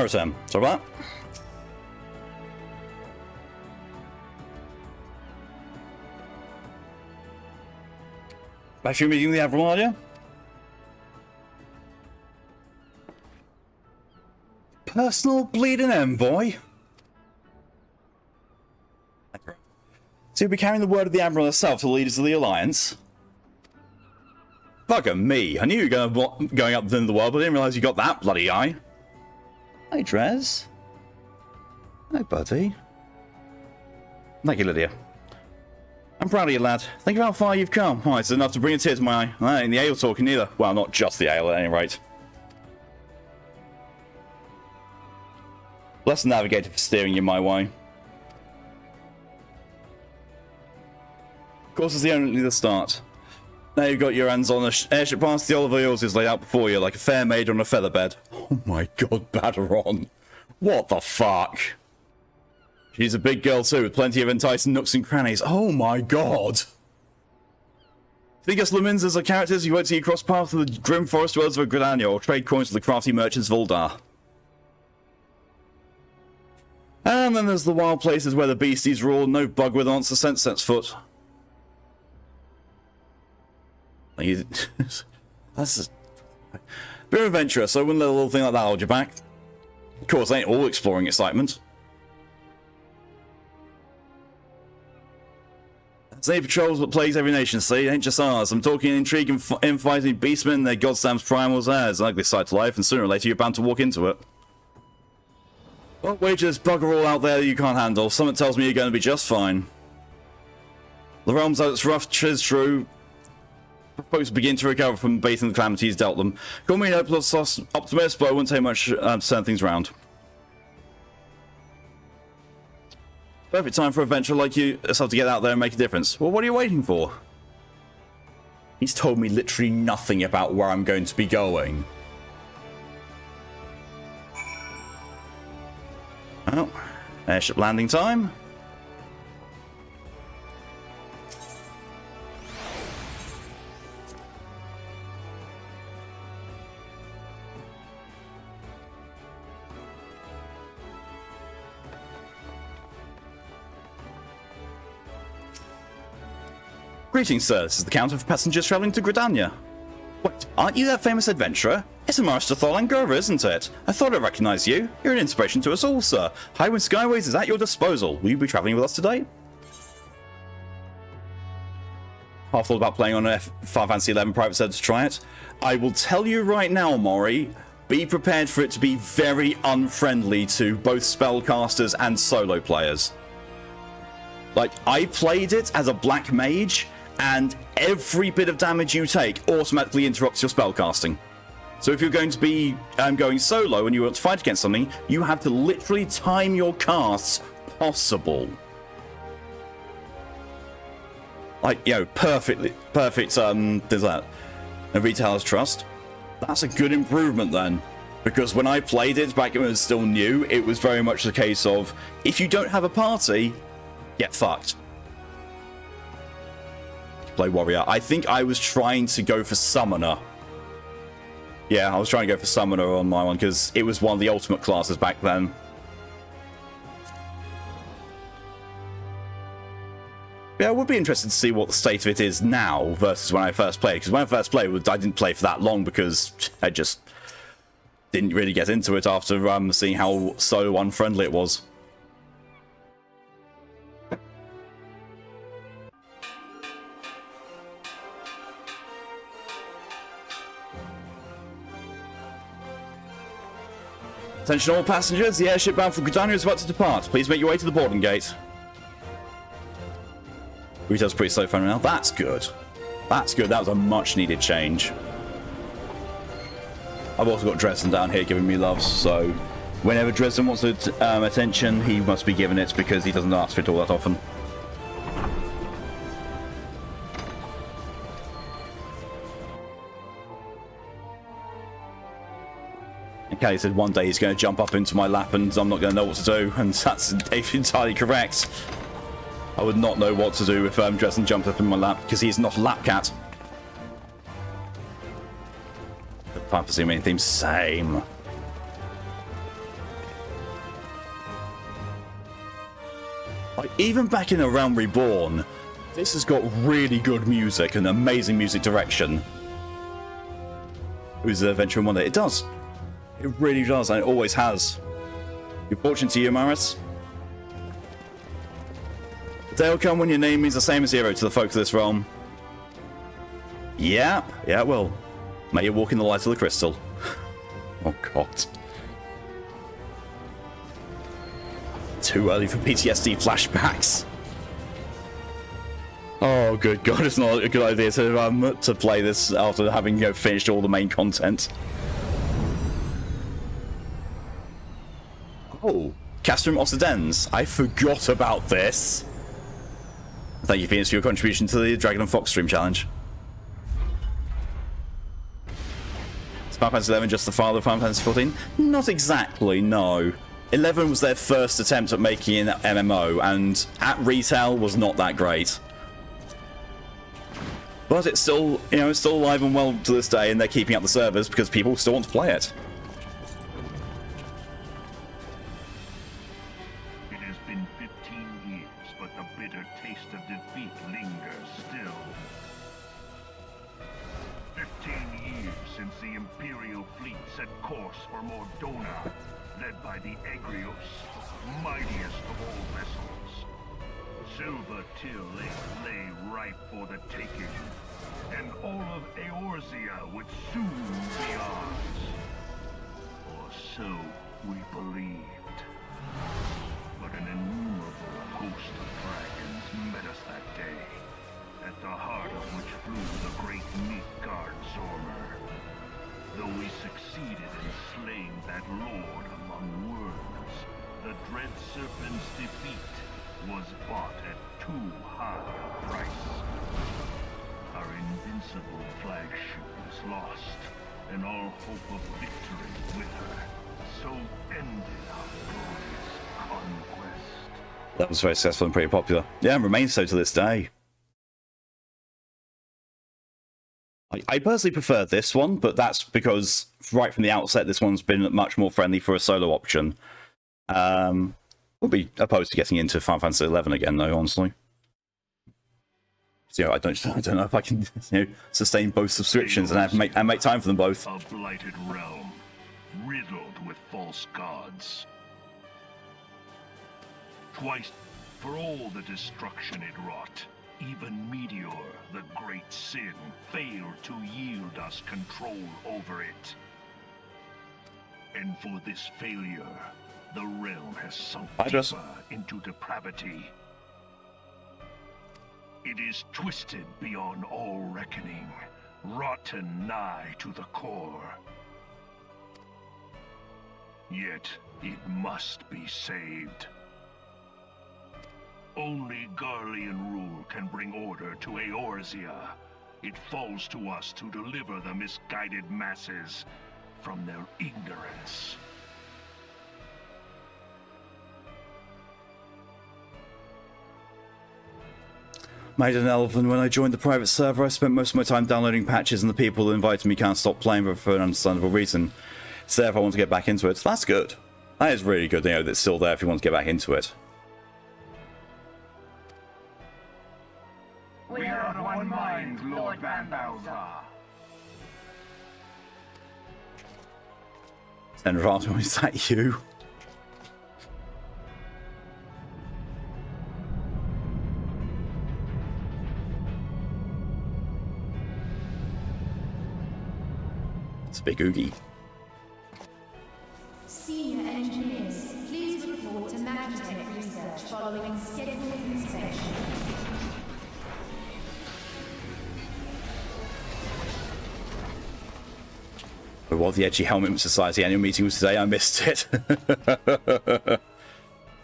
return. Sorry about that. Back to meeting the Admiral, are you? Personal bleeding envoy? So you'll be carrying the word of the Admiral herself to the leaders of the Alliance? Bugger me. I knew you were going up in the world, but I didn't realise you got that bloody eye. Hey, Drez. Hi, buddy. Thank you, Lydia. I'm proud of you, lad. Think of how far you've come. Oh, it's enough to bring a tear to my eye. That ain't the ale talking either. Well, not just the ale, at any rate. Bless the navigator for steering you my way. Of course, it's only the start. Now you've got your hands on the airship past the Oliver Hills is laid out before you like a fair maid on a feather bed. Oh my god, Baderon. What the fuck? She's a big girl too, with plenty of enticing nooks and crannies. Oh my god! Think us Lemins as our characters you won't see cross paths with the grim forest dwellers of Gridania or trade coins with the crafty merchants of Uldar. And then there's the wild places where the beasties rule, no bug with answer sense sets foot. That's a bit adventurous, so I wouldn't let a little thing like that hold you back. Of course, ain't all exploring excitement. Say patrols what plagues every nation, see, ain't just ours. I'm talking intrigue and infighting beastmen, their goddamn primals there. It's an ugly sight to life, and sooner or later you're bound to walk into it. What wages bugger all out there you can't handle? Something tells me you're going to be just fine. The realm's out its rough, 'tis true. Folks begin to recover from beating the calamities dealt them. Call me an optimist, but I wouldn't take much to turn things around. Perfect time for a venture like you yourself to get out there and make a difference. Well, what are you waiting for? He's told me literally nothing about where I'm going to be going. Oh, airship landing time. Greetings, sir. This is the counter for passengers travelling to Gridania. Wait, aren't you that famous adventurer? It's a Master Thorlan Grover, isn't it? I thought I recognised you. You're an inspiration to us all, sir. Highwind Skyways is at your disposal. Will you be travelling with us today? Half thought about playing on an Final Fantasy XI private server to try it. I will tell you right now, Mori, be prepared for it to be very unfriendly to both spellcasters and solo players. Like, I played it as a black mage, and every bit of damage you take automatically interrupts your spellcasting. So if you're going to be going solo and you want to fight against something, you have to literally time your casts possible. Like, you know, perfect, there's that. A Retailer's Trust. That's a good improvement then. Because when I played it back when it was still new, it was very much the case of, if you don't have a party, get fucked. Play warrior. I think I was trying to go for summoner. Yeah, I was trying to go for summoner on my one because it was one of the ultimate classes back then. Yeah, I would be interested to see what the state of it is now versus when I first played. Because when I first played, I didn't play for that long because I just didn't really get into it after seeing how so unfriendly it was. Attention all passengers, the airship bound for Gridania is about to depart. Please make your way to the boarding gate. Retail's pretty slow phone now. That's good. That's good. That was a much needed change. I've also got Dresden down here giving me love, so whenever Dresden wants attention, he must be given it because he doesn't ask for it all that often. Okay, he said one day he's going to jump up into my lap and I'm not going to know what to do, and that's entirely correct. I would not know what to do if Dresden jumped up in my lap, because he's not a lap cat. The Final Fantasy main theme, same. Like, even back in A Realm Reborn, this has got really good music and amazing music direction. Who's the Adventure in Wonder? It does. It really does, and it always has. Good fortune to you, Maris. The day will come when your name means the same as hero to the folk of this realm. Yeah, it will. May you walk in the light of the crystal. Oh, God. Too early for PTSD flashbacks. Oh, good God, it's not a good idea to play this after having, you know, finished all the main content. Oh, Castrum Occidens. I forgot about this. Thank you, Phoenix, for your contribution to the Dragon and Fox stream challenge. Is Final Fantasy XI just the father of Final Fantasy XIV? Not exactly, no. 11 was their first attempt at making an MMO, and at retail was not that great. But it's still, you know, it's still alive and well to this day, and they're keeping up the servers because people still want to play it. It has been 15 years, but the bitter taste of defeat lingers still. 15 years since the Imperial fleet set course for Mordona, led by the Egrios, mightiest of all vessels. Silver Till lay ripe for the taking, and all of Eorzea would soon be ours. Or so we believed. But an innumerable host of dragons met us that day, at the heart of which flew the great Midgard Zormer. Though we succeeded in slaying that lord among worms, the dread serpent's defeat was bought at too high a price. Our invincible flagship is lost, and all hope of victory with her. So ended our glorious conquest. That was very successful and pretty popular. Yeah, and remains so to this day. I personally prefer this one, but that's because right from the outset, this one's been much more friendly for a solo option. Would be opposed to getting into Final Fantasy XI again, though, honestly. So, you know, I don't know if I can, you know, sustain both subscriptions and make time for them both. A blighted realm, riddled with false gods. Twice, for all the destruction it wrought, even Meteor, the great sin, failed to yield us control over it. And for this failure, the realm has sunk deeper into depravity. It is twisted beyond all reckoning, rotten nigh to the core. Yet, it must be saved. Only Garlean rule can bring order to Eorzea. It falls to us to deliver the misguided masses from their ignorance. Made an elven. When I joined the private server, I spent most of my time downloading patches, and the people that invited me can't stop playing, but for an understandable reason. It's there if I want to get back into it. That's good. That is really good, you know, that's still there if you want to get back into it. We are of one mind, Lord Van Balthar. Tenrato, is that you? It's a big oogie. Senior engineers, please report to Magitech research following scheduled inspection. While the Edgy Helmet Society annual meeting was today, I missed it.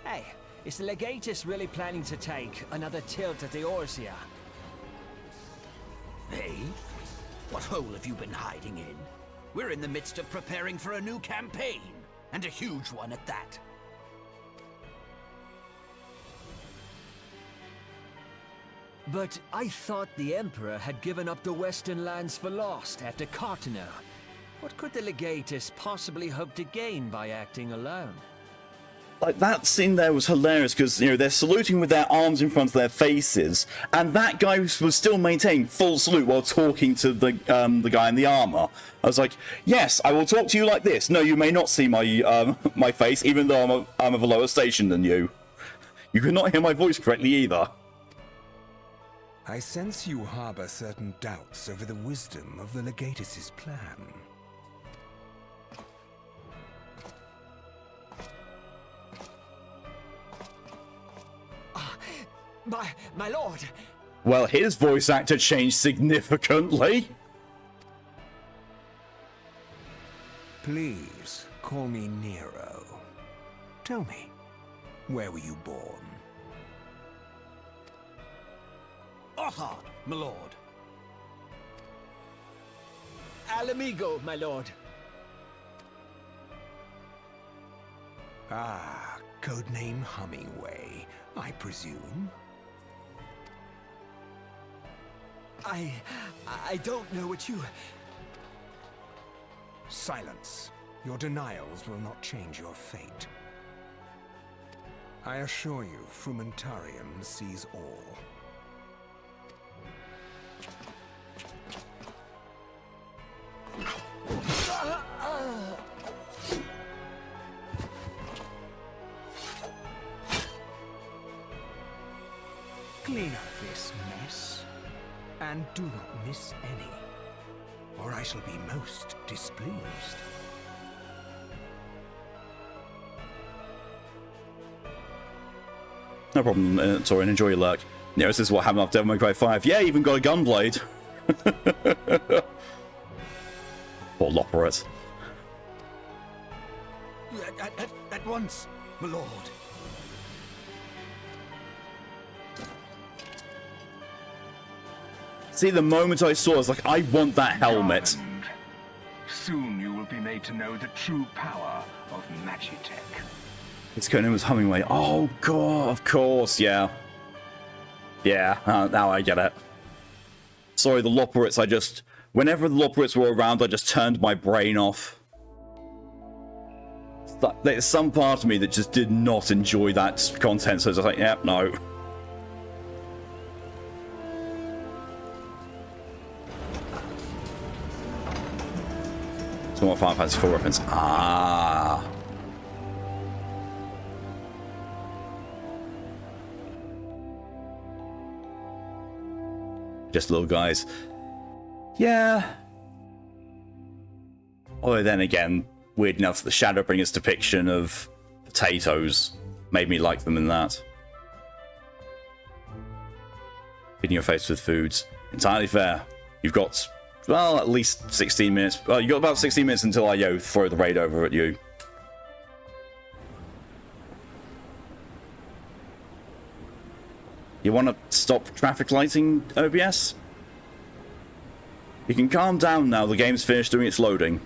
Hey, is the Legatus really planning to take another tilt at the Eorzea? Hey? What hole have you been hiding in? We're in the midst of preparing for a new campaign, and a huge one at that. But I thought the Emperor had given up the Western lands for lost after Cartano. What could the Legatus possibly hope to gain by acting alone? like, that scene there was hilarious because, you know, they're saluting with their arms in front of their faces, and that guy was still maintaining full salute while talking to the guy in the armor. I was like, yes, I will talk to you like this. No, you may not see my my face, even though I'm of a lower station than you. You cannot hear my voice correctly either. I sense you harbor certain doubts over the wisdom of the Legatus' plan. My lord! Well, his voice actor changed significantly. Please, call me Nero. Tell me, where were you born? Othard, my lord. Alamigo, my lord. Ah, codename Hummingway, I presume. I don't know what you... Silence. Your denials will not change your fate. I assure you, Frumentarium sees all. Clean up this mess, and do not miss any, or I shall be most displeased. No problem, Torin, enjoy your luck. You know, this is what happened after Devil May Cry 5. Yeah, even got a gunblade. Poor Loporrit. At once, my lord. See, the moment I saw it, I was like, I want that helmet. Garland. Soon you will be made to know the true power of Magitech. Its codename was Hummingway. Oh, God, of course, yeah. Yeah, now I get it. Sorry, the Loporits, whenever the Loporits were around, I just turned my brain off. There's some part of me that just did not enjoy that content, so I was like, yeah, no. So what Final Fantasy XIV reference? Ah. Just little guys. Yeah. Although then again, weird enough, the Shadowbringers depiction of potatoes made me like them in that. Feeding your face with foods. Entirely fair. You've got, well, at least 16 minutes. Well, you've got about 16 minutes until I throw the raid over at you. You want to stop traffic lighting, OBS? You can calm down now, the game's finished doing its loading.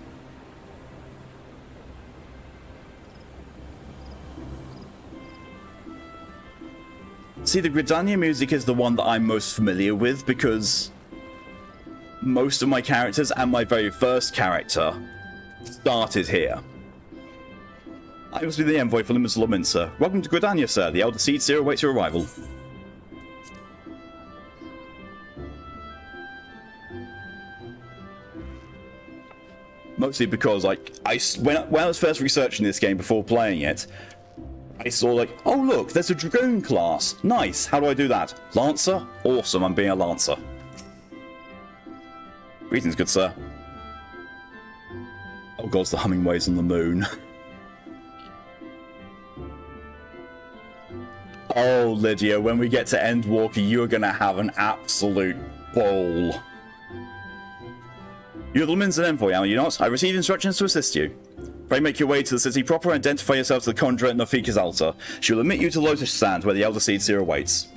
See, the Gridania music is the one that I'm most familiar with because most of my characters and my very first character started here. I must be the envoy for Limus Lominsa. Welcome to Gridania, sir. The Elder Seed Seer awaits your arrival. Mostly because, like, when I was first researching this game before playing it, I saw, like, oh look, there's a Dragoon class. Nice, how do I do that? Lancer? Awesome, I'm being a Lancer. Greetings, good sir. Oh god, it's the Hummingways on the moon. Oh, Lydia, when we get to Endwalker, you're gonna have an absolute ball. You're the Lominsan envoy, are you not? I received instructions to assist you. Pray make your way to the city proper and identify yourself to the Conjurer at Nofika's altar. She will admit you to Lotus Sand, where the Elder Seed Seer awaits.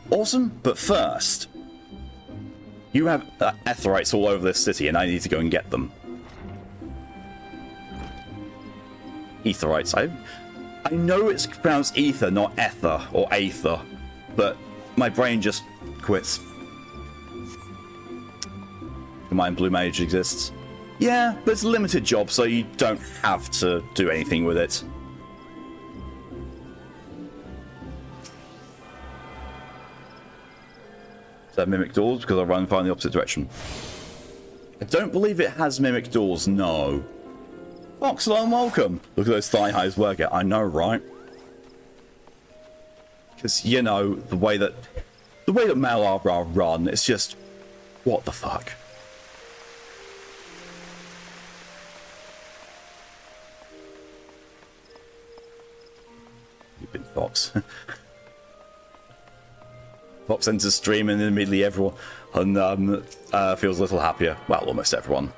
Awesome, but first... You have Etherites all over this city, and I need to go and get them. Etherites. I know it's pronounced ether, not ether, or aether, but my brain just quits. Mind Blue Mage exists. Yeah, but it's a limited job, so you don't have to do anything with it. mimic doors because I run far in the opposite direction. I don't believe it has mimic doors, no. Foxel, welcome. Look at those thigh highs work out. I know, right? Because, you know, the way that Mal Arbor run, it's just, what the fuck? You big Fox. Fox enters stream and immediately everyone feels a little happier. Well, almost everyone.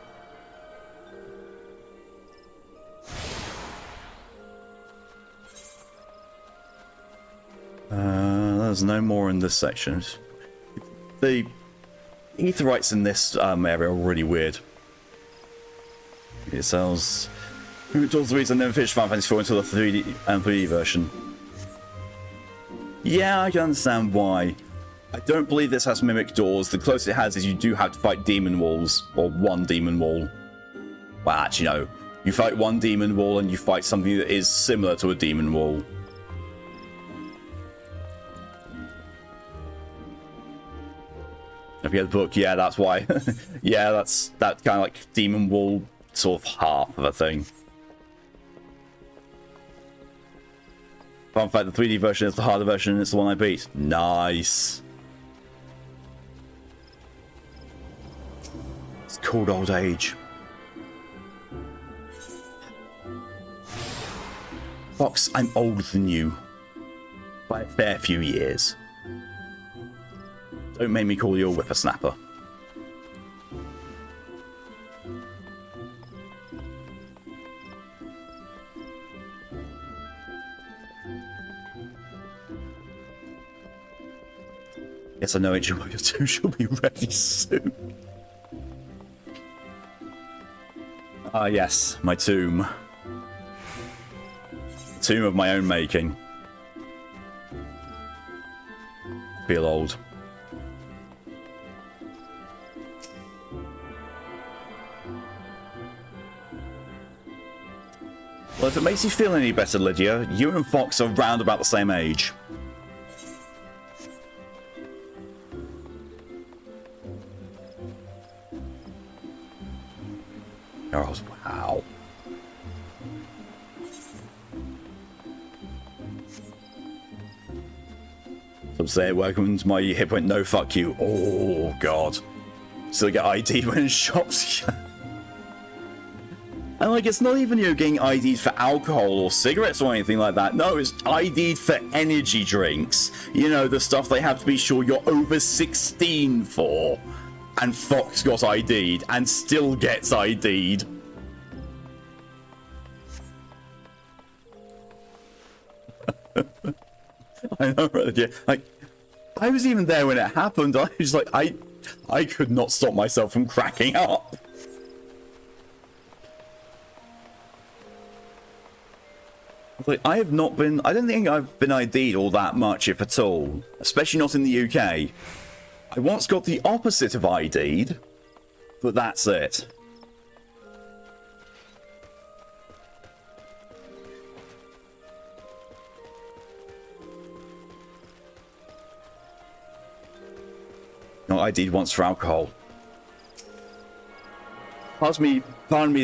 There's no more in this section. The aetherytes in this area are really weird. It sells... Who told the reason I never finished Final Fantasy XIV until the 3D and 3D version? Yeah, I can understand why. I don't believe this has mimic doors. The closest it has is you do have to fight demon walls, or one demon wall. Well, actually, no. You fight one demon wall and you fight something that is similar to a demon wall. If you had the book, yeah, that's why. Yeah, that's kind of like demon wall, sort of half of a thing. Fun fact, the 3D version is the harder version and it's the one I beat. Nice. It's called old age. Fox, I'm older than you. By a fair few years. Don't make me call you a whippersnapper. Yes, I know Age of Warriors 2 shall be ready soon. Ah, yes, my tomb. Tomb of my own making. Feel old. Well, if it makes you feel any better, Lydia, you and Fox are round about the same age. Oh, wow. Some say, welcome to my hit point, no fuck you. Oh, God. Still get ID when in shops. And like, it's not even, you know, getting ID'd for alcohol or cigarettes or anything like that. No, it's ID'd for energy drinks. You know, the stuff they have to be sure you're over 16 for. And Fox got ID'd and still gets ID'd. I know, right? Yeah. Like, I was even there when it happened. I was like, I could not stop myself from cracking up. Like, I don't think I've been ID'd all that much, if at all. Especially not in the UK. I once got the opposite of ID'd, but that's it. Not ID'd once for alcohol. Part of me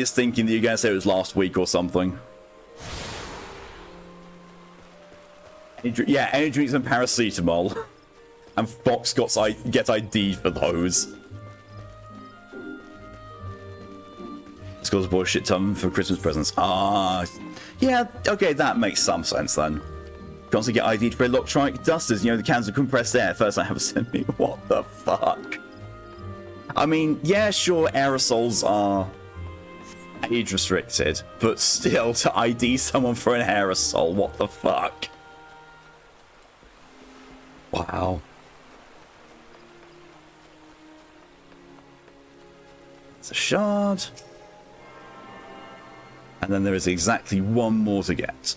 is thinking that you're going to say it was last week or something. Yeah, energy drinks and paracetamol. And Fox gets ID'd for those. It's got a bullshit ton for Christmas presents. Ah, yeah, okay, that makes some sense then. Constantly get ID'd for electronic dusters, you know, the cans of compressed air. First I have sent me. What the fuck? I mean, yeah, sure, aerosols are age restricted, but still, to ID someone for an aerosol, what the fuck? Wow. It's a shard. And then there is exactly one more to get.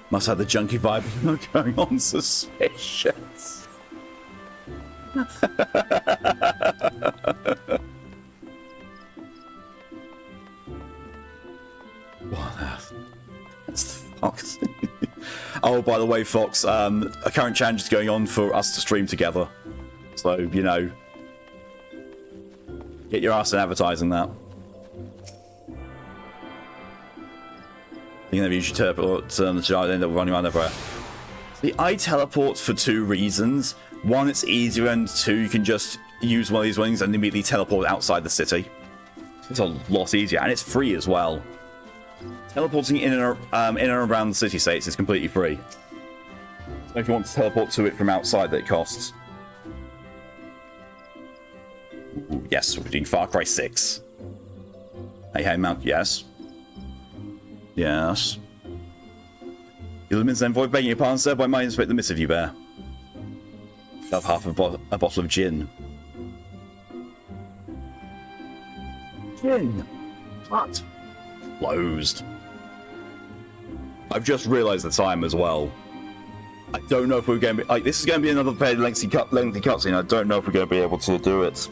Must have the junkie vibe not going on suspicious. What? That's Fox. Oh, by the way, Fox, a current challenge is going on for us to stream together. So, you know, get your ass in advertising that. You never usually teleport, the end up running around everywhere. See, I teleport for two reasons. One, it's easier, and two, you can just use one of these wings and immediately teleport outside the city. It's a lot easier, and it's free as well. Teleporting in and around the city states is completely free. So if you want to teleport to it from outside, that it costs. Ooh, yes, we're doing Far Cry 6. Hey, Mount, yes. Yes. You'll admit then void begging your pardon, sir, but I might inspect the missive you bear. Have half a bottle of gin. Gin? What? Closed. I've just realised the time as well. I don't know if we're going to be... Like, this is going to be another very lengthy cutscene. I don't know if we're going to be able to do it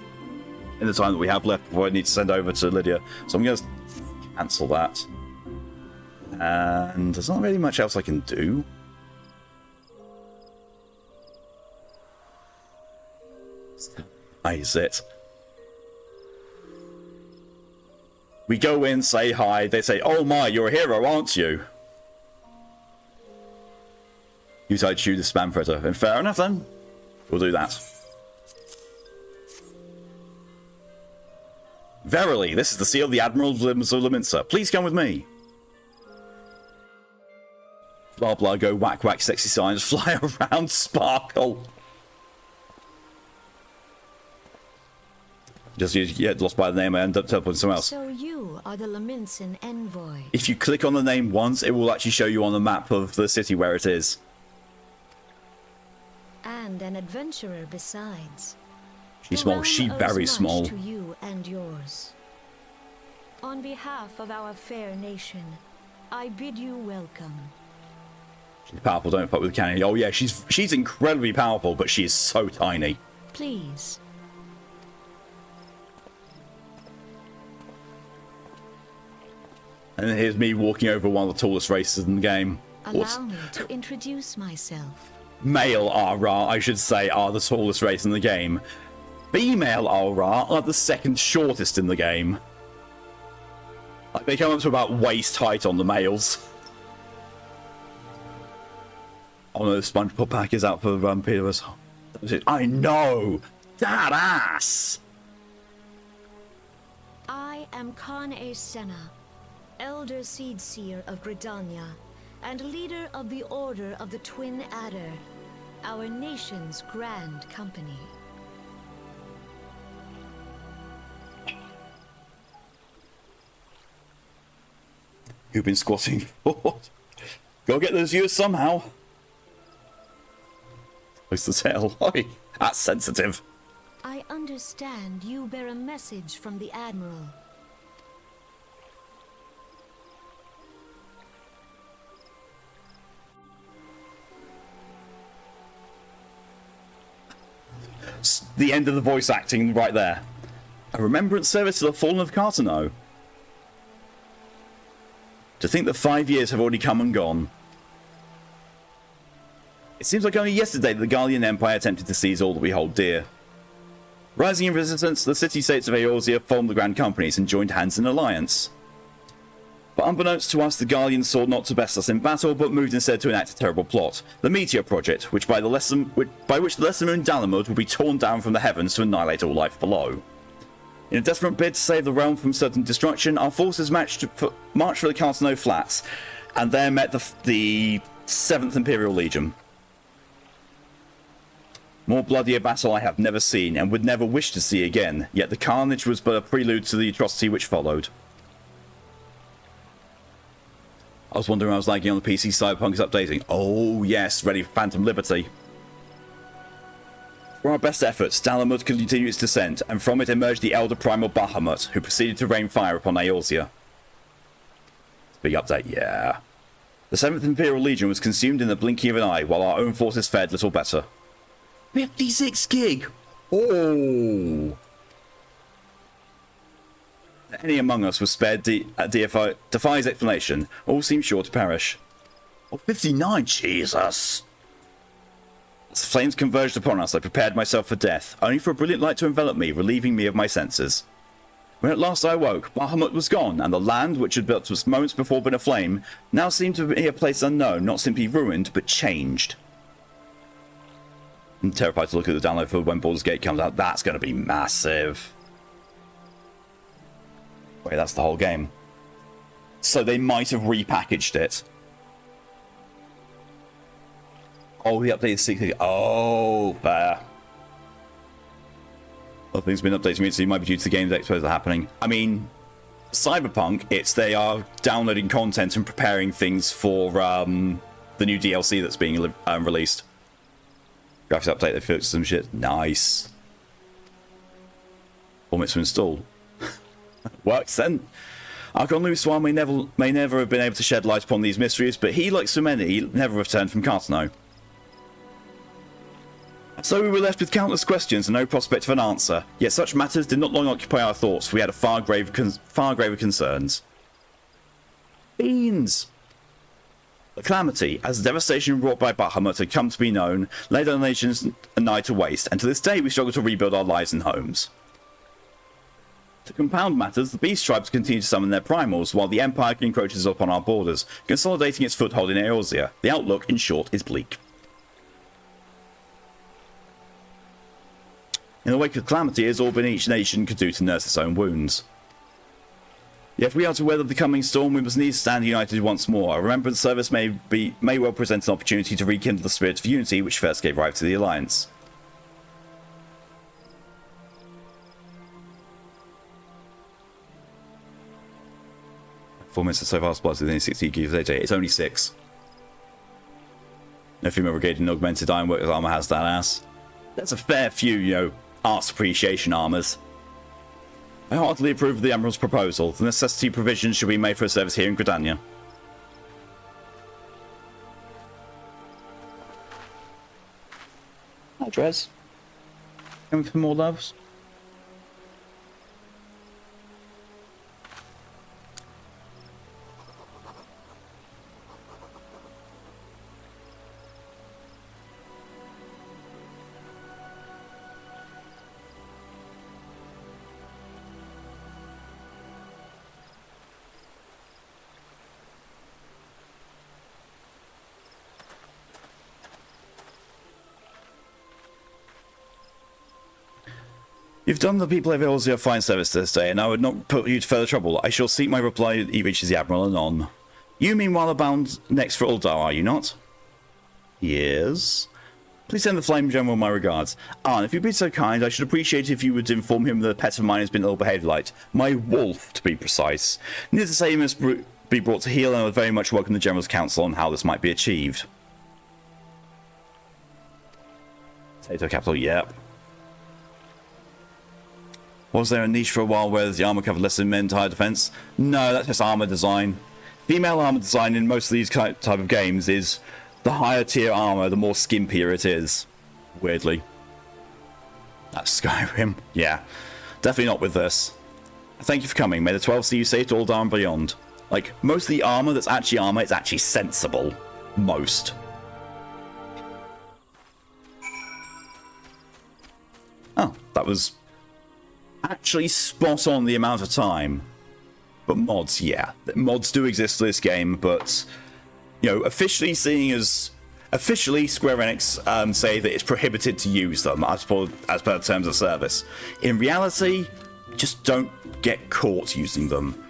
in the time that we have left before I need to send over to Lydia. So I'm going to cancel that. And there's not really much else I can do. Is it? We go in, say hi, they say, oh my, you're a hero, aren't you? You decide to shoot the spam threader. And fair enough then. We'll do that. Verily, this is the seal of the Admiral of Leminster. Please come with me. Blah blah, go whack whack, sexy signs, fly around, sparkle. Just you get lost by the name, I end up teleporting somewhere else. So you are the Leminson envoy. If you click on the name once, it will actually show you on the map of the city where it is. And an adventurer besides. She's small, she's very small. To you and yours. On behalf of our fair nation, I bid you welcome. She's powerful, don't fuck with the cannon. Oh yeah, she's incredibly powerful, but she is so tiny. Please. And then here's me walking over one of the tallest races in the game. Allow me to introduce myself. Male Ara, I should say, are the tallest race in the game. Female Ara are the second shortest in the game. Like, they come up to about waist height on the males. Oh no, the SpongeBob pack is out for Peter. I know! That ass! I am Khan A. Senna, Elder Seedseer of Gridania, and leader of the Order of the Twin Adder, our nation's grand company. You've been squatting forward. Go get those viewers somehow. What's the tail? Oi, that's sensitive. I understand you bear a message from the Admiral. The end of the voice acting right there. A remembrance service to the fallen of Cartano. To think that 5 years have already come and gone. It seems like only yesterday that the Gallian Empire attempted to seize all that we hold dear. Rising in resistance, the city-states of Eorzea formed the Grand Companies and joined hands in alliance. But unbeknownst to us, the Gallians sought not to best us in battle, but moved instead to enact a terrible plot, the Meteor Project, by which the lesser moon Dalamud will be torn down from the heavens to annihilate all life below. In a desperate bid to save the realm from certain destruction, our forces marched for the Cartano Flats, and there met the 7th Imperial Legion. More bloody a battle I have never seen, and would never wish to see again, yet the carnage was but a prelude to the atrocity which followed. I was wondering when I was lagging on the PC, Cyberpunk is updating. Oh yes, ready for Phantom Liberty. For our best efforts, Dalamud continued its descent, and from it emerged the Elder Primal Bahamut, who proceeded to rain fire upon Eorzea. Big update, yeah. The 7th Imperial Legion was consumed in the blinking of an eye, while our own forces fared little better. 56 gig! Oh! Any among us was spared defies explanation. All seem sure to perish. Oh, 59, Jesus. As the flames converged upon us, I prepared myself for death, only for a brilliant light to envelop me, relieving me of my senses. When at last I awoke, Bahamut was gone, and the land, which had built just moments before been aflame, now seemed to be a place unknown, not simply ruined, but changed. I'm terrified to look at the download for when Baldur's Gate comes out. That's going to be massive. Wait, that's the whole game. So they might have repackaged it. Oh, the updated 60. Oh, fair. Other things have been updated recently, might be due to the games expos that are happening. I mean, Cyberpunk, they are downloading content and preparing things for the new DLC that's being released. Graphics update, they fixed some shit. Nice. 4 minutes to install. Works then. Archon Luswan may never have been able to shed light upon these mysteries, but he, like so many, never returned from Cartano. So we were left with countless questions and no prospect of an answer, yet such matters did not long occupy our thoughts, for we had far graver concerns. Beans! The calamity, as the devastation wrought by Bahamut had come to be known, laid our nations nigh to waste, and to this day we struggle to rebuild our lives and homes. To compound matters, the beast tribes continue to summon their primals, while the Empire encroaches upon our borders, consolidating its foothold in Eorzea. The outlook, in short, is bleak. In the wake of calamity, it has all been each nation could do to nurse its own wounds. Yet if we are to weather the coming storm, we must needs stand united once more. A remembrance service may well present an opportunity to rekindle the spirit of unity which first gave rise to the Alliance. Four minutes so far, plus within 60 gigs a day. It's only 6. No female brigade and augmented ironwork armor has that ass. There's a fair few, arts appreciation armors. I heartily approve of the Admiral's proposal. The necessity provisions should be made for a service here in Gridania. Hi, Drez. Coming for more loves? You've done the people of Eorzea a fine service this day, and I would not put you to further trouble. I shall seek my reply when he reaches the Admiral anon. You, meanwhile, are bound next for Uldar, are you not? Yes. Please send the Flame General my regards. And if you'd be so kind, I should appreciate if you would inform him that a pet of mine has been ill-behaved light. My wolf, to be precise. Needless to say, he must be brought to heel, and I would very much welcome the General's counsel on how this might be achieved. Potato capital, yep. Was there a niche for a while where the armor covered less than entire defense? No, that's just armor design. Female armor design in most of these type of games is the higher tier armor, the more skimpier it is. Weirdly. That's Skyrim. Yeah. Definitely not with this. Thank you for coming. May the 12 see you safe to Uldar and beyond. Like, most of the armor that's actually armor is actually sensible. Most. Oh, that was actually spot on the amount of time. But mods, yeah. Mods do exist for this game, but, officially Square Enix say that it's prohibited to use them as per terms of service. In reality, just don't get caught using them.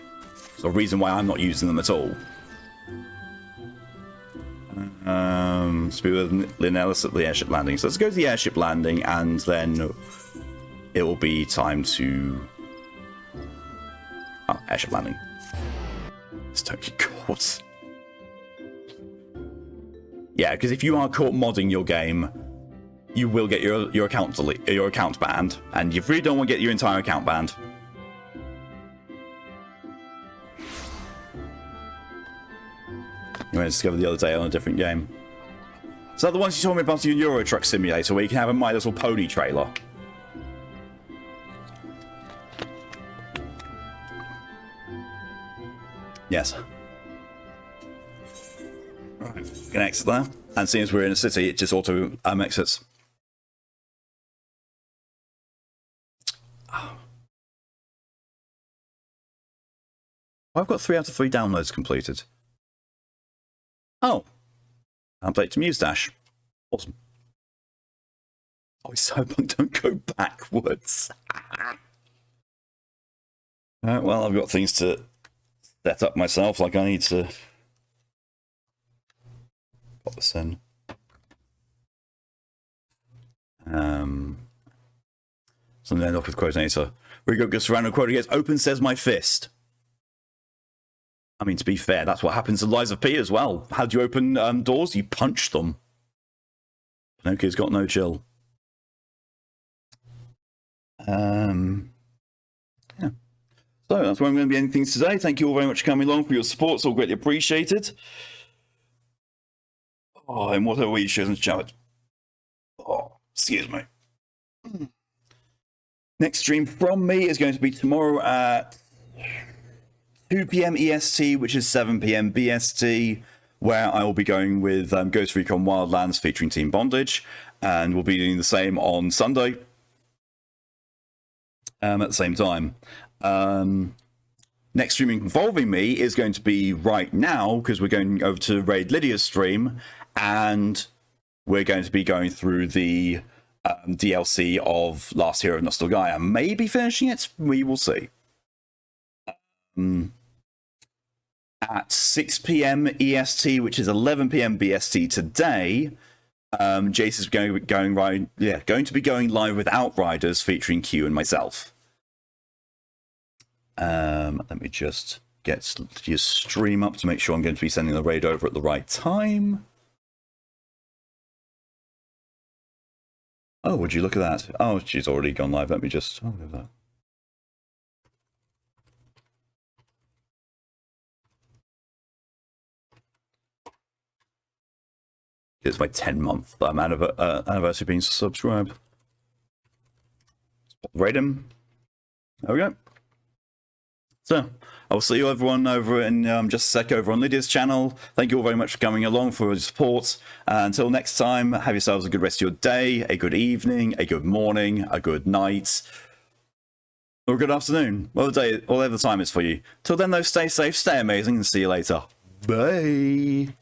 It's a reason why I'm not using them at all. Speak with Lynn Ellis at the airship landing. So let's go to the airship landing, and then it will be time to... Oh, airship landing. Just don't get caught. Yeah, because if you are caught modding your game, you will get your account banned, and you really don't want to get your entire account banned. You went to discover the other day on a different game. Is that the ones you told me about your Euro Truck Simulator, where you can have a My Little Pony trailer? Yes. Right, can exit there. And seeing as we're in a city, it just auto exits. I've got 3 out of 3 downloads completed. Oh. Update to Mustache. Awesome. Oh, Cyberpunk, don't go backwards. Well, I've got things to set up myself, like I need to put this in. Something to end off with quotator. We go just random quote against open says my fist. I mean, to be fair, that's what happens to Lies of P as well. How do you open doors? You punch them. Pinocchio's got no chill. Yeah. So that's where I'm going to be ending things today. Thank you all very much for coming along, for your support. It's all greatly appreciated. Oh, and what are we shouldn't shout? Oh, excuse me. Next stream from me is going to be tomorrow at 2 PM EST, which is 7 PM BST, where I will be going with Ghost Recon Wildlands featuring Team Bondage, and we'll be doing the same on Sunday at the same time. Next streaming involving me is going to be right now, because we're going over to Raid Lydia's stream, and we're going to be going through the DLC of Last Hero of Nostalgaia. Maybe finishing it, we will see. At 6 PM EST, which is 11 PM BST today, Jace is going to be going live with Outriders featuring Q and myself. Let me just get your stream up to make sure I'm going to be sending the raid over at the right time. Oh, would you look at that? Oh, she's already gone live. Let me just... Oh, look at that. It's my 10-month anniversary being subscribed. Rate him. There we go. So, I'll see you everyone over in just a sec over on Lydia's channel. Thank you all very much for coming along, for your support. Until next time, have yourselves a good rest of your day, a good evening, a good morning, a good night, or a good afternoon, whatever the time is for you. Till then, though, stay safe, stay amazing, and see you later. Bye.